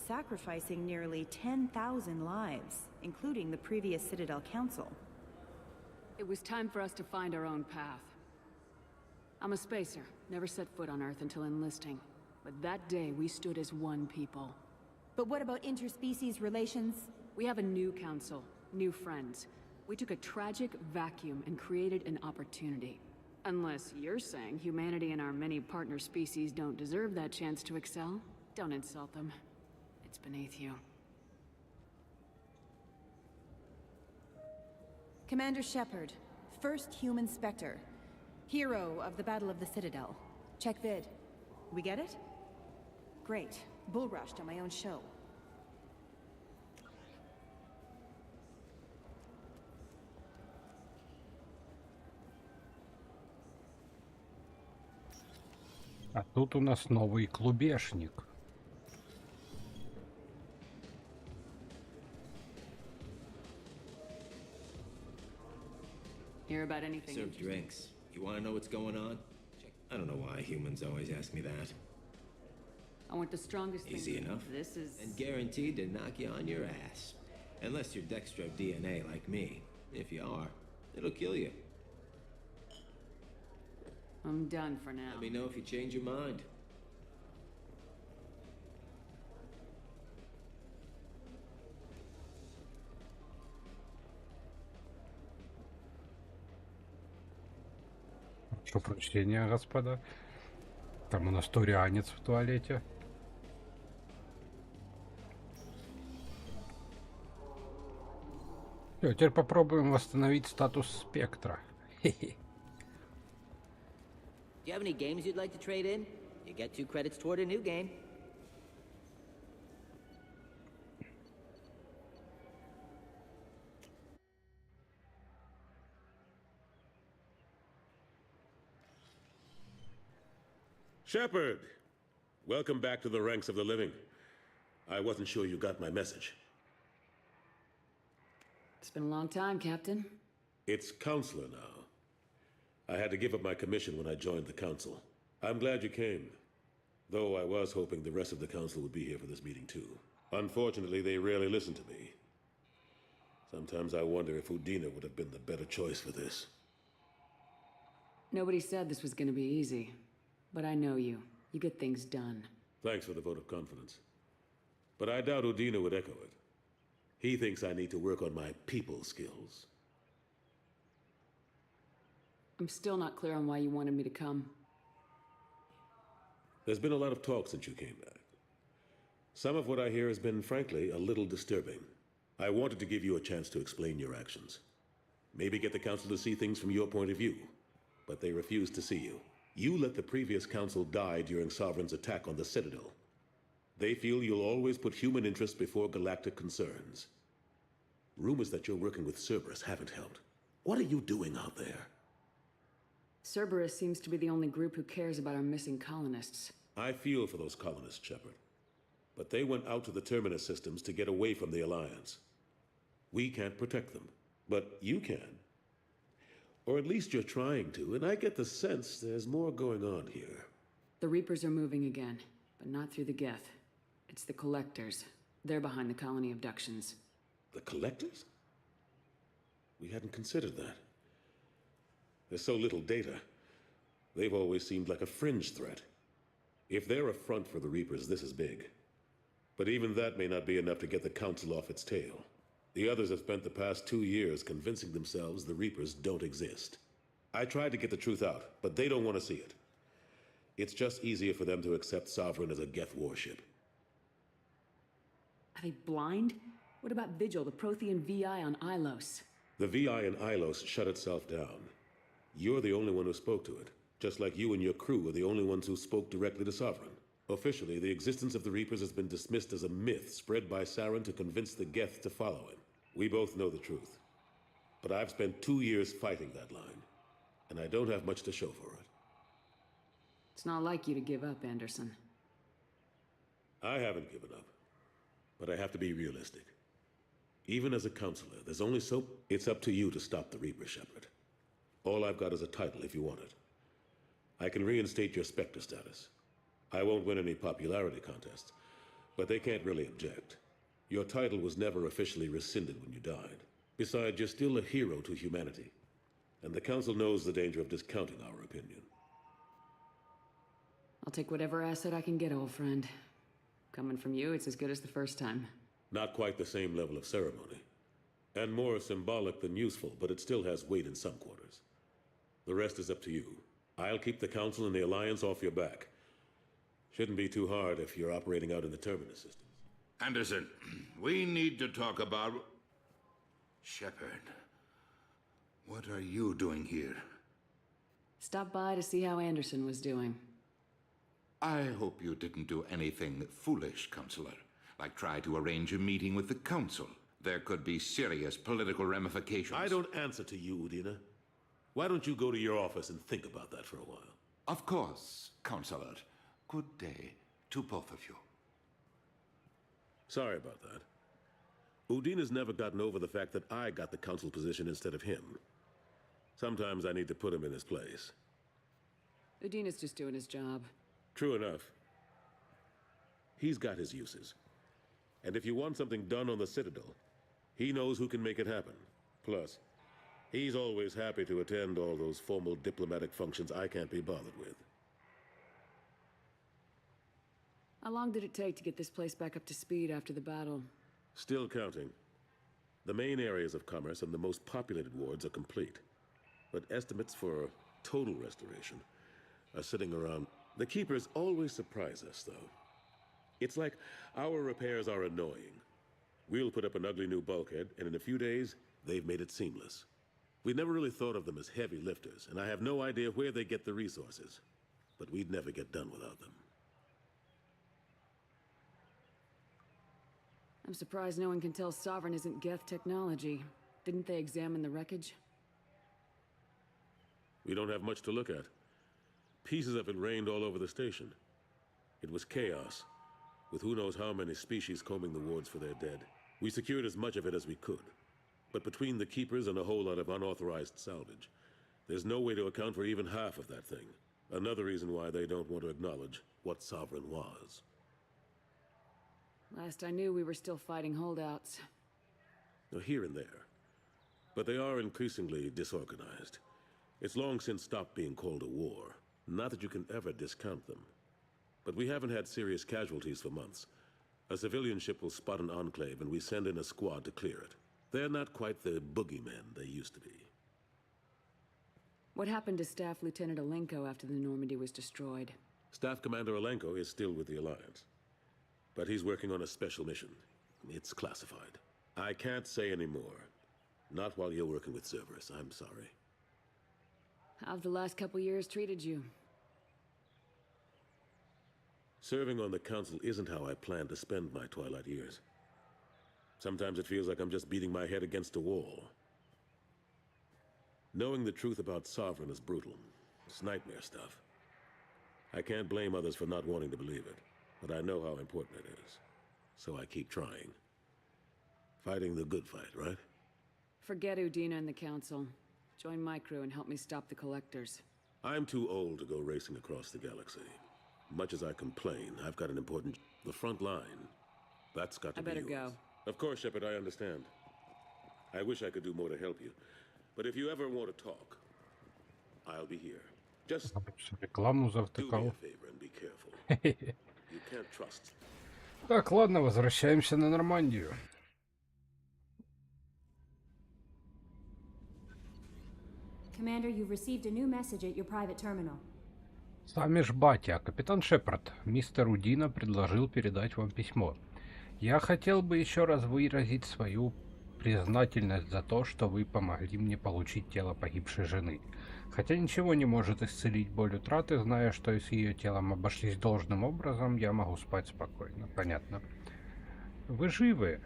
sacrificing nearly 10,000 lives, including the previous Citadel Council. It was time for us to find our own path. I'm a spacer, never set foot on Earth until enlisting. But that day, we stood as one people. But what about interspecies relations? We have a new council, new friends. We took a tragic vacuum and created an opportunity. Unless you're saying humanity and our many partner species don't deserve that chance to excel, don't insult them. It's beneath you. Commander Shepard, first human Spectre. Hero of the Battle of the Citadel. Check vid. We get it? Great. Bull rushed on my own show. А тут у нас новый клубешник. Hear about anything Serve interesting? drinks. You want to know what's going on? I don't know why humans always ask me that. I want the strongest thing. Easy enough. This is... And guaranteed to knock you on your ass. Unless you're dextro DNA like me. If you are, it'll kill you. I'm done for now. Let me know if you change your mind. Прошу прощения, господа. Там у нас турианец в туалете. Всё, теперь попробуем восстановить статус спектра. Хе-хе. Do you have any games you'd like to trade in? You get 2 credits toward a new game. Shepard! Welcome back to the ranks of the living. I wasn't sure you got my message. It's been a long time, Captain. It's Counselor now. I had to give up my commission when I joined the Council. I'm glad you came. Though I was hoping the rest of the Council would be here for this meeting too. Unfortunately, they rarely listen to me. Sometimes I wonder if Udina would have been the better choice for this. Nobody said this was gonna be easy. But I know you. You get things done. Thanks for the vote of confidence. But I doubt Udina would echo it. He thinks I need to work on my people skills. I'm still not clear on why you wanted me to come. There's been a lot of talk since you came back. Some of what I hear has been, frankly, a little disturbing. I wanted to give you a chance to explain your actions. Maybe get the Council to see things from your point of view. But they refuse to see you. You let the previous Council die during Sovereign's attack on the Citadel. They feel you'll always put human interests before galactic concerns. Rumors that you're working with Cerberus haven't helped. What are you doing out there? Cerberus seems to be the only group who cares about our missing colonists. I feel for those colonists, Shepard. But they went out to the Terminus systems to get away from the Alliance. We can't protect them, but you can. Or at least you're trying to, and I get the sense there's more going on here. The Reapers are moving again, but not through the Geth. It's the Collectors. They're behind the colony abductions. The Collectors? We hadn't considered that. There's so little data. They've always seemed like a fringe threat. If they're a front for the Reapers, this is big. But even that may not be enough to get the Council off its tail. The others have spent the past 2 years convincing themselves the Reapers don't exist. I tried to get the truth out, but they don't want to see it. It's just easier for them to accept Sovereign as a Geth warship. Are they blind? What about Vigil, the Prothean VI on Ilos? The VI in Ilos shut itself down. You're the only one who spoke to it, just like you and your crew are the only ones who spoke directly to Sovereign. Officially, the existence of the Reapers has been dismissed as a myth spread by Saren to convince the Geth to follow him. We both know the truth. But I've spent 2 years fighting that line, and I don't have much to show for it. It's not like you to give up, Anderson. I haven't given up, but I have to be realistic. Even as a counselor, there's only so... It's up to you to stop the Reaper, Shepard. All I've got is a title if you want it. I can reinstate your Spectre status. I won't win any popularity contests, but they can't really object. Your title was never officially rescinded when you died. Besides, you're still a hero to humanity, and the Council knows the danger of discounting our opinion. I'll take whatever asset I can get, old friend. Coming from you, it's as good as the first time. Not quite the same level of ceremony, and more symbolic than useful, but it still has weight in some quarters. The rest is up to you. I'll keep the Council and the Alliance off your back. Shouldn't be too hard if you're operating out in the Terminus systems. Anderson, we need to talk about... Shepard, what are you doing here? Stopped by to see how Anderson was doing. I hope you didn't do anything foolish, Counselor, like try to arrange a meeting with the Council. There could be serious political ramifications. I don't answer to you, Udina. Why don't you go to your office and think about that for a while? Of course, Counselor. Good day to both of you. Sorry about that. Udina's never gotten over the fact that I got the Council position instead of him. Sometimes I need to put him in his place. Udina's just doing his job. True enough. He's got his uses. And if you want something done on the Citadel, he knows who can make it happen. Plus, he's always happy to attend all those formal diplomatic functions I can't be bothered with. How long did it take to get this place back up to speed after the battle? Still counting. The main areas of commerce and the most populated wards are complete. But estimates for total restoration are sitting around. The Keepers always surprise us, though. It's like our repairs are annoying. We'll put up an ugly new bulkhead, and in a few days, they've made it seamless. We never really thought of them as heavy lifters, and I have no idea where they get the resources. But we'd never get done without them. I'm surprised no one can tell Sovereign isn't Geth technology. Didn't they examine the wreckage? We don't have much to look at. Pieces of it rained all over the station. It was chaos, with who knows how many species combing the wards for their dead. We secured as much of it as we could. But between the Keepers and a whole lot of unauthorized salvage, there's no way to account for even half of that thing. Another reason why they don't want to acknowledge what Sovereign was. Last I knew, we were still fighting holdouts. Here and there. But they are increasingly disorganized. It's long since stopped being called a war. Not that you can ever discount them. But we haven't had serious casualties for months. A civilian ship will spot an enclave and we send in a squad to clear it. They're not quite the boogeymen they used to be. What happened to Staff Lieutenant Alenko after the Normandy was destroyed? Staff Commander Alenko is still with the Alliance. But he's working on a special mission. It's classified. I can't say any more. Not while you're working with Cerberus, I'm sorry. How've the last couple years treated you? Serving on the Council isn't how I plan to spend my twilight years. Sometimes it feels like I'm just beating my head against a wall. Knowing the truth about Sovereign is brutal. It's nightmare stuff. I can't blame others for not wanting to believe it, but I know how important it is. So I keep trying. Fighting the good fight, right? Forget Udina and the Council. Join my crew and help me stop the Collectors. I'm too old to go racing across the galaxy. Much as I complain, I've got an important... The front line. That's got to be yours. I better go. Of course, Shepard, I understand. I wish I could do more to help you. But if you ever want to talk, I'll be here. Just рекламу do me завтыкал. a favor and be careful. You can't trust. Так, ладно, возвращаемся на Нормандию. Commander, you've received a new message at your private terminal. Сами ж батя, капитан Шепард, мистер Удина предложил передать вам письмо. Я хотел бы еще раз выразить свою признательность за то, что вы помогли мне получить тело погибшей жены. Хотя ничего не может исцелить боль утраты, зная, что с ее телом обошлись должным образом, я могу спать спокойно. Понятно. Вы живы?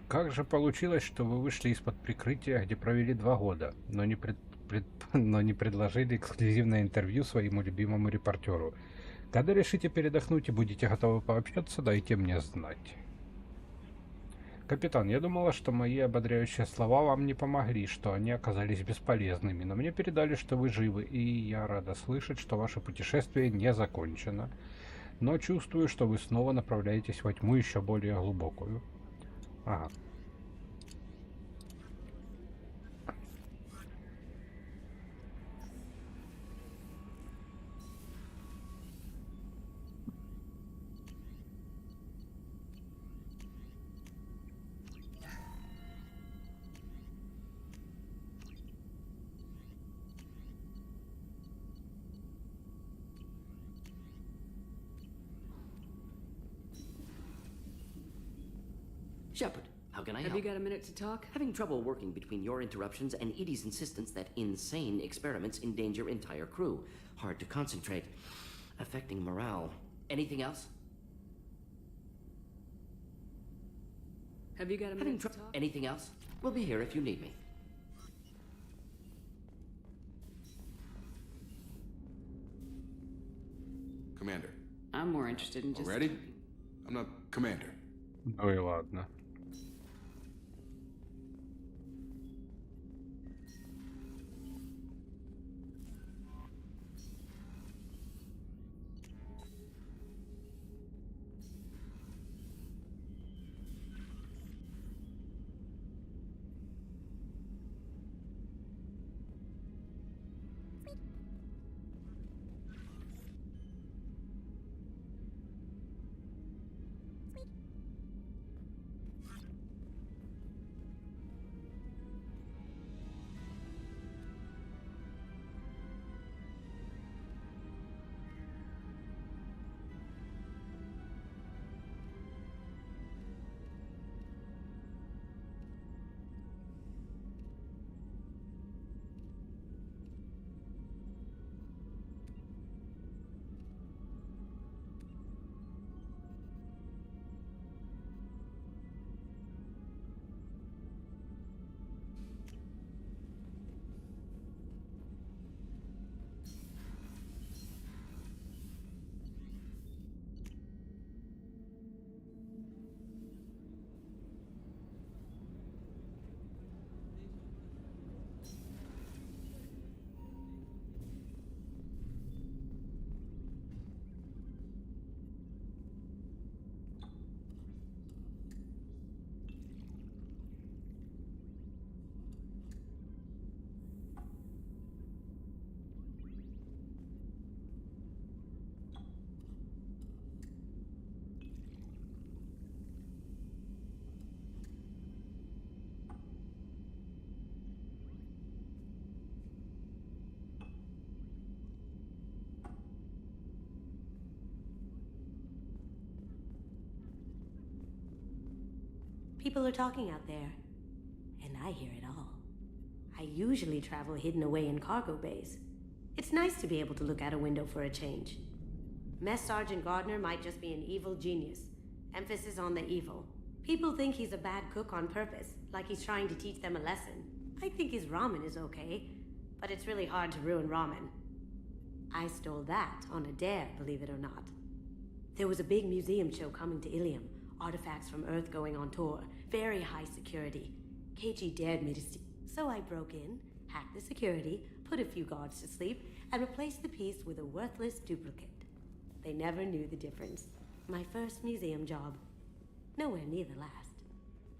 Как же получилось, что вы вышли из-под прикрытия, где провели 2 года, но не предложили эксклюзивное интервью своему любимому репортеру? Когда решите передохнуть и будете готовы пообщаться, дайте мне знать. Капитан, я думала, что мои ободряющие слова вам не помогли, что они оказались бесполезными, но мне передали, что вы живы, и я рада слышать, что ваше путешествие не закончено. Но чувствую, что вы снова направляетесь во тьму еще более глубокую. Ага. Shepard, how can I help? Have you got a minute to talk? Having trouble working between your interruptions and Edie's insistence that insane experiments endanger entire crew. Hard to concentrate. Affecting morale. Anything else? Have you got a minute to talk? Anything else? We'll be here if you need me. Commander. I'm more interested in just... Ready? I'm not Commander. Ну и ладно. People are talking out there, and I hear it all. I usually travel hidden away in cargo bays. It's nice to be able to look out a window for a change. Mess Sergeant Gardner might just be an evil genius. Emphasis on the evil. People think he's a bad cook on purpose, like he's trying to teach them a lesson. I think his ramen is okay, but it's really hard to ruin ramen. I stole that on a dare, believe it or not. There was a big museum show coming to Ilium. Artifacts from Earth going on tour. Very high security. KG dared me to steal. So I broke in, hacked the security, put a few guards to sleep, and replaced the piece with a worthless duplicate. They never knew the difference. My first museum job. Nowhere near the last.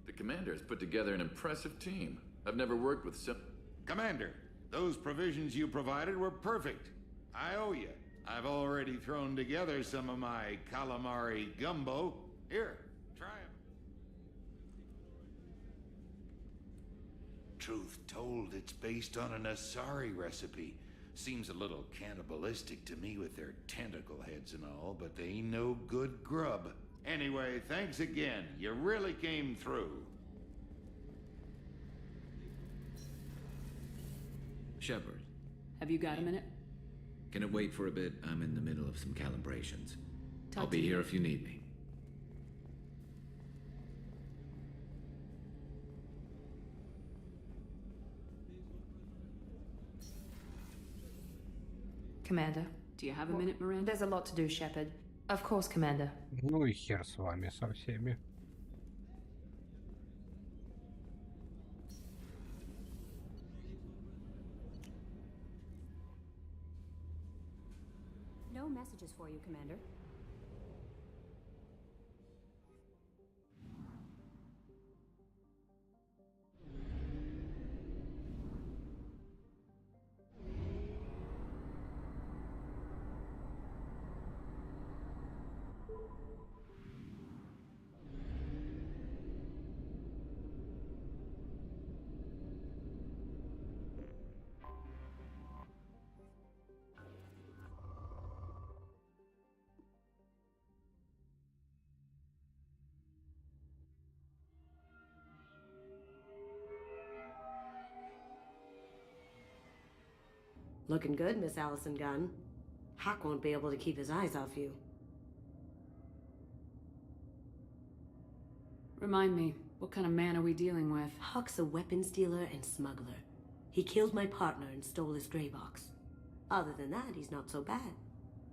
The Commander's put together an impressive team. I've never worked with some... Commander, those provisions you provided were perfect. I owe you. I've already thrown together some of my calamari gumbo. Here, try 'em. Truth told, it's based on an Asari recipe. Seems a little cannibalistic to me with their tentacle heads and all, but they ain't no good grub. Anyway, thanks again. You really came through. Shepard. Have you got a minute? Can it wait for a bit? I'm in the middle of some calibrations. Talk I'll to be you. here if you need me. Commander. Do you have a minute, Miranda? There's a lot to do, Shepard. Of course, Commander. Ну и хер с вами со всеми. messages for you, Commander. Looking good, Miss Allison Gunn. Hawk won't be able to keep his eyes off you. Remind me, what kind of man are we dealing with? Hawk's a weapons dealer and smuggler. He killed my partner and stole his gray box. Other than that, he's not so bad.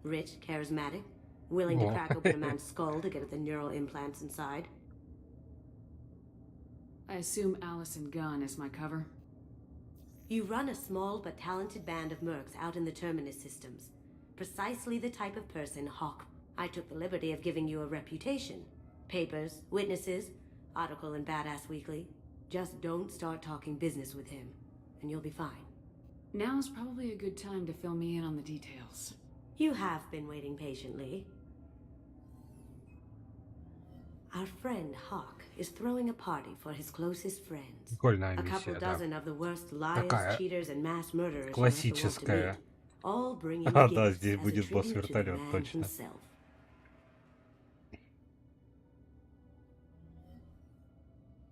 Rich, charismatic, willing to crack open a man's skull to get at the neural implants inside. I assume Allison Gunn is my cover? You run a small but talented band of mercs out in the Terminus systems. Precisely the type of person Hawk. I took the liberty of giving you a reputation. Papers, witnesses, article in Badass Weekly. Just don't start talking business with him, and you'll be fine. Now's probably a good time to fill me in on the details. You have been waiting patiently. Our friend Hawk is throwing a party for his closest friends. Прикольная A couple миссия, да. dozen of the worst liars, Такая cheaters, and mass murderers классическая. all bringing А, gifts да, здесь as a будет tribute to the босс-вертолет, man точно. himself.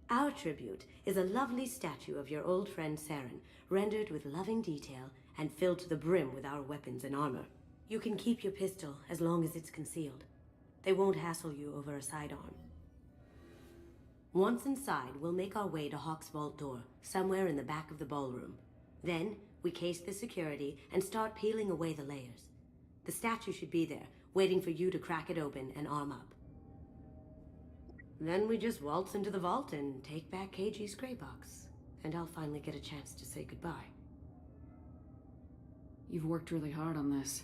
Our tribute is a lovely statue of your old friend Saren, rendered with loving detail and filled to the brim with our weapons and armor. You can keep your pistol as long as it's concealed. They won't hassle you over a sidearm. Once inside, we'll make our way to Hawk's vault door, somewhere in the back of the ballroom. Then, we case the security and start peeling away the layers. The statue should be there, waiting for you to crack it open and arm up. Then we just waltz into the vault and take back KG's gray box. And I'll finally get a chance to say goodbye. You've worked really hard on this.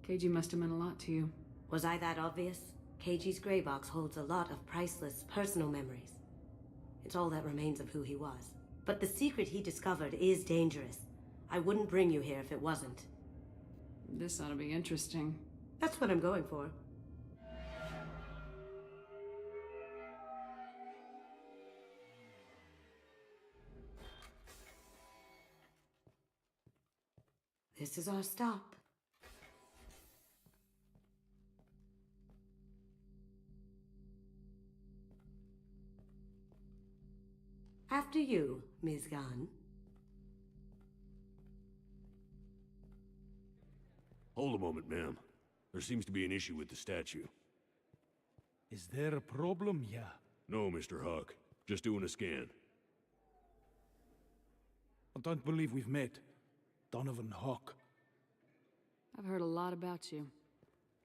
KG must have meant a lot to you. Was I that obvious? KG's gray box holds a lot of priceless personal memories. It's all that remains of who he was. But the secret he discovered is dangerous. I wouldn't bring you here if it wasn't. This ought to be interesting. That's what I'm going for. This is our stop. After you, Ms. Gunn. Hold a moment, ma'am. There seems to be an issue with the statue. Is there a problem here? No, Mr. Hawk. Just doing a scan. I don't believe we've met. Donovan Hawk. I've heard a lot about you.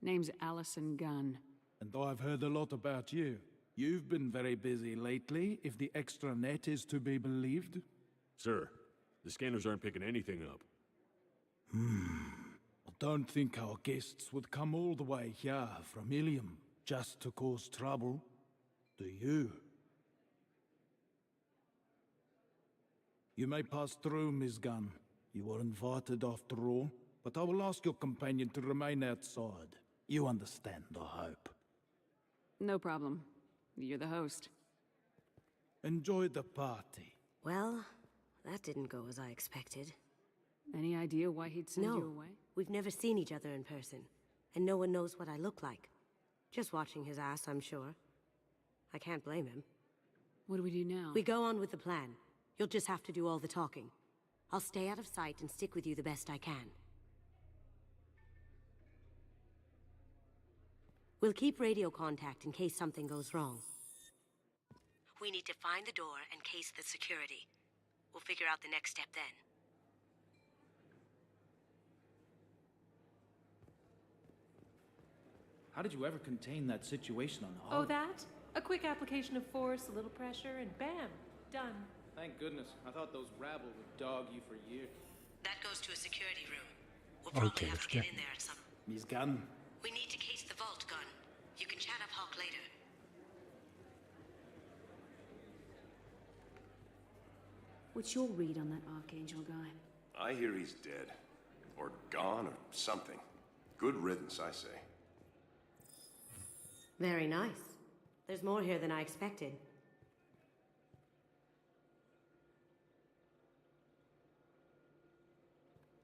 Name's Allison Gunn. And I've heard a lot about you. You've been very busy lately, if the extranet is to be believed. Sir, the scanners aren't picking anything up. I don't think our guests would come all the way here from Ilium just to cause trouble. Do you? You may pass through, Ms. Gunn. You were invited after all, but I will ask your companion to remain outside. You understand, I hope. No problem. You're the host. Enjoy the party. Well, that didn't go as I expected. Any idea why he'd send you away? We've never seen each other in person, and no one knows what I look like. Just watching his ass, I'm sure. I can't blame him. What do we do now? We go on with the plan. You'll just have to do all the talking. I'll stay out of sight and stick with you the best I can. We'll keep radio contact in case something goes wrong. We need to find the door and case the security. We'll figure out the next step then. How did you ever contain that situation on Oh, that? A quick application of force, a little pressure, and bam, done. Thank goodness. I thought those rabble would dog you for years. That goes to a security room. We'll probably have to get in there at some... Miss Gunn. We need to case the vault, Gunn. You can chat up Hawk later. What's your read on that Archangel guy? I hear he's dead. Or gone, or something. Good riddance, I say. Very nice. There's more here than I expected.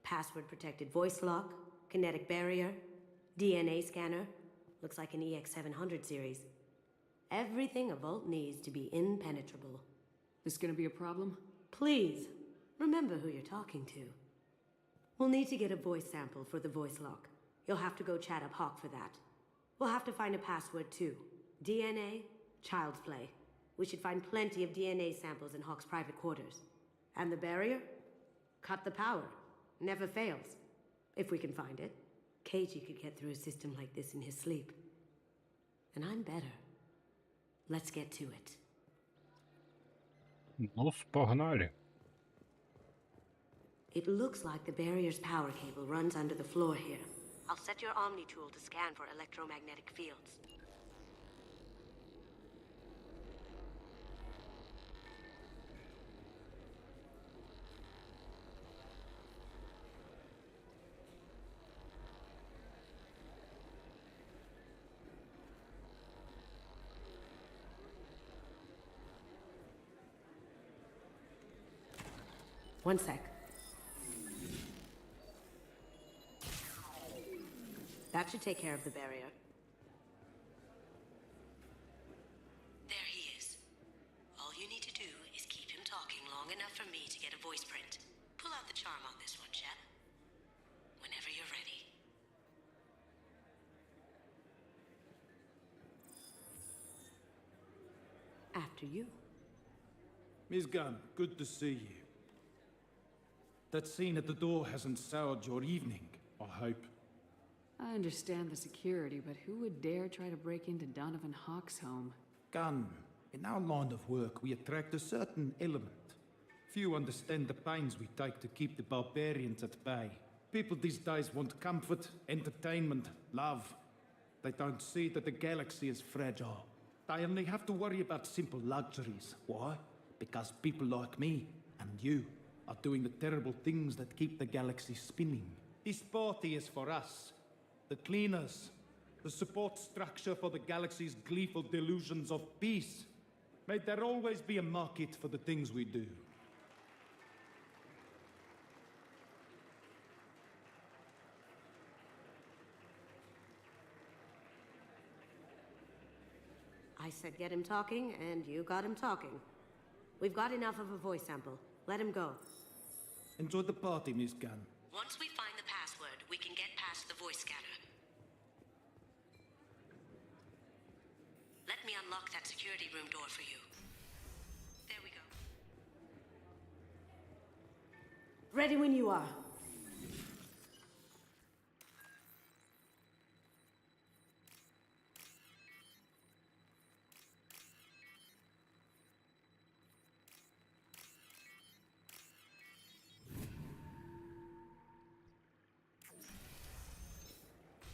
Password-protected voice lock, kinetic barrier, DNA scanner. Looks like an EX-700 series. Everything a vault needs to be impenetrable. This gonna be a problem? Please, remember who you're talking to. We'll need to get a voice sample for the voice lock. You'll have to go chat up Hawk for that. We'll have to find a password too. DNA, child's play. We should find plenty of DNA samples in Hawk's private quarters. And the barrier? Cut the power. Never fails. If we can find it. KG could get through a system like this in his sleep. And I'm better. Let's get to it. Ну, погнали. It looks like the barrier's power cable runs under the floor here. I'll set your Omni tool to scan for electromagnetic fields. One sec. That should take care of the barrier. There he is. All you need to do is keep him talking long enough for me to get a voice print. Pull out the charm on this one, Shep. Whenever you're ready. After you. Miss Gunn, good to see you. That scene at the door hasn't soured your evening, I hope. I understand the security, but who would dare try to break into Donovan Hawk's home? Gunn, in our line of work, we attract a certain element. Few understand the pains we take to keep the barbarians at bay. People these days want comfort, entertainment, love. They don't see that the galaxy is fragile. They only have to worry about simple luxuries. Why? Because people like me and you are doing the terrible things that keep the galaxy spinning. This party is for us, the cleaners, the support structure for the galaxy's gleeful delusions of peace. May there always be a market for the things we do. I said get him talking, and you got him talking. We've got enough of a voice sample. Let him go. Enjoy the party, Miss Gunn. Once we find the password, we can get past the voice scanner. Let me unlock that security room door for you. There we go. Ready when you are.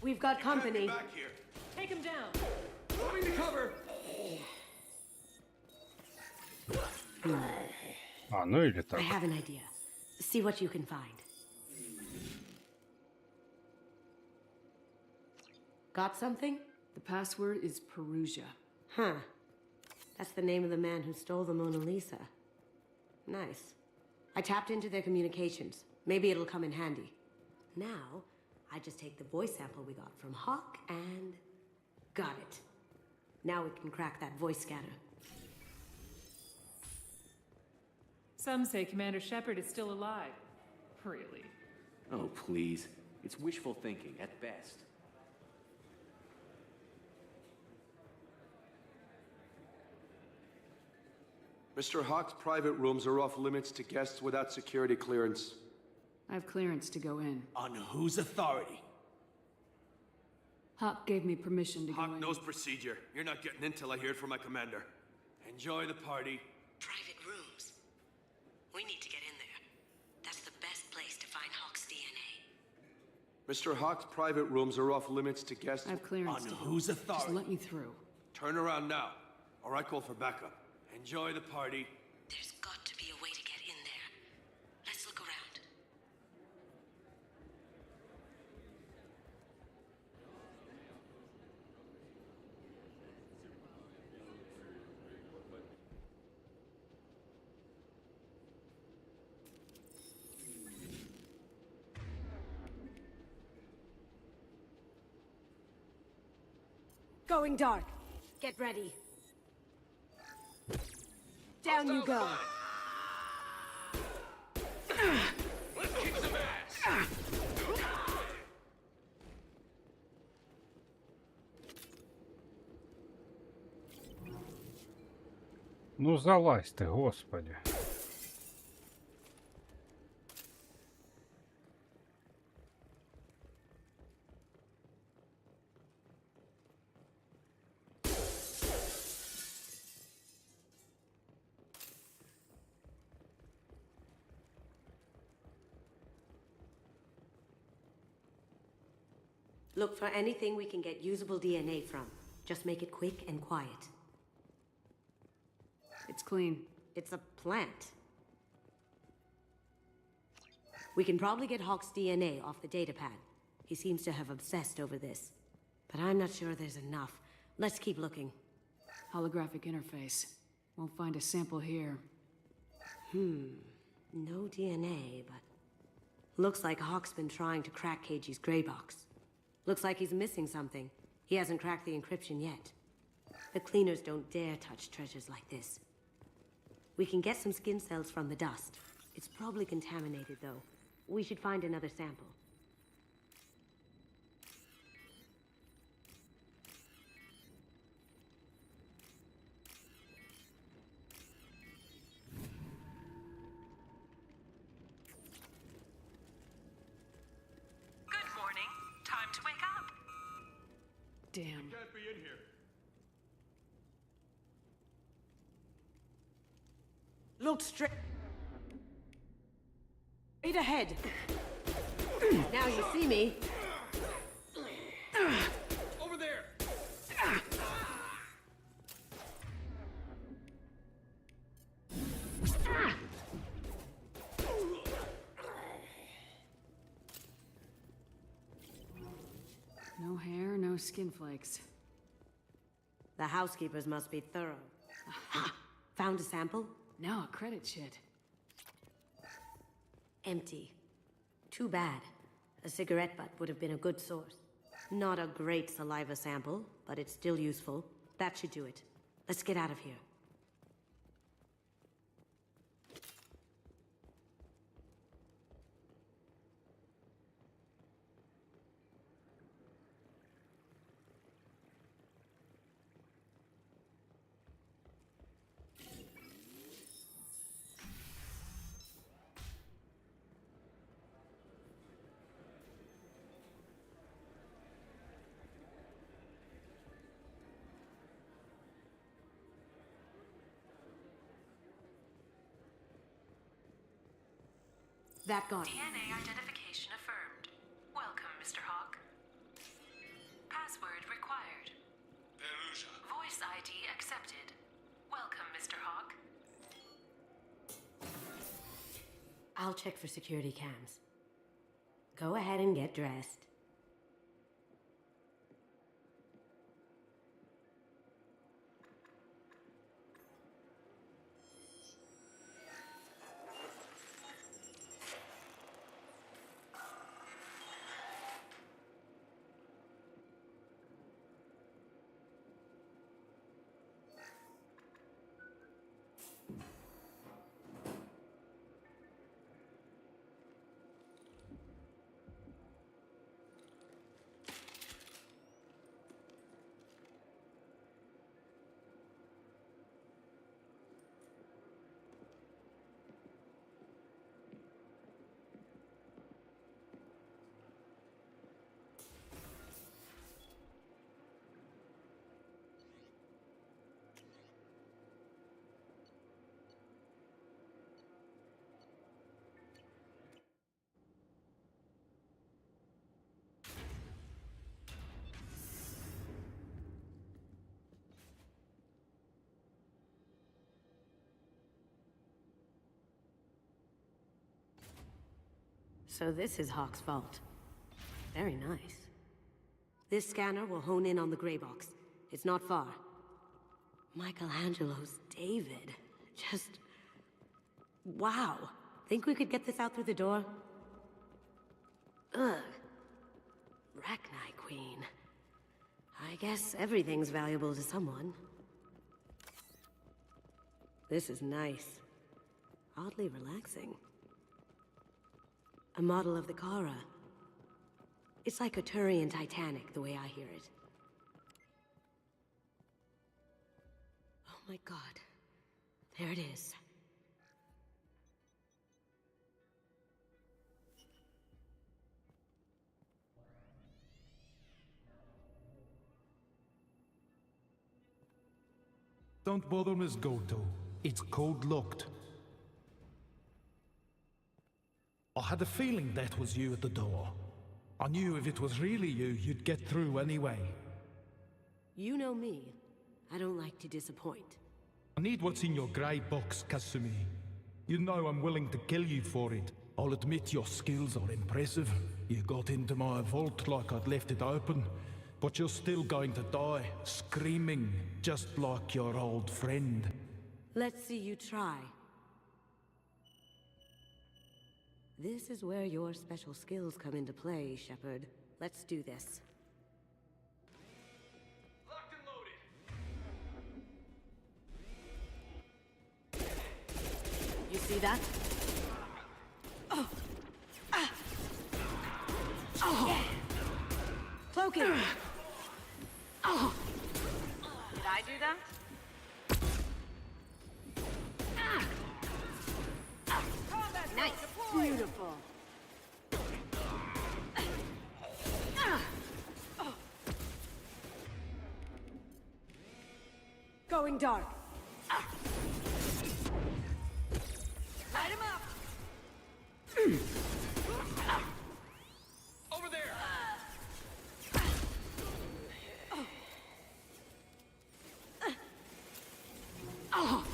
We've got company. Back here. Take him down. Moving to cover. А, ну или так. I have an idea. See what you can find. Got something? The password is Perusia. Huh. That's the name of the man who stole the Mona Lisa. Nice. I tapped into their communications. Maybe it'll come in handy. Now, I just take the voice sample we got from Hawk and... got it. Now we can crack that voice scanner. Some say Commander Shepard is still alive. Really? Oh, please. It's wishful thinking, at best. Mr. Hawk's private rooms are off limits to guests without security clearance. I have clearance to go in. On whose authority? Hawk gave me permission to go in. Hawk knows procedure. You're not getting in till I hear it from my commander. Enjoy the party. Private rooms. We need to get in there. That's the best place to find Hawk's DNA. Mr. Hawk's private rooms are off limits to guests. I have clearance. On to whose Just authority? let me through. Turn around now, or I call for backup. Enjoy the party. There's got to be a way to get in there. Let's look around. Going dark. Get ready. Down you go. Let's kick some ass! Ну залазь ты, господи. Look for anything we can get usable DNA from. Just make it quick and quiet. It's clean. It's a plant. We can probably get Hawk's DNA off the datapad. He seems to have obsessed over this. But I'm not sure there's enough. Let's keep looking. Holographic interface. Won't find a sample here. No DNA, but... Looks like Hawk's been trying to crack KG's gray box. Looks like he's missing something. He hasn't cracked the encryption yet. The cleaners don't dare touch treasures like this. We can get some skin cells from the dust. It's probably contaminated, though. We should find another sample. Good morning. Time to wake up. Damn. Can't be in here. Look straight ahead. Now you see me. Over there! No hair, no skin flakes. The housekeepers must be thorough. Found a sample? No, credit shit. Empty. Too bad. A cigarette butt would have been a good source. Not a great saliva sample, but it's still useful. That should do it. Let's get out of here. That got it. DNA identification affirmed. Welcome, Mr. Hawk. Password required. Voice ID accepted. Welcome, Mr. Hawk. I'll check for security cams. Go ahead and get dressed. So this is Hawk's vault. Very nice. This scanner will hone in on the gray box. It's not far. Michelangelo's David. Just... wow. Think we could get this out through the door? Ugh. Rachni Queen. I guess everything's valuable to someone. This is nice. Oddly relaxing. A model of the Kara. It's like a Turian Titanic, the way I hear it. Oh my god. There it is. Don't bother, Miss Goto. It's code-locked. I had a feeling that was you at the door. I knew if it was really you, you'd get through anyway. You know me. I don't like to disappoint. I need what's in your grey box, Kasumi. You know I'm willing to kill you for it. I'll admit your skills are impressive. You got into my vault like I'd left it open. But you're still going to die, screaming, just like your old friend. Let's see you try. This is where your special skills come into play, Shepard. Let's do this. Locked and loaded. You see that? Oh! Ah! Oh! Yeah. Cloaking! Oh! Did I do that? Nice. Beautiful. Going dark. Light him up. Over there. Oh.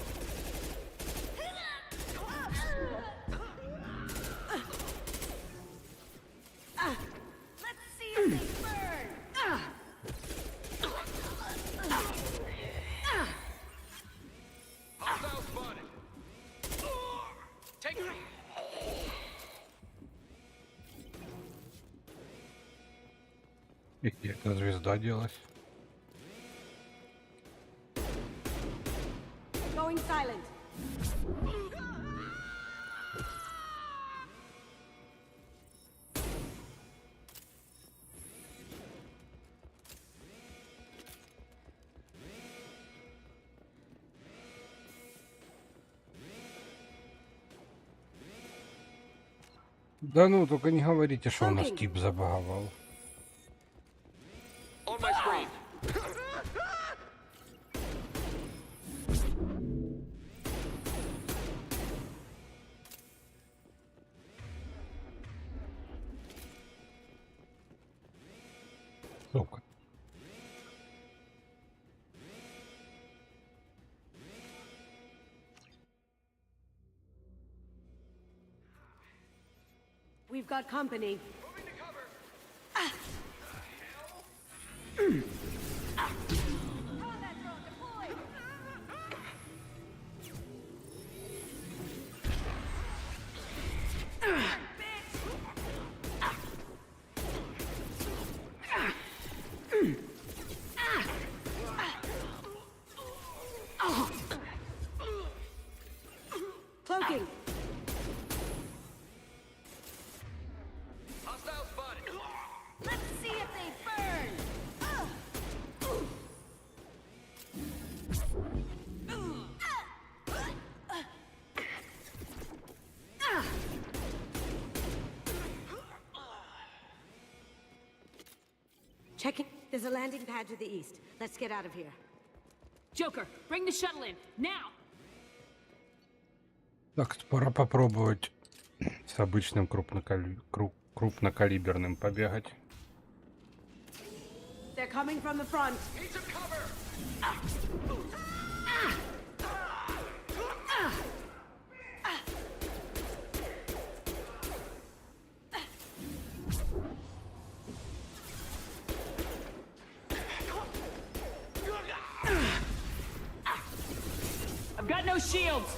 Let's see if they burn. Hostile spotted. Take it. И где эта звезда делась? Going silent. Да ну, только не говорите, что у нас тип забаговал. On my screen. Сука. We've got company. Moving to cover. Combat drone deployed. Cloaking. Hostile spotted. Let's see if they burn. Checking. There's a landing pad to the east. Let's get out of here. Joker, bring the shuttle in, now! Так, пора попробовать с обычным крупнокалиберным побегать. They're coming from the front. Need some cover. shields!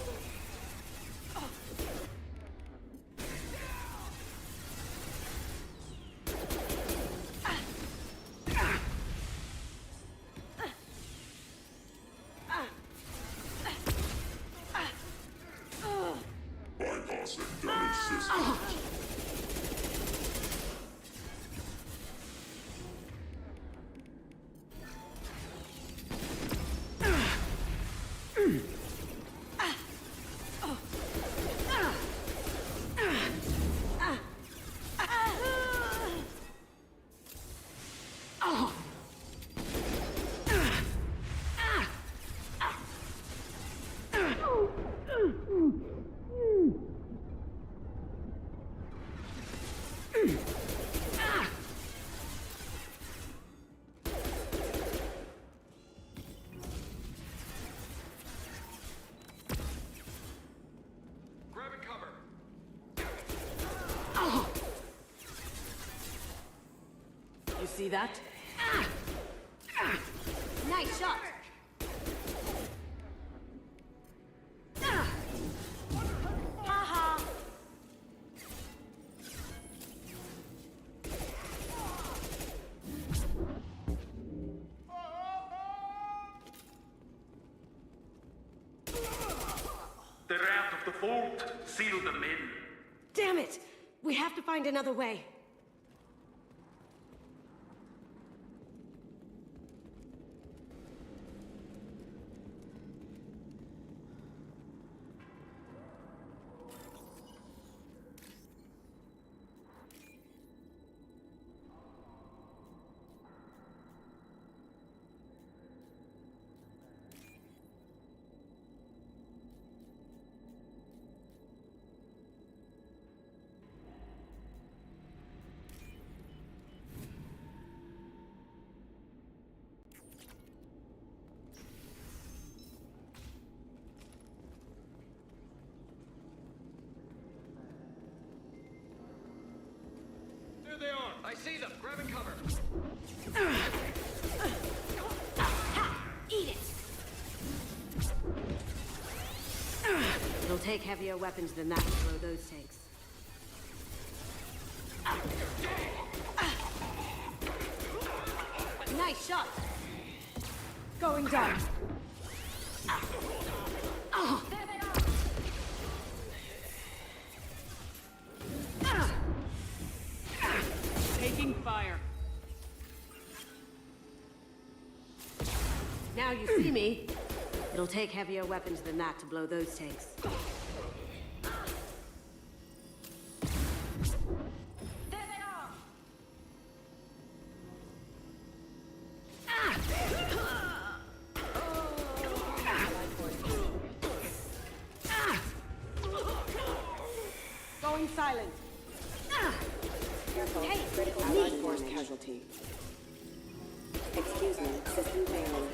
Bypassing damaged systems. You see that? Nice shot! Haha! They're out of the vault. Seal them in. Damn it! We have to find another way. There they are! I see them! Grabbing cover! Eat it! It'll take heavier weapons than that to blow those tanks. Nice shot! Going dark. Taking fire. Now you see me. It'll take heavier weapons than that to blow those tanks. Going silent. Careful. Hey, Critical life force casualty. Excuse me. System failing.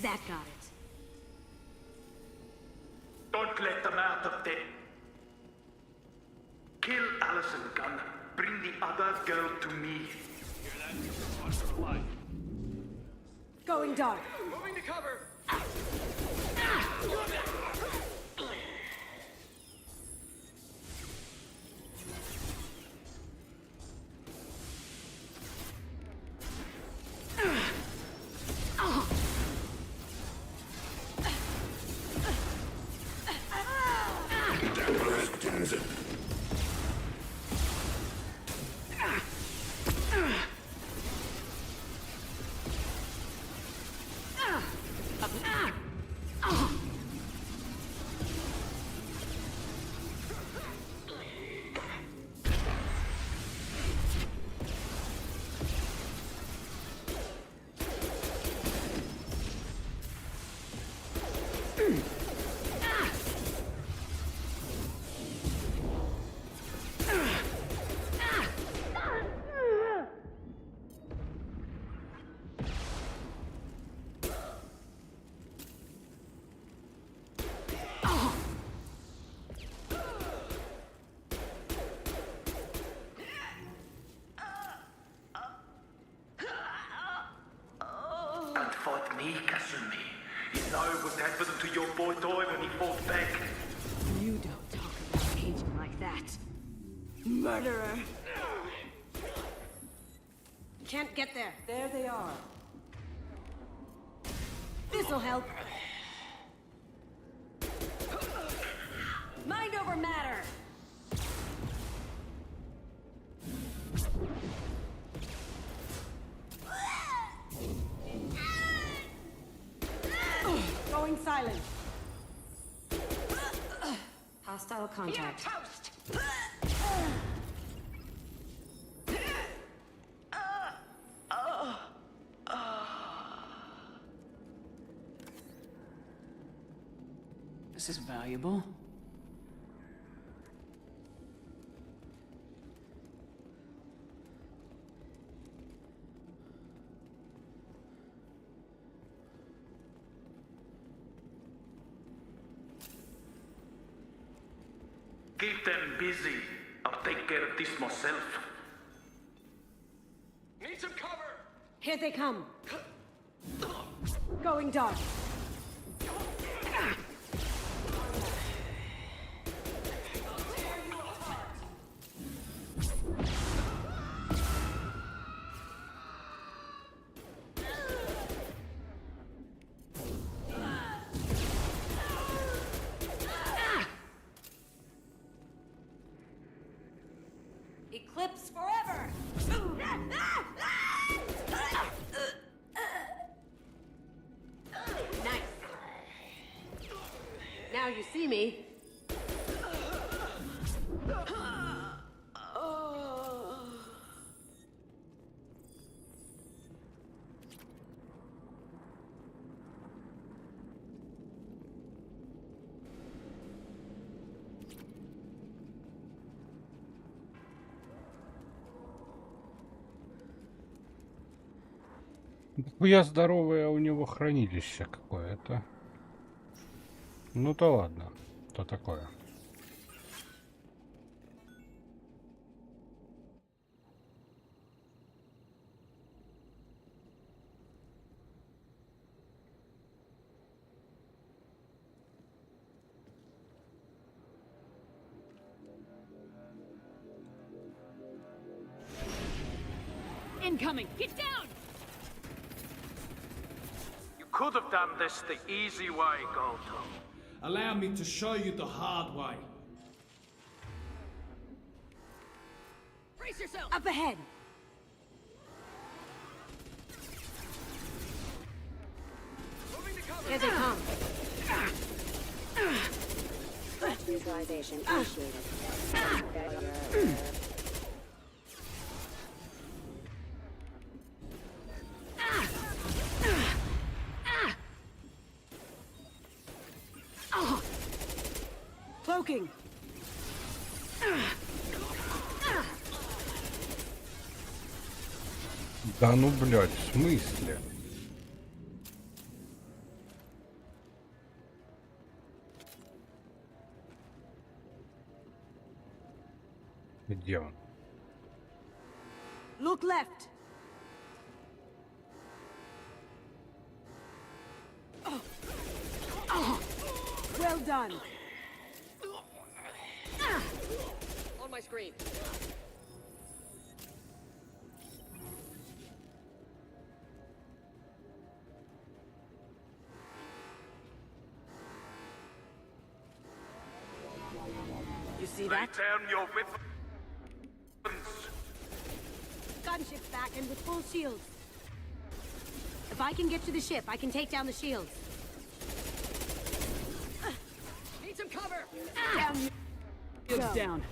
That got it. Don't let them out of there. Kill Allison Gunn. Bring the other girl to me. Going dark. Moving to cover! your boy died when he fought back. You don't talk about aging like that. Murderer! Can't get there. There they are. This'll help. Mind over matter. Going silent. Hostile contact. This is valuable. Keep them busy. I'll take care of this myself. Need some cover! Here they come. Going dark. Eclipse forever! Nice. Now you see me. Я здоровое у него хранилище какое-то. Ну то ладно, то такое. Incoming! Get down! You could have done this the easy way, Goldto. Allow me to show you the hard way. Brace yourself! Up ahead! Here they come. Visualization initiated. Cloaking. Да ну, блядь, в смысле? Где он? Look left. Well done. On my screen. You see that? Lay down your weapons. Gunship's back and with full shields. If I can get to the ship, I can take down the shields. Need some cover! Down. Shields down.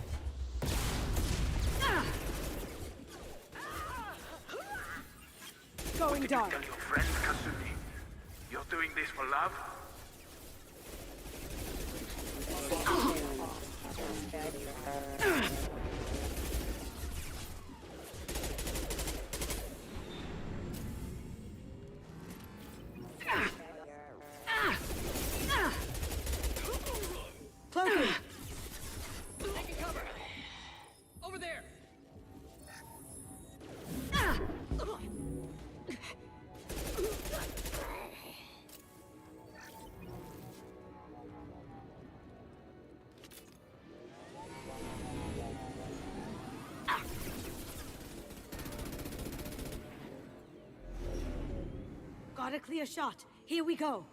Going dark. Tell your friend, Kasumi. You're doing this for love? Cloaking. Taking cover! Over there! Got a clear shot. Here we go.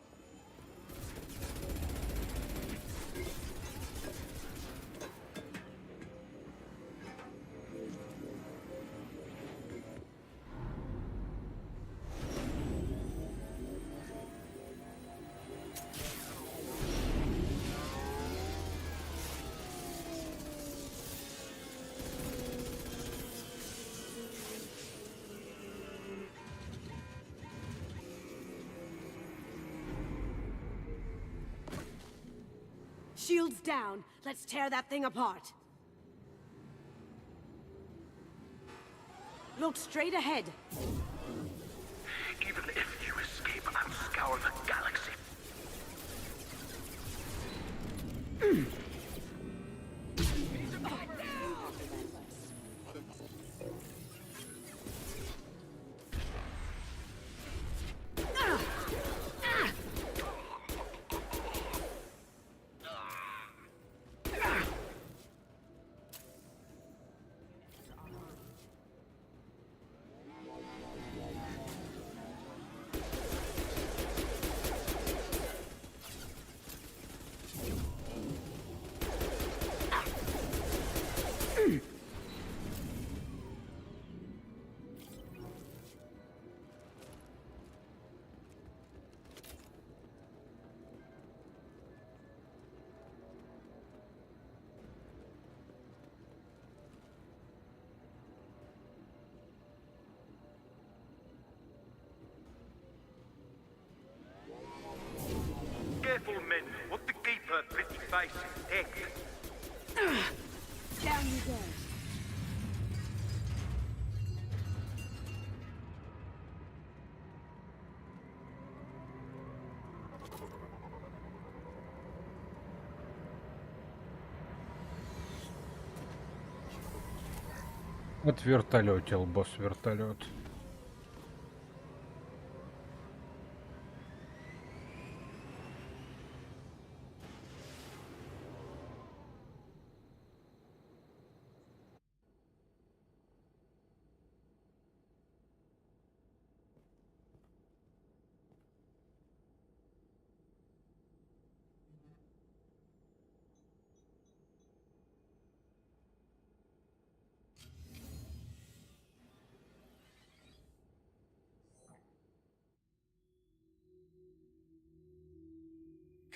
Shields down. Let's tear that thing apart. Look straight ahead. Even if you escape, I'll scour the galaxy. Careful, men. Want to keep her pretty face intact. Down you go. Отвертолетил босс-вертолет.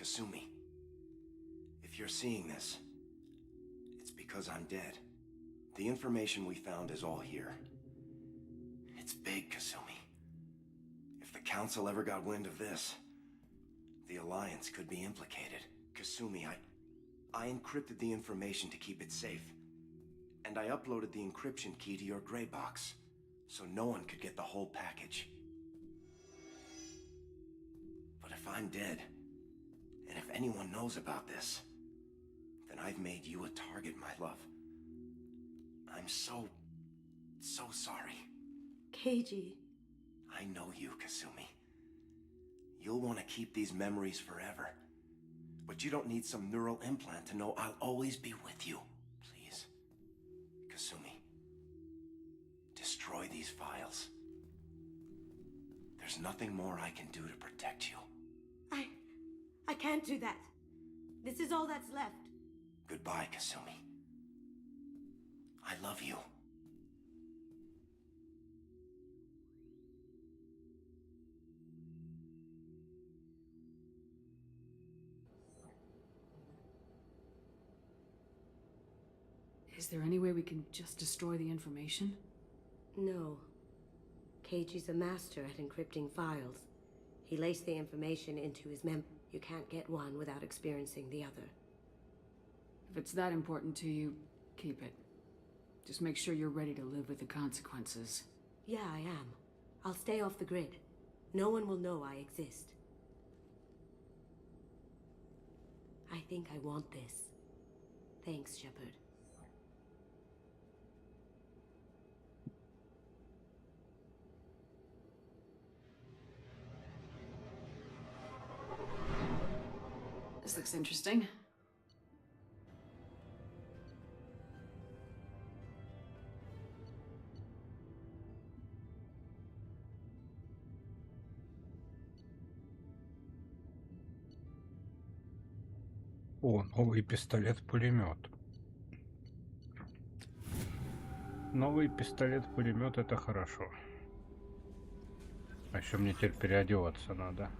Kasumi, if you're seeing this, it's because I'm dead. The information we found is all here. It's big, Kasumi. If the Council ever got wind of this, the Alliance could be implicated. Kasumi, I encrypted the information to keep it safe. And I uploaded the encryption key to your gray box, so no one could get the whole package. But if I'm dead, and if anyone knows about this, then I've made you a target, my love. I'm so sorry. Keiji. I know you, Kasumi. You'll want to keep these memories forever. But you don't need some neural implant to know I'll always be with you. Please, Kasumi, destroy these files. There's nothing more I can do to protect you. I can't do that. This is all that's left. Goodbye, Kasumi. I love you. Is there any way we can just destroy the information? No. Keiji's a master at encrypting files. He laced the information into his You can't get one without experiencing the other. If it's that important to you, keep it. Just make sure you're ready to live with the consequences. Yeah, I am. I'll stay off the grid. No one will know I exist. I think I want this. Thanks, Shepard. This looks interesting. О, новый пистолет-пулемет. Новый пистолет-пулемет — это хорошо. А еще мне теперь переодеваться надо.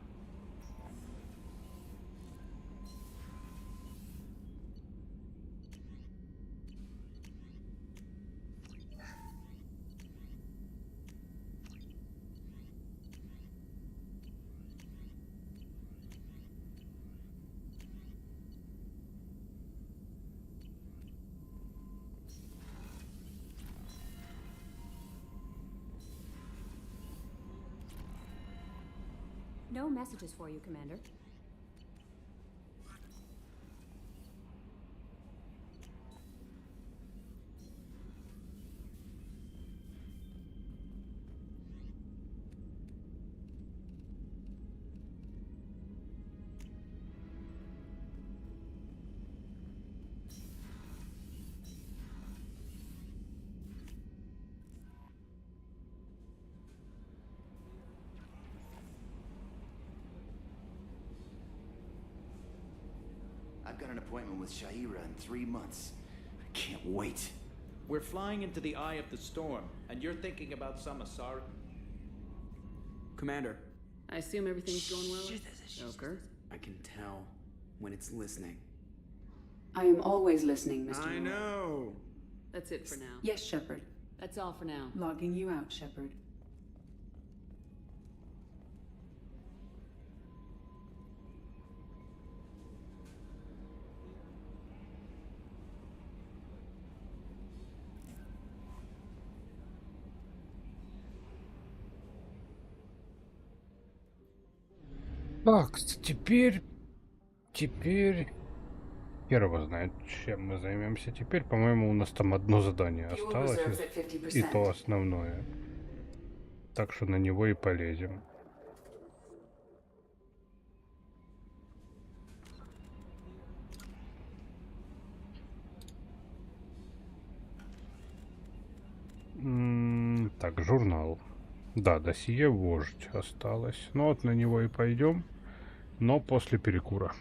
No messages for you, Commander. I've got an appointment with Shaira in 3 months. I can't wait. We're flying into the eye of the storm, and you're thinking about some Asari. Commander. I assume everything's going well? Joker? I can tell when it's listening. I am always listening, Mr. I know. That's it for now. Yes, Shepard. That's all for now. Logging you out, Shepard. Так, теперь Первого знает, чем мы займемся теперь. По-моему, у нас там одно задание осталось, и то основное. Так что на него и полезем. Так, журнал. Да, досье вождь осталось. Ну вот на него и пойдем, но после перекура.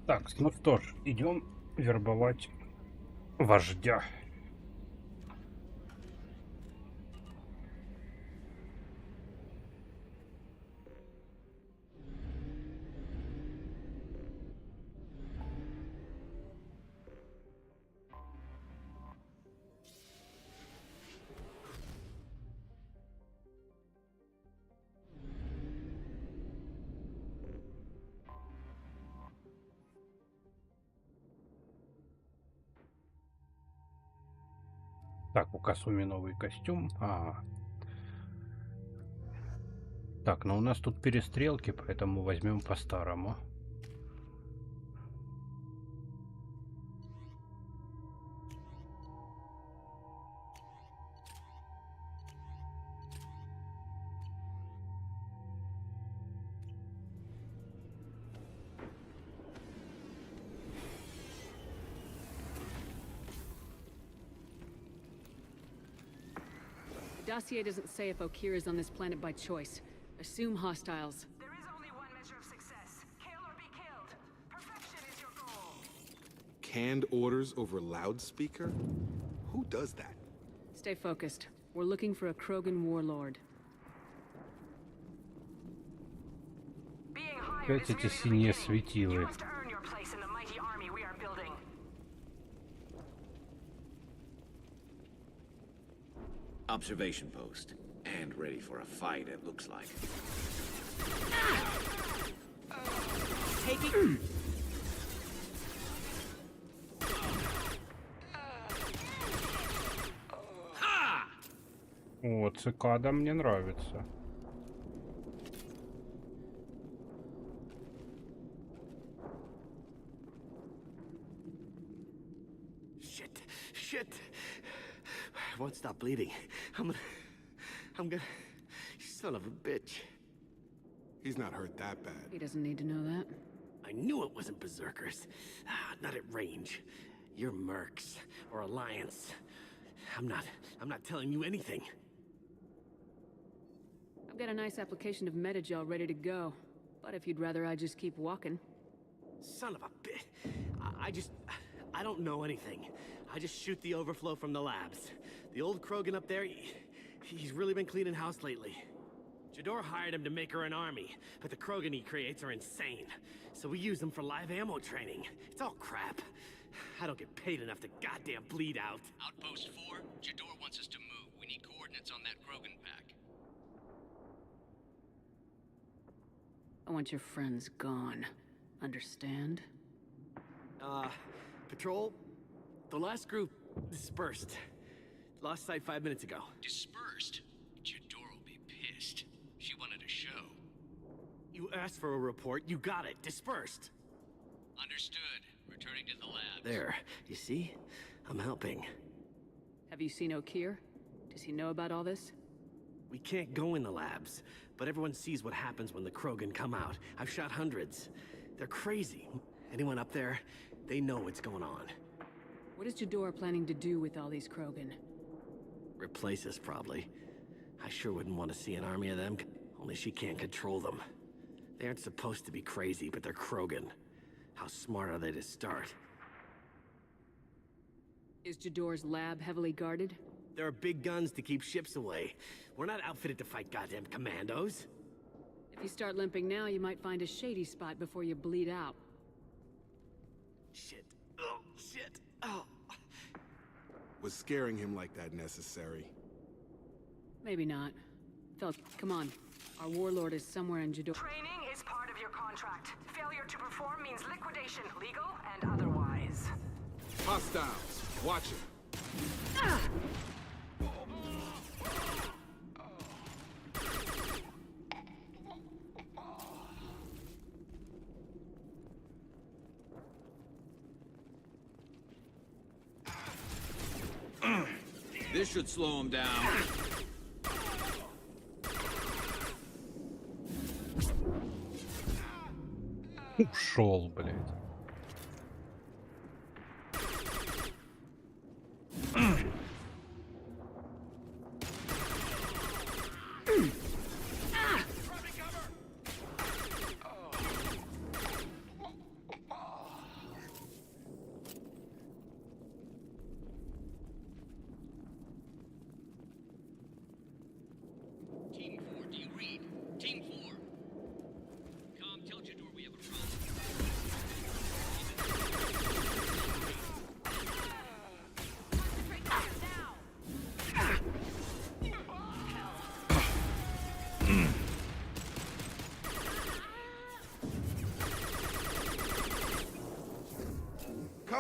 Так, ну что ж, идем вербовать вождя. Так, у Касуми новый костюм. Так, но у нас тут перестрелки, поэтому возьмем по-старому. Dossier doesn't say if Okir is on this planet by choice. Assume hostiles. There is only one measure of success. Kill or be killed. Perfection is your goal. Canned orders over loudspeaker? Who does that? Stay focused. We're looking for a Krogan warlord. Being hired Опять is эти merely the синие beginning. You светилы. must earn your place in the mighty army we are building. Observation post. And ready for a fight, it looks like. Take it. О, цикада мне нравится. Shit. I won't stop bleeding. I'm gonna... Son of a bitch. He's not hurt that bad. He doesn't need to know that. I knew it wasn't berserkers. Not at range. You're mercs or Alliance. I'm not telling you anything. I've got a nice application of metagel ready to go. But if you'd rather I just keep walking. Son of a bitch. I don't know anything. I just shoot the overflow from the labs. The old Krogan up there, he's really been cleaning house lately. Jador hired him to make her an army, but the Krogan he creates are insane. So we use them for live ammo training. It's all crap. I don't get paid enough to goddamn bleed out. Outpost 4, Jador wants us to move. We need coordinates on that Krogan pack. I want your friends gone. Understand? Patrol? The last group dispersed. Lost sight 5 minutes ago. Dispersed? Jador will be pissed. She wanted a show. You asked for a report, you got it. Dispersed. Understood. Returning to the lab. There. You see? I'm helping. Have you seen Okir? Does he know about all this? We can't go in the labs, but everyone sees what happens when the Krogan come out. I've shot hundreds. They're crazy. Anyone up there, they know what's going on. What is Jador planning to do with all these Krogan? Replace us, probably. I sure wouldn't want to see an army of them. Only she can't control them. They aren't supposed to be crazy, but they're Krogan. How smart are they to start? Is Jador's lab heavily guarded? There are big guns to keep ships away. We're not outfitted to fight goddamn commandos. If you start limping now, you might find a shady spot before you bleed out. Shit. Oh, shit. Oh. Was scaring him like that necessary? Maybe not. Fellas, come on. Our warlord is somewhere in Jador. Training is part of your contract. Failure to perform means liquidation, legal and otherwise. Hostiles. Watch it. This should slow him down. Ушел, блядь.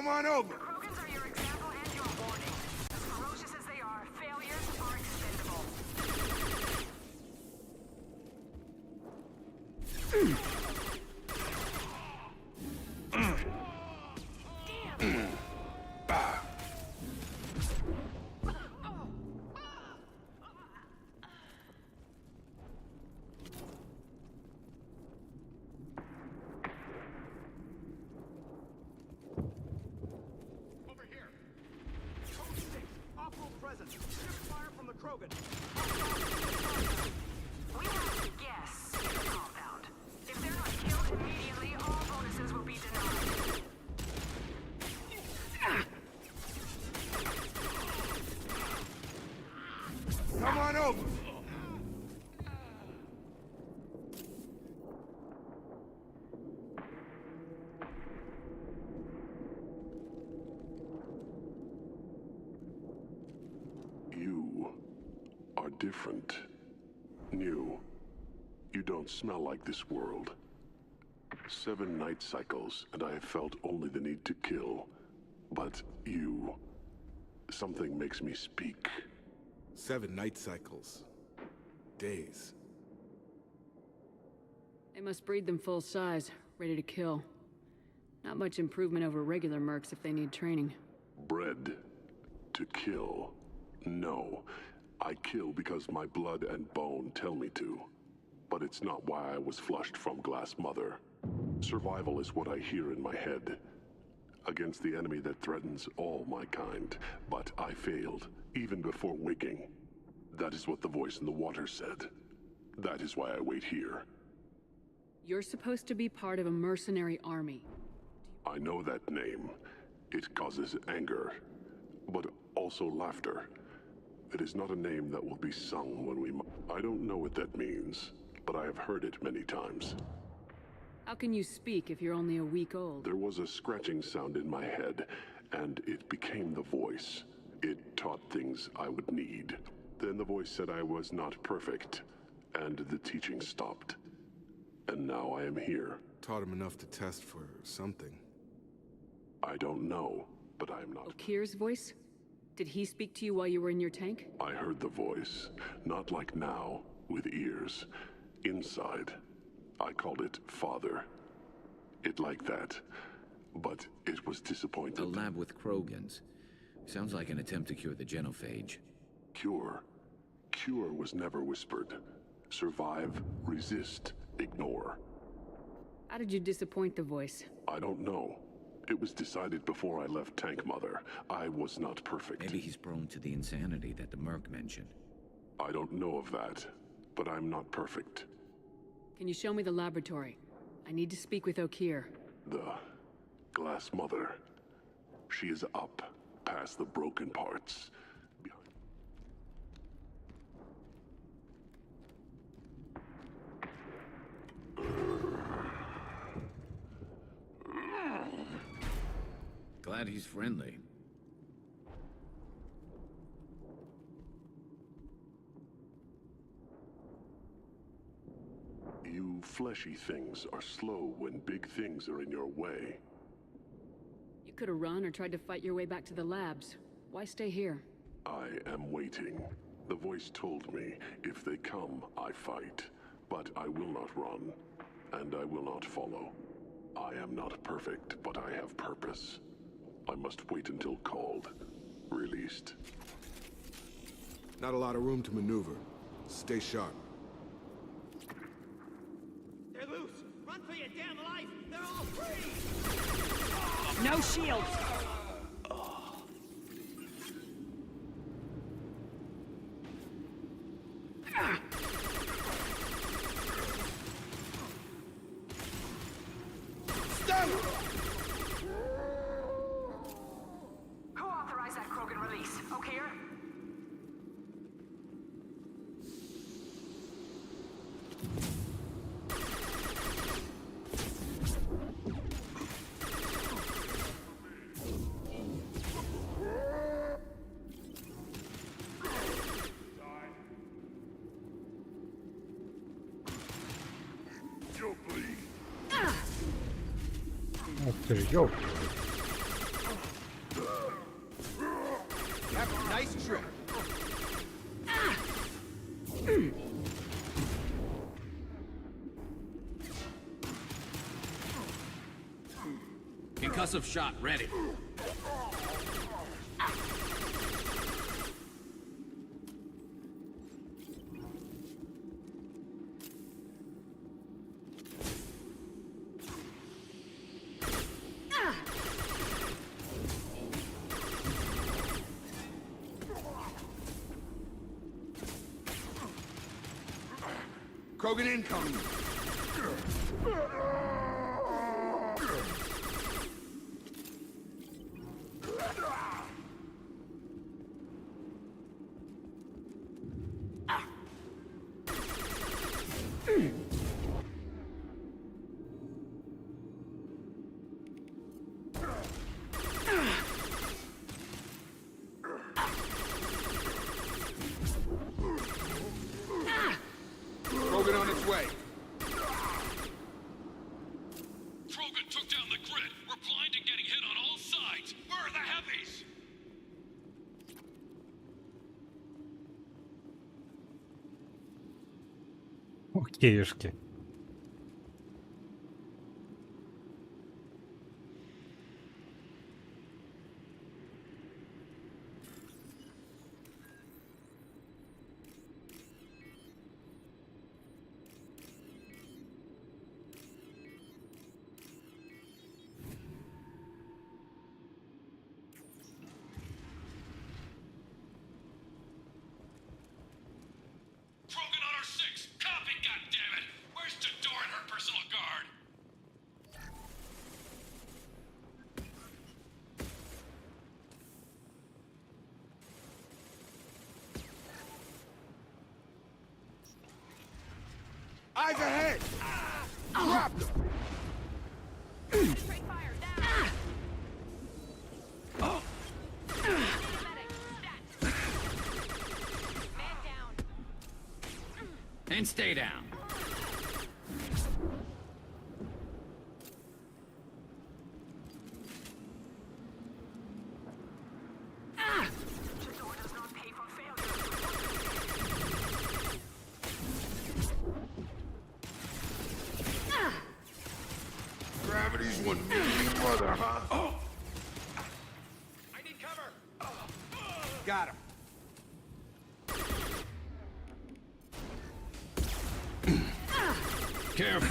Come on over. The Krogans are your example and your warning. As ferocious as they are, failures are expendable. Over here. Code 6, off-road presence. Shift fire from the Krogan. We have to guess in the compound. If they're not killed immediately, all bonuses will be denied. Come on over. You are different. New. You don't smell like this world. 7 night cycles, and I have felt only the need to kill. But you... something makes me speak. 7 night cycles. Days. They must breed them full size, ready to kill. Not much improvement over regular mercs if they need training. Bred to kill. No. I kill because my blood and bone tell me to. But it's not why I was flushed from Glass Mother. Survival is what I hear in my head. Against the enemy that threatens all my kind. But I failed, even before waking. That is what the voice in the water said. That is why I wait here. You're supposed to be part of a mercenary army. I know that name. It causes anger, but also laughter. It is not a name that will be sung when we... I don't know what that means, but I have heard it many times. How can you speak if you're only a week old? There was a scratching sound in my head, and it became the voice. It taught things I would need. Then the voice said I was not perfect, and the teaching stopped. And now I am here. Taught him enough to test for something. I don't know, but I am not... Okir's voice? Did he speak to you while you were in your tank? I heard the voice, not like now, with ears. Inside. I called it Father. It like that. But it was disappointed. A lab with Krogans. Sounds like an attempt to cure the genophage. Cure. Cure was never whispered. Survive, resist, ignore. How did you disappoint the voice? I don't know. It was decided before I left Tank Mother. I was not perfect. Maybe he's prone to the insanity that the Merc mentioned. I don't know of that, but I'm not perfect. Can you show me the laboratory? I need to speak with Okir. The Glass Mother. She is up, past the broken parts. Glad he's friendly. You fleshy things are slow when big things are in your way. You could have run or tried to fight your way back to the labs. Why stay here? I am waiting. The voice told me, if they come, I fight. But I will not run, and I will not follow. I am not perfect, but I have purpose. I must wait until called. Released. Not a lot of room to maneuver. Stay sharp. They're loose! Run for your damn life! They're all free! No shields! Who authorized that Krogan release? Okay? Ух ты, ёлки. Concussive shot ready. Krogan incoming. Krogan on its way. Krogan took down the grid. We're blind and getting hit on all sides. Where are the heavies? Окейшки. Krogan on our 6. Copy, goddammit! Where's Tador and her personal guard? Eyes ahead! Drop them! And stay down. Gravity's one mean brother, huh? I need cover. Got him. Careful.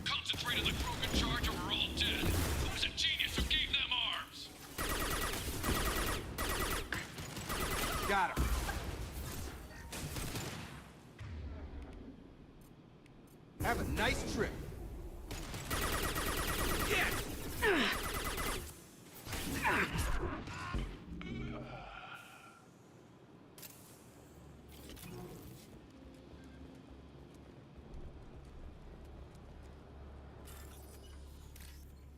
Concentrated the Krogan charge or we're all dead. Who's a genius who gave them arms? Got him. Have a nice trip.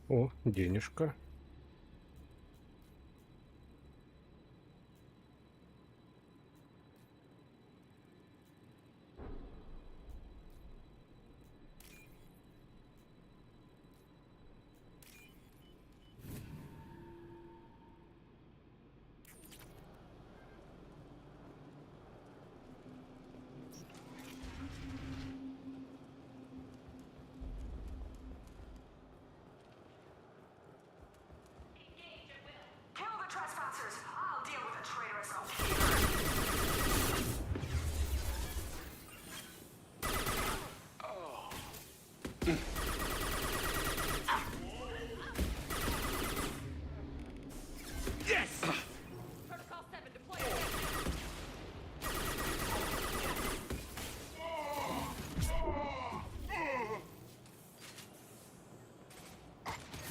О, денежка. Kill the trespassers. I'll deal with the traitorous oath. Yes! Protocol 7 deployed.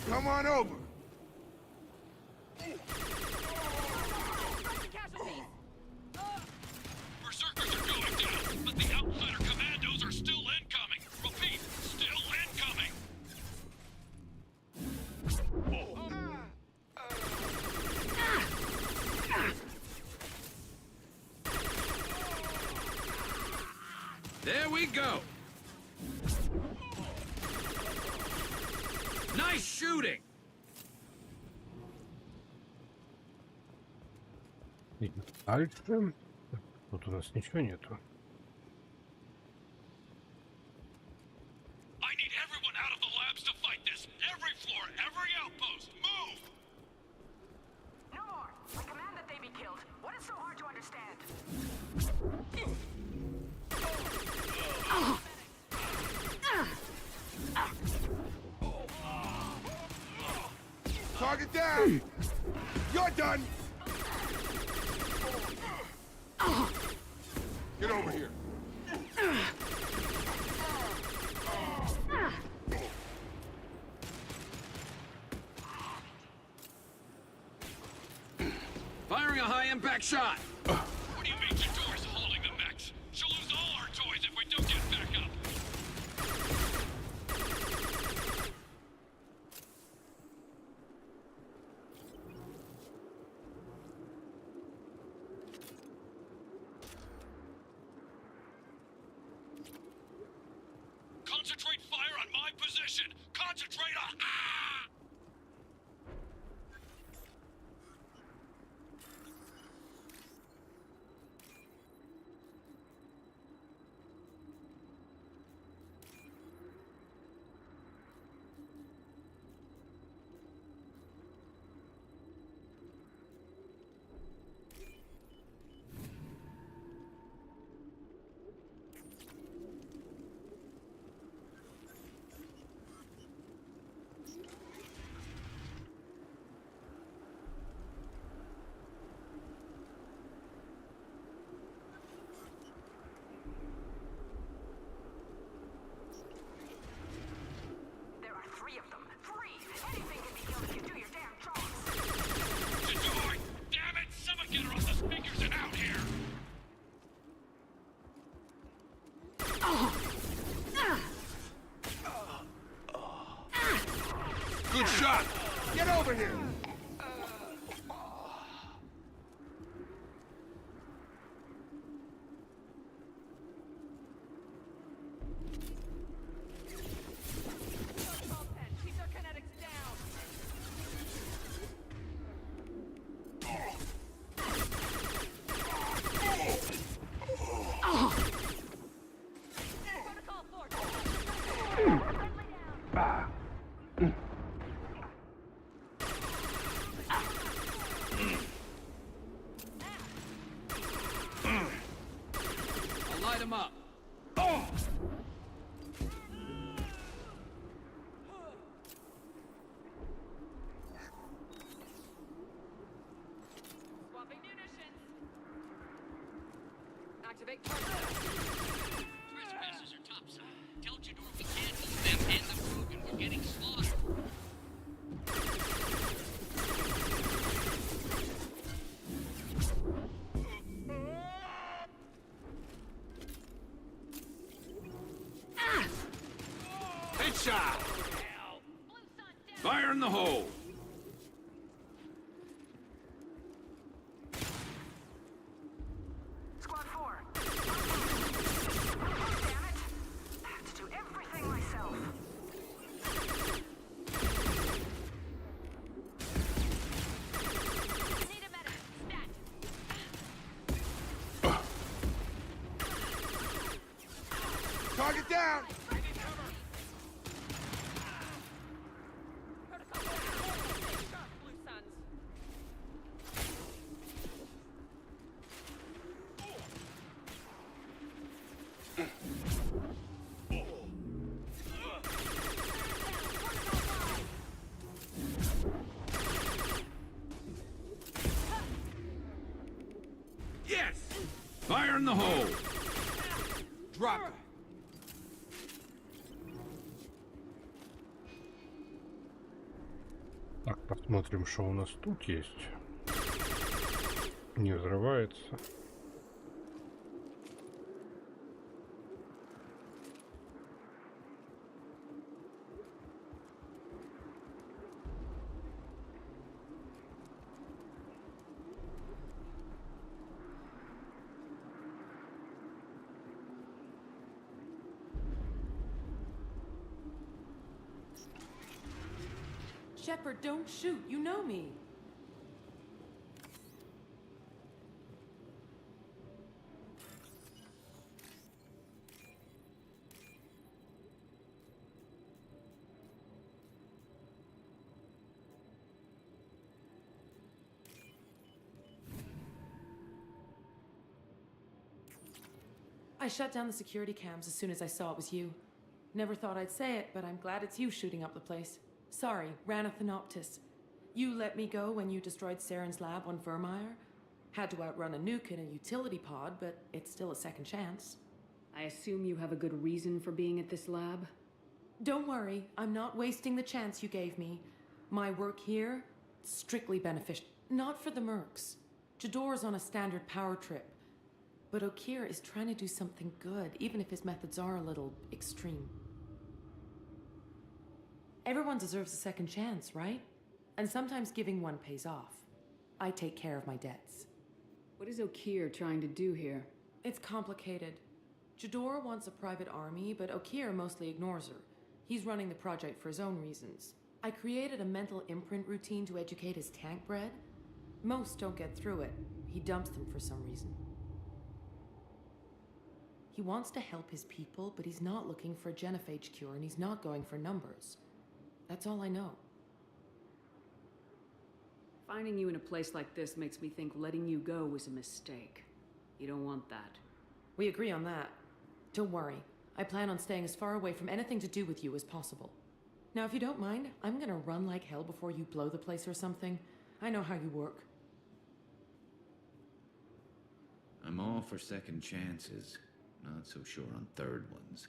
Come on over. Berserkers are going down, but the outsider commandos are still incoming. Repeat, still incoming. There we go. Nice Nice shooting! Дальше. Тут у нас ничего нету. I need everyone out of the labs to fight this. Every floor, every outpost, move! No more. I command that they be killed. What is so hard to understand? Target down! You're done! Get over here. Firing a high-impact shot! What do you mean Jador's holding the mechs? She'll lose all our toys if we don't get back up. Concentrate fire on my position! Concentrate on... Ah! There are 3 of them. 3! Anything can be killed if you do your damn jobs. Jador! Damn it! Someone get her off the speakers and out here! Good shot! Get over here! Keep their kinetics down. Protocol 4. I'll light him up. Swapping munitions. Activate Trespassers are topside. Tell Jador we can't move them and the Krogan. We're getting slaughtered. Headshot! Fire in the hole! Squad 4. Damn it. I have to do everything myself. Need a medic. Stat. Target down! Blue Suns. Yes! Fire in the hole! Drop it! Так, посмотрим, что у нас тут есть. Не взрывается. Shepard, don't shoot. You know me. I shut down the security cams as soon as I saw it was you. Never thought I'd say it, but I'm glad it's you shooting up the place. Sorry, ran a Thanoptis. You let me go when you destroyed Saren's lab on Vermeer. Had to outrun a nuke in a utility pod, but it's still a second chance. I assume you have a good reason for being at this lab? Don't worry, I'm not wasting the chance you gave me. My work here, strictly beneficial. Not for the mercs. Jador's on a standard power trip. But Okeer is trying to do something good, even if his methods are a little extreme. Everyone deserves a second chance, right? And sometimes giving one pays off. I take care of my debts. What is Okeer trying to do here? It's complicated. Jador wants a private army, but Okeer mostly ignores her. He's running the project for his own reasons. I created a mental imprint routine to educate his tank bred. Most don't get through it. He dumps them for some reason. He wants to help his people, but he's not looking for a genophage cure, and he's not going for numbers. That's all I know. Finding you in a place like this makes me think letting you go was a mistake. You don't want that. We agree on that. Don't worry. I plan on staying as far away from anything to do with you as possible. Now, if you don't mind, I'm gonna run like hell before you blow the place or something. I know how you work. I'm all for second chances. Not so sure on third ones.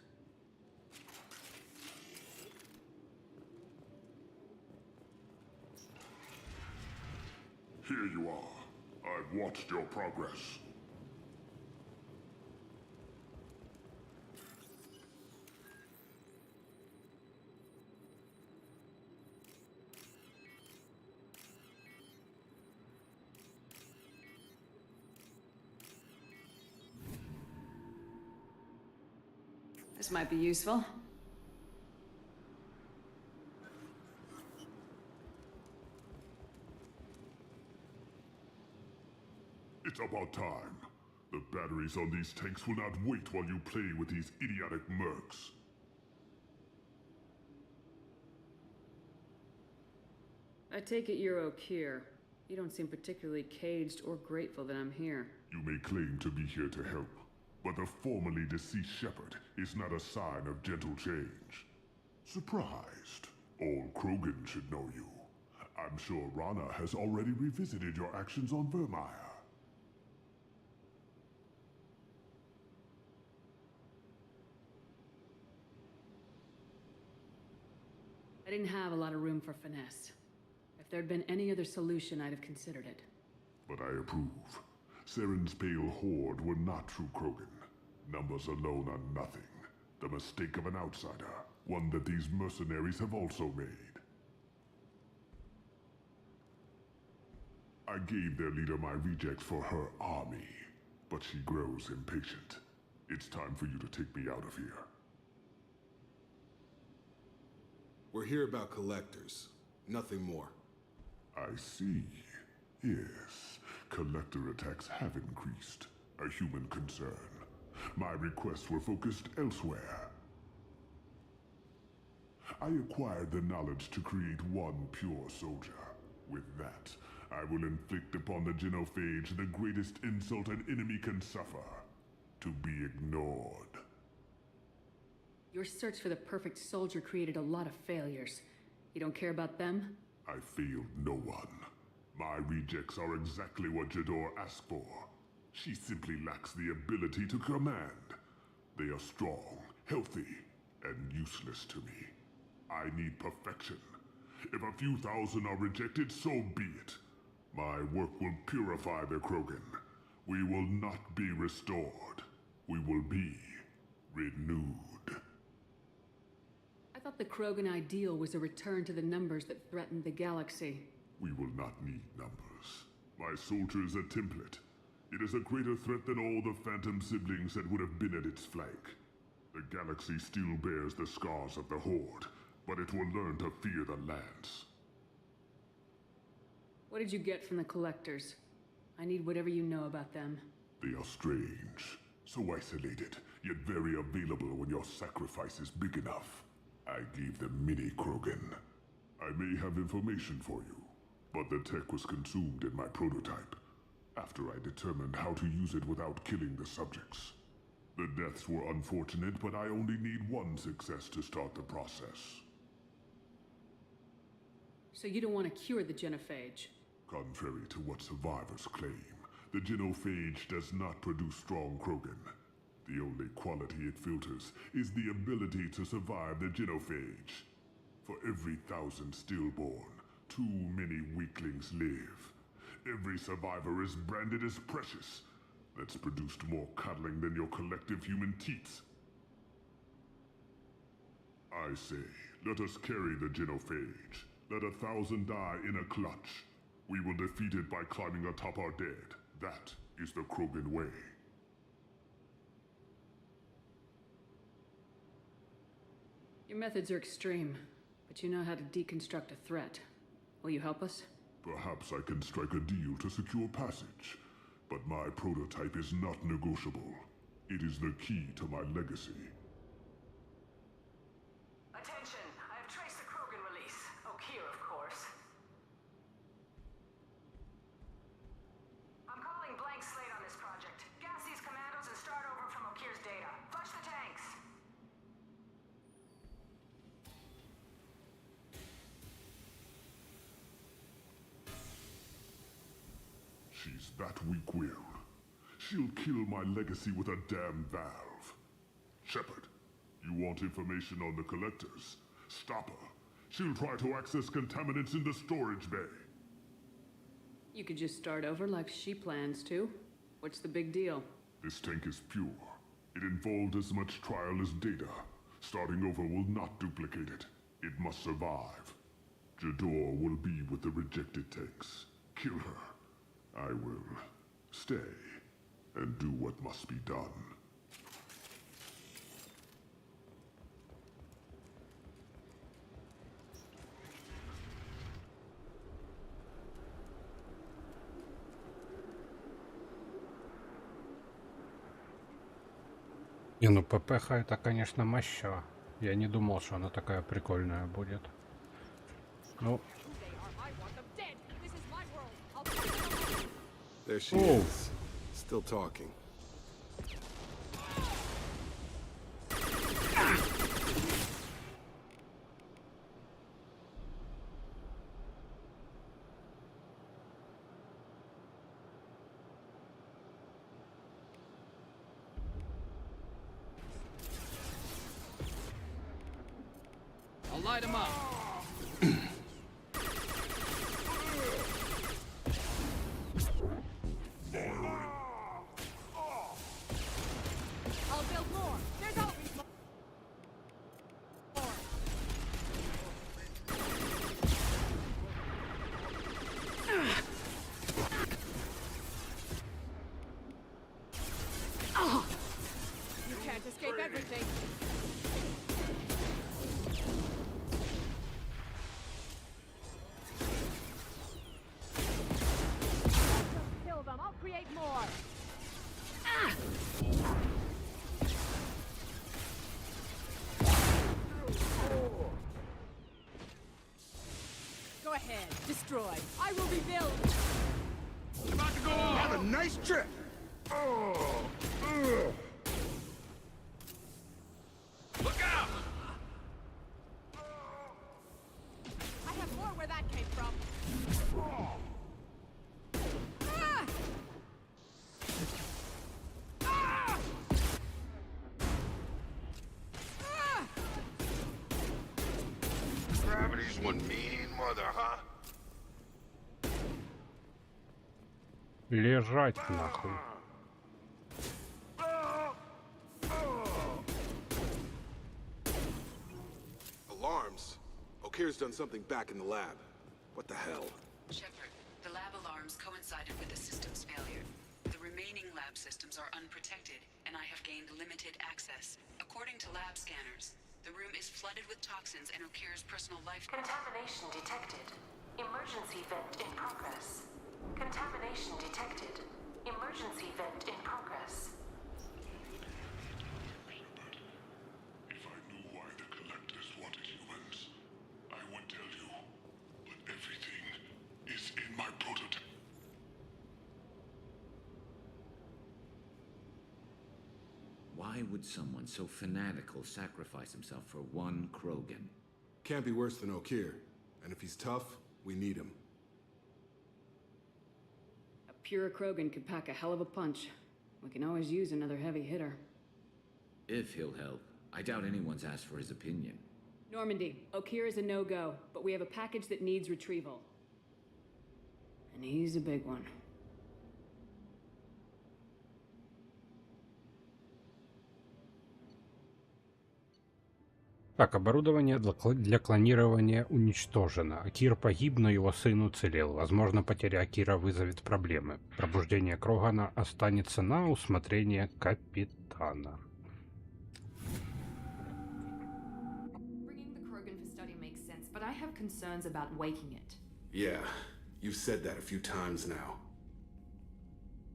Here you are. I've watched your progress. This might be useful. It's about time. The batteries on these tanks will not wait while you play with these idiotic mercs. I take it you're Okeer. You don't seem particularly caged or grateful that I'm here. You may claim to be here to help, but the formerly deceased shepherd is not a sign of gentle change. Surprised? All Krogan should know you. I'm sure Rana has already revisited your actions on Vermeer. I didn't have a lot of room for finesse. If there'd been any other solution, I'd have considered it. But I approve. Saren's pale horde were not true Krogan. Numbers alone are nothing. The mistake of an outsider. One that these mercenaries have also made. I gave their leader my rejects for her army, but she grows impatient. It's time for you to take me out of here. We're here about collectors, nothing more. I see. Yes, collector attacks have increased. A human concern. My requests were focused elsewhere. I acquired the knowledge to create one pure soldier. With that, I will inflict upon the genophage the greatest insult an enemy can suffer. To be ignored. Your search for the perfect soldier created a lot of failures. You don't care about them? I failed no one. My rejects are exactly what Jador asked for. She simply lacks the ability to command. They are strong, healthy, and useless to me. I need perfection. If a few thousand are rejected, so be it. My work will purify the Krogan. We will not be restored. We will be renewed. I thought the Krogan ideal was a return to the numbers that threatened the galaxy. We will not need numbers. My soldier is a template. It is a greater threat than all the phantom siblings that would have been at its flank. The galaxy still bears the scars of the Horde, but it will learn to fear the Lance. What did you get from the collectors? I need whatever you know about them. They are strange, so isolated, yet very available when your sacrifice is big enough. I gave them mini Krogan. I may have information for you, but the tech was consumed in my prototype, after I determined how to use it without killing the subjects. The deaths were unfortunate, but I only need one success to start the process. So you don't want to cure the genophage? Contrary to what survivors claim, the genophage does not produce strong Krogan. The only quality it filters is the ability to survive the genophage. For every 1,000 stillborn, too many weaklings live. Every survivor is branded as precious. That's produced more cuddling than your collective human teats. I say, let us carry the genophage. Let 1,000 die in a clutch. We will defeat it by climbing atop our dead. That is the Krogan way. Your methods are extreme, but you know how to deconstruct a threat. Will you help us? Perhaps I can strike a deal to secure passage, but my prototype is not negotiable. It is the key to my legacy. Attention! I have traced the Krogan release. Okeer, of course. I'm calling blank slate on this project. Gas these commandos and start over from Okeer's data. Flush the tanks. She's that weak-willed. She'll kill my legacy with a damn valve. Shepard, you want information on the collectors? Stop her. She'll try to access contaminants in the storage bay. You could just start over like she plans to. What's the big deal? This tank is pure. It involved as much trial as data. Starting over will not duplicate it. It must survive. Jador will be with the rejected tanks. Kill her. I will stay and do what must be done. Не, ну ППХ это, конечно, моща. Я не думал, что она такая прикольная будет. Ну. There she is, still talking. I'll light him up. I'll build more. There's always more. You can't escape everything. Kill them. I'll create more. Go ahead. Destroy. I will rebuild. About to go on. Have a nice trip. Look out! I have more where that came from. Ah! Ah! Ah! Gravity's one mean mother, huh? Лежать нахуй. Alarms. Okeer's done something back in the lab. What the hell? Shepard, the lab alarms coincided with the system's failure. The remaining lab systems are unprotected, and I have gained limited access. According to lab scanners, the room is flooded with toxins and Okeer's personal life... Contamination detected. Emergency vent in progress. Contamination detected. Emergency vent in progress. If I knew why the collectors wanted humans, I would tell you. But everything is in my prototype. Why would someone so fanatical sacrifice himself for one Krogan? Can't be worse than Okir. And if he's tough, we need him. A pure Krogan could pack a hell of a punch. We can always use another heavy hitter. If he'll help. I doubt anyone's asked for his opinion. Normandy, Okir is a no-go, but we have a package that needs retrieval. And he's a big one. Так, оборудование для клонирования уничтожено. Акир погиб, но его сын уцелел. Возможно, потеря Акира вызовет проблемы. Пробуждение Крогана останется на усмотрение капитана. Bringing the Krogan for study makes sense, but I have concerns about waking it. Yeah, you've said that a few times now.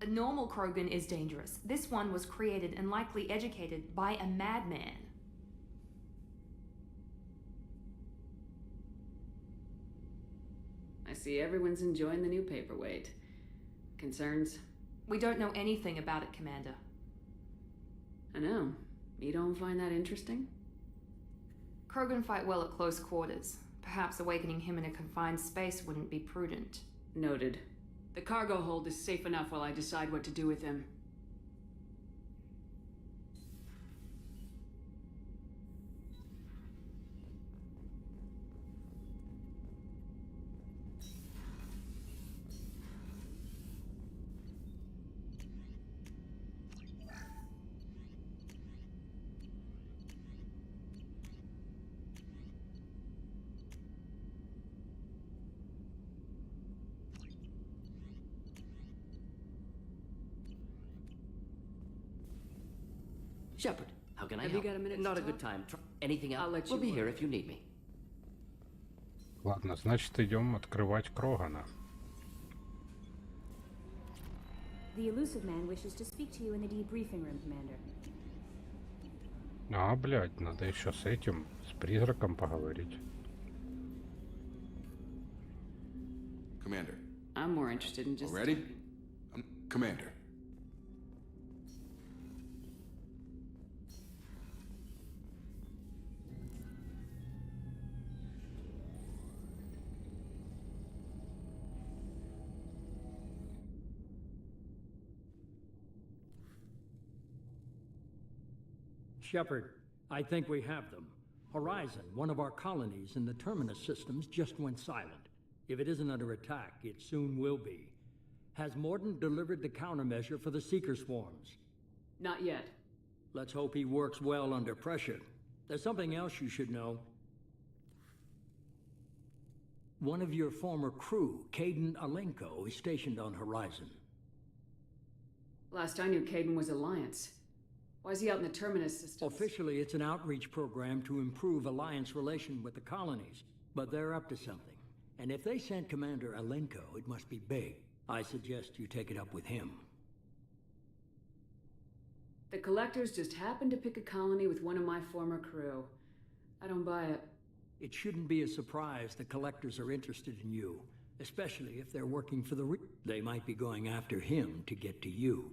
A normal Krogan is dangerous. This one was created and likely educated by a madman. I see everyone's enjoying the new paperweight. Concerns? We don't know anything about it, Commander. I know. You don't find that interesting? Krogan fight well at close quarters. Perhaps awakening him in a confined space wouldn't be prudent. Noted. The cargo hold is safe enough while I decide what to do with him. Shepard, how can I Have help? you got a minute to Not a talk? good time. Anything else? I'll let We'll you be here work. if you need me. Ладно, значит, идем открывать Крогана. The elusive man wishes to speak to you in the debriefing room, Commander. А, блядь, надо еще с этим, с призраком поговорить. Commander. I'm more interested in just... Ready? Commander. Shepard, I think we have them. Horizon, one of our colonies in the Terminus systems, just went silent. If it isn't under attack, it soon will be. Has Mordin delivered the countermeasure for the Seeker swarms? Not yet. Let's hope he works well under pressure. There's something else you should know. One of your former crew, Caden Alenko, is stationed on Horizon. Last I knew, Caden was Alliance. Why is he out in the Terminus system? Officially, it's an outreach program to improve Alliance relation with the colonies, but they're up to something. And if they sent Commander Alenko, it must be big. I suggest you take it up with him. The Collectors just happened to pick a colony with one of my former crew. I don't buy it. It shouldn't be a surprise the Collectors are interested in you, especially if they're working for the They might be going after him to get to you.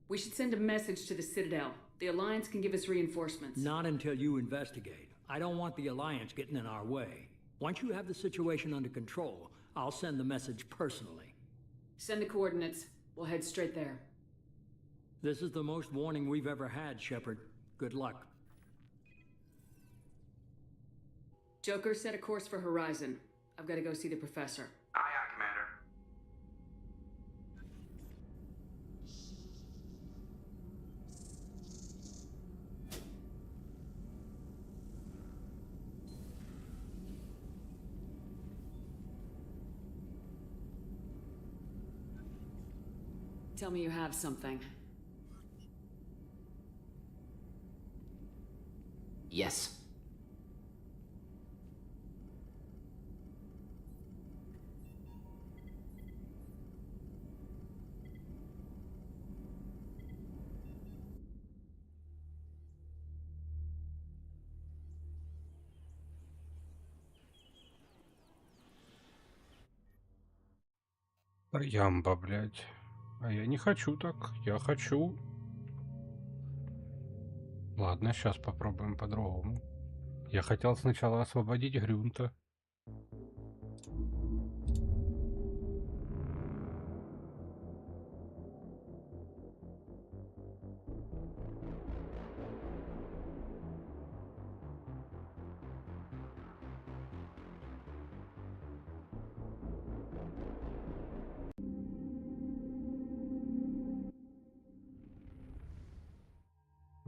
We should send a message to the Citadel. The Alliance can give us reinforcements. Not until you investigate. I don't want the Alliance getting in our way. Once you have the situation under control, I'll send the message personally. Send the coordinates. We'll head straight there. This is the most warning we've ever had, Shepard. Good luck. Joker, set a course for Horizon. I've got to go see the Professor. Aye, aye, Commander. Tell me you have something. Yes. Ямба, блядь. А я не хочу так. Я хочу... Ладно, сейчас попробуем по-другому. Я хотел сначала освободить Грюнта.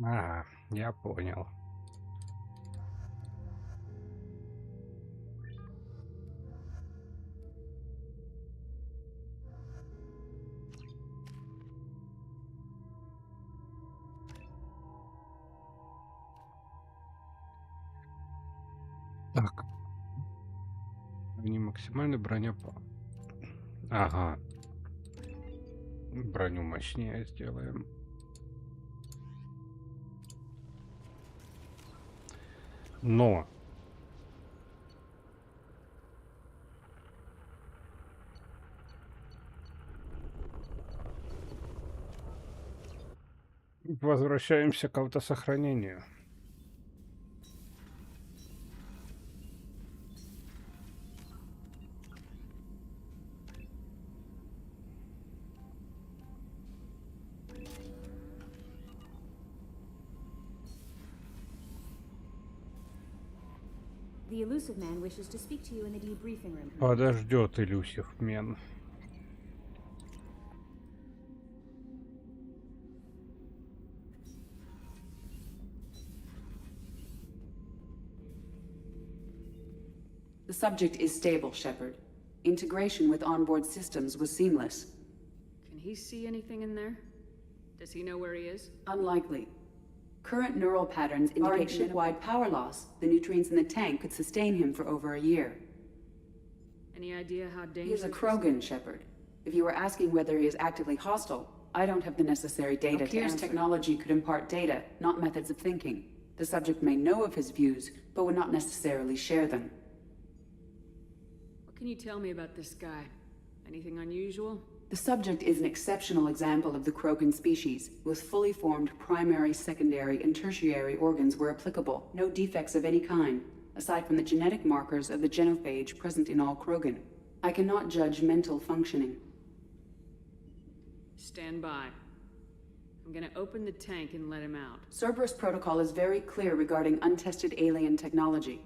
Ага, я понял. Так. Не максимально броня по... Ага. Броню мощнее сделаем. Но... Возвращаемся к автосохранению. The elusive man wishes to speak to you in the debriefing room. Подождет Илюсев мен. The subject is stable, Shepard. Integration with onboard systems was seamless. Can he see anything in there? Does he know where he is? Unlikely. Current neural patterns indicate ship-wide power loss. The nutrients in the tank could sustain him for over a year. Any idea how He dangerous? is a Krogan, Shepard. If you were asking whether he is actively hostile, I don't have the necessary data to answer. Technology could impart data, not methods of thinking. The subject may know of his views, but would not necessarily share them. What can you tell me about this guy? Anything unusual? The subject is an exceptional example of the Krogan species, with fully formed primary, secondary, and tertiary organs where applicable. No defects of any kind, aside from the genetic markers of the genophage present in all Krogan. I cannot judge mental functioning. Stand by. I'm gonna open the tank and let him out. Cerberus protocol is very clear regarding untested alien technology.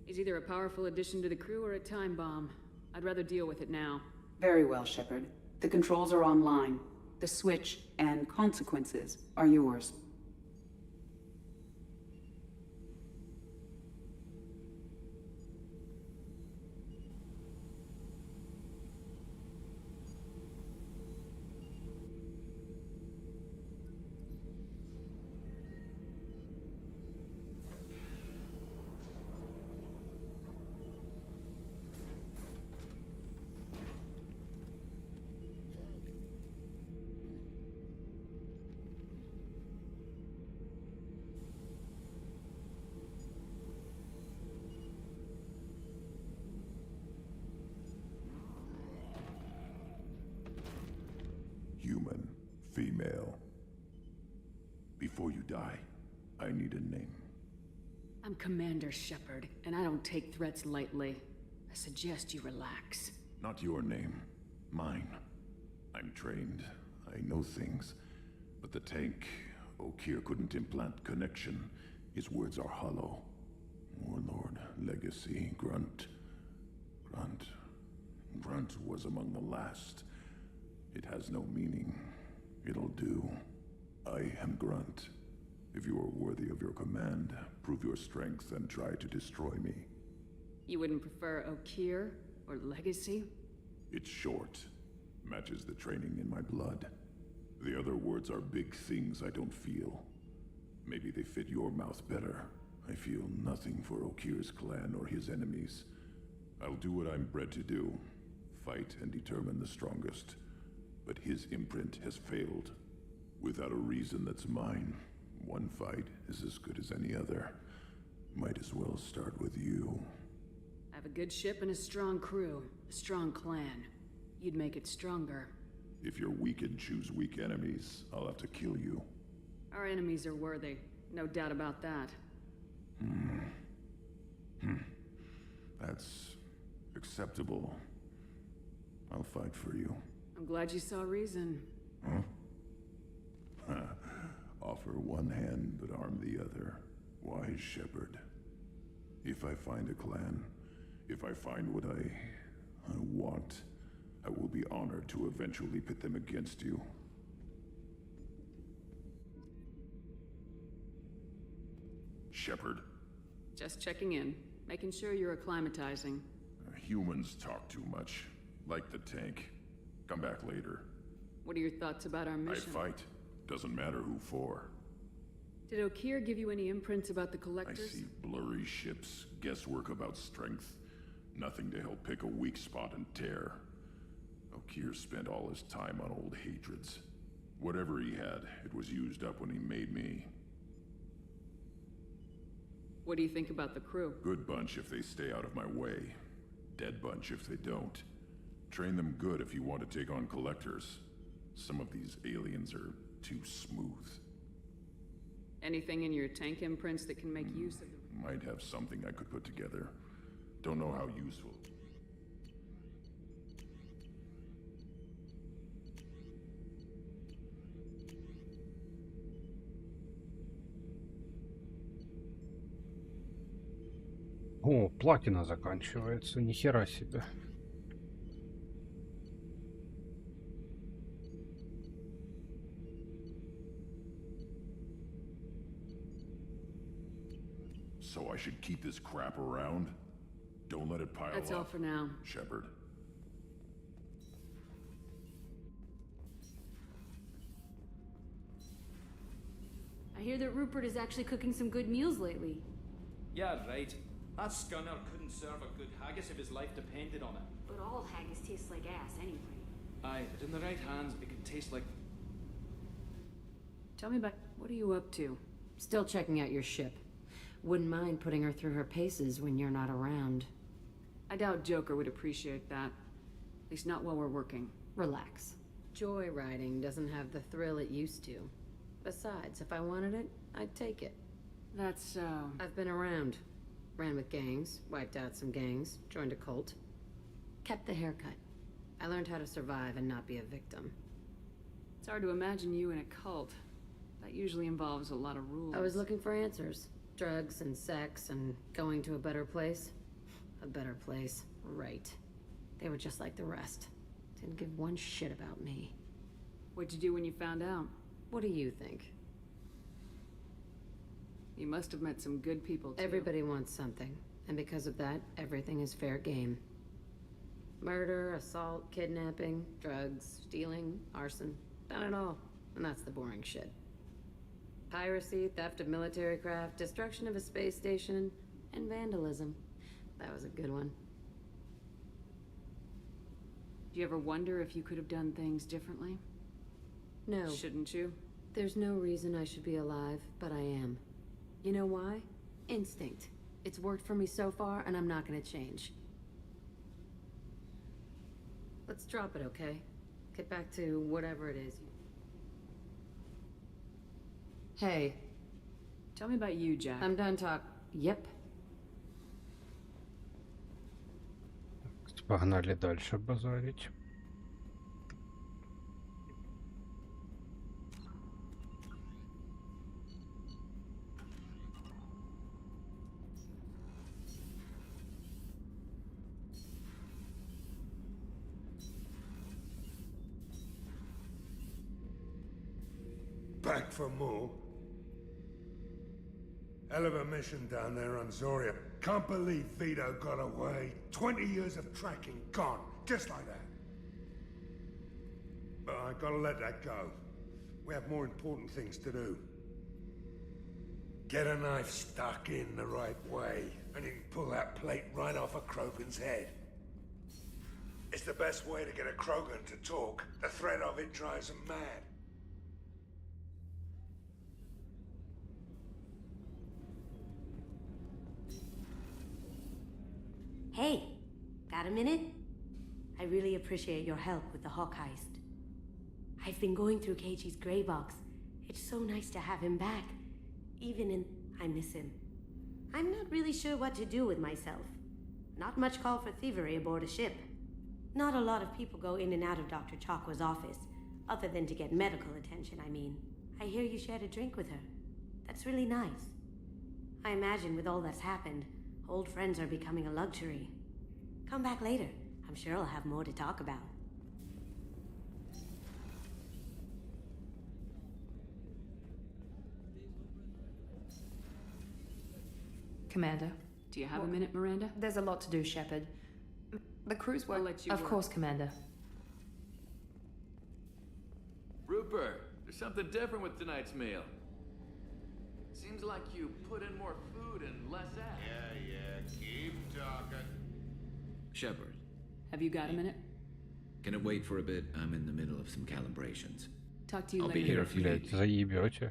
He's either a powerful addition to the crew or a time bomb. I'd rather deal with it now. Very well, Shepard. The controls are online. The switch and consequences are yours. Human, female. Before you die, I need a name. I'm Commander Shepard, and I don't take threats lightly. I suggest you relax. Not your name, mine. I'm trained, I know things. But the tank, Okeer couldn't implant connection. His words are hollow. Warlord, legacy, Grunt. Grunt was among the last. It has no meaning. It'll do. I am Grunt. If you are worthy of your command, prove your strength and try to destroy me. You wouldn't prefer Okeer or legacy? It's short. Matches the training in my blood. The other words are big things I don't feel. Maybe they fit your mouth better. I feel nothing for Okeer's clan or his enemies. I'll do what I'm bred to do. Fight and determine the strongest. But his imprint has failed. Without a reason that's mine, one fight is as good as any other. Might as well start with you. I've Have a good ship and a strong crew. A strong clan. You'd make it stronger. If you're weak and choose weak enemies, I'll have to kill you. Our enemies are worthy. No doubt about that. That's acceptable. I'll fight for you. I'm glad you saw reason. Huh? Offer one hand, but arm the other. Wise shepherd. If I find a clan, if I find what I want, I will be honored to eventually pit them against you. Shepherd. Just checking in. Making sure you're acclimatizing. Humans talk too much. Like the tank. Come back later. What are your thoughts about our mission? I fight. Doesn't matter who for. Did Okeer give you any imprints about the I collectors? see blurry ships, guesswork about strength. Nothing to help pick a weak spot and tear. Okeer spent all his time on old hatreds. Whatever he had, it was used up when he made me. What do you think about the crew? Good bunch if they stay out of my way. Dead bunch if they don't. Train them good if you want to take on collectors. Some of these aliens are too smooth. Anything in your tank imprints that can make use of the... Might have something I could put together. Don't know how useful. О, платина заканчивается, ни хера себе. So I should keep this crap around? Don't let it pile up. That's all for now. Shepherd. I hear that Rupert is actually cooking some good meals lately. Yeah, right. That scunner couldn't serve a good haggis if his life depended on it. But all haggis tastes like ass anyway. Aye, but in the right hands, it could taste like... Tell me about... What are you up to? Still checking out your ship. Wouldn't mind putting her through her paces when you're not around. I doubt Joker would appreciate that. At least not while we're working. Relax. Joyriding doesn't have the thrill it used to. Besides, if I wanted it, I'd take it. That's so... I've been around. Ran with gangs, wiped out some gangs, joined a cult. Kept the haircut. I learned how to survive and not be a victim. It's hard to imagine you in a cult. That usually involves a lot of rules. I was looking for answers. Drugs and sex and going to a better place. A better place, right. They were just like the rest. Didn't give one shit about me. What'd you do when you found out? What do you think? You must have met some good people, too. Everybody wants something. And because of that, everything is fair game. Murder, assault, kidnapping, drugs, stealing, arson. Done it all. And that's the boring shit. Piracy, theft of military craft, destruction of a space station, and vandalism. That was a good one. Do you ever wonder if you could have done things differently? No. Shouldn't you? There's no reason I should be alive, but I am. You know why? Instinct. It's worked for me so far, and I'm not gonna change. Let's drop it, okay? Get back to whatever it is. Hey. Tell me about you, Jack. I'm done talk. Yep. Погнали дальше базарить. Back for more? Hell of a mission down there on Zoria. Can't believe Vito got away. 20 years of tracking gone, just like that. But I gotta let that go. We have more important things to do. Get a knife stuck in the right way, and you can pull that plate right off a Krogan's head. It's the best way to get a Krogan to talk. The threat of it drives them mad. Hey, got a minute? I really appreciate your help with the Hawk heist. I've been going through Keiichi's gray box. It's so nice to have him back. I miss him. I'm not really sure what to do with myself. Not much call for thievery aboard a ship. Not a lot of people go in and out of Dr. Chakwa's office, other than to get medical attention, I mean. I hear you shared a drink with her. That's really nice. I imagine with all that's happened, old friends are becoming a luxury. Come back later. I'm sure I'll have more to talk about. Commander. Do you have a minute, Miranda? There's a lot to do, Shepard. The crew's work. I'll let you Of work. course, Commander. Rupert, there's something different with tonight's meal. Seems like you put in more food and less ass. Yeah, keep talking. Shepard, Have you got a minute? can it wait for a bit? I'm in the middle of some calibrations. Talk to you I'll later. be here if you need Блять, me. заебете.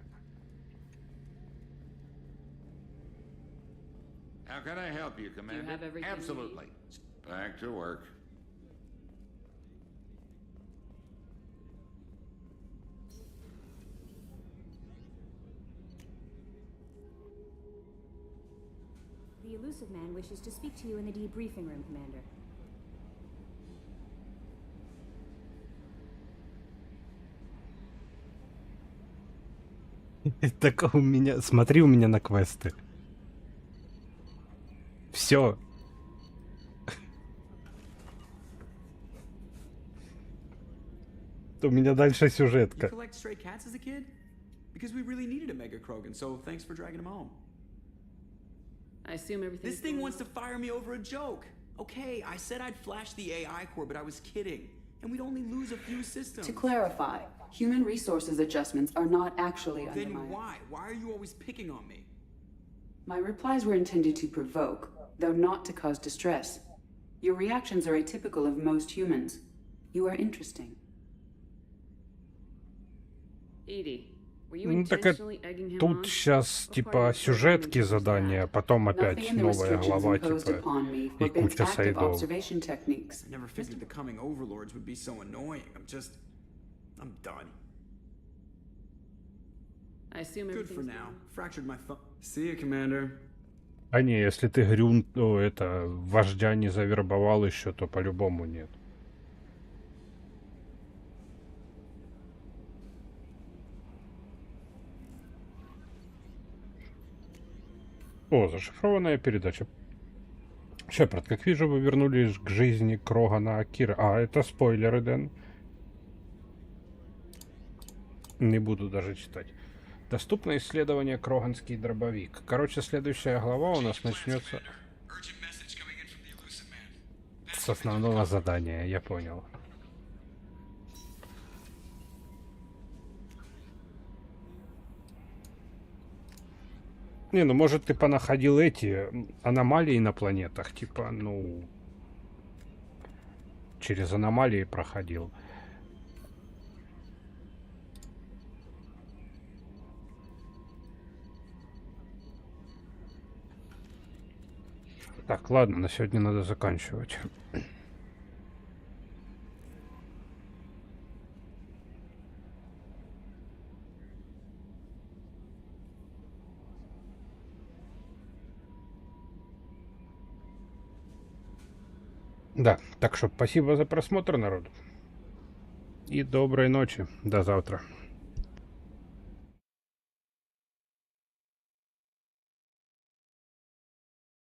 How can I help you, Commander? have everything you Absolutely. Back to work. The elusive man wishes to speak to you in the debriefing room, Commander. Так у меня... Смотри у меня на квесты. Все. У меня дальше You сюжетка. collect stray cats as a kid? Because we really needed a Mega Krogan, so thanks for dragging him home. I assume everything. This thing wants to fire me over a joke. Okay, I said I'd flash the AI core, but I was kidding. And we'd only lose a few systems. To clarify, human resources adjustments are not actually under Then my... why? Why are you always picking on me? My replies were intended to provoke, though not to cause distress. Your reactions are atypical of most humans. You are interesting. Edie, were you Ну так intentionally egging him on? тут сейчас типа сюжетки задания, потом опять Nothing in the новая restrictions глава imposed типа upon me и forbids куча active сайдов. observation techniques. I never figured the coming overlords would be so annoying. I'm done. I assume Good for everything's now. Fractured my thumb. See you, Commander. А не, если ты это, вождя не завербовал еще, то по-любому нет. О, зашифрованная передача. Шепард, как вижу, вы вернулись к жизни Крогана Акира. А, это спойлеры, Дэн. Не буду даже читать. Доступно исследование Кроганский дробовик. Короче, следующая глава у нас начнется с основного задания, я понял. Не, ну может ты понаходил эти аномалии на планетах, типа, ну, через аномалии проходил. Так, ладно, на сегодня надо заканчивать. Да, так что спасибо за просмотр, народ. И доброй ночи. До завтра.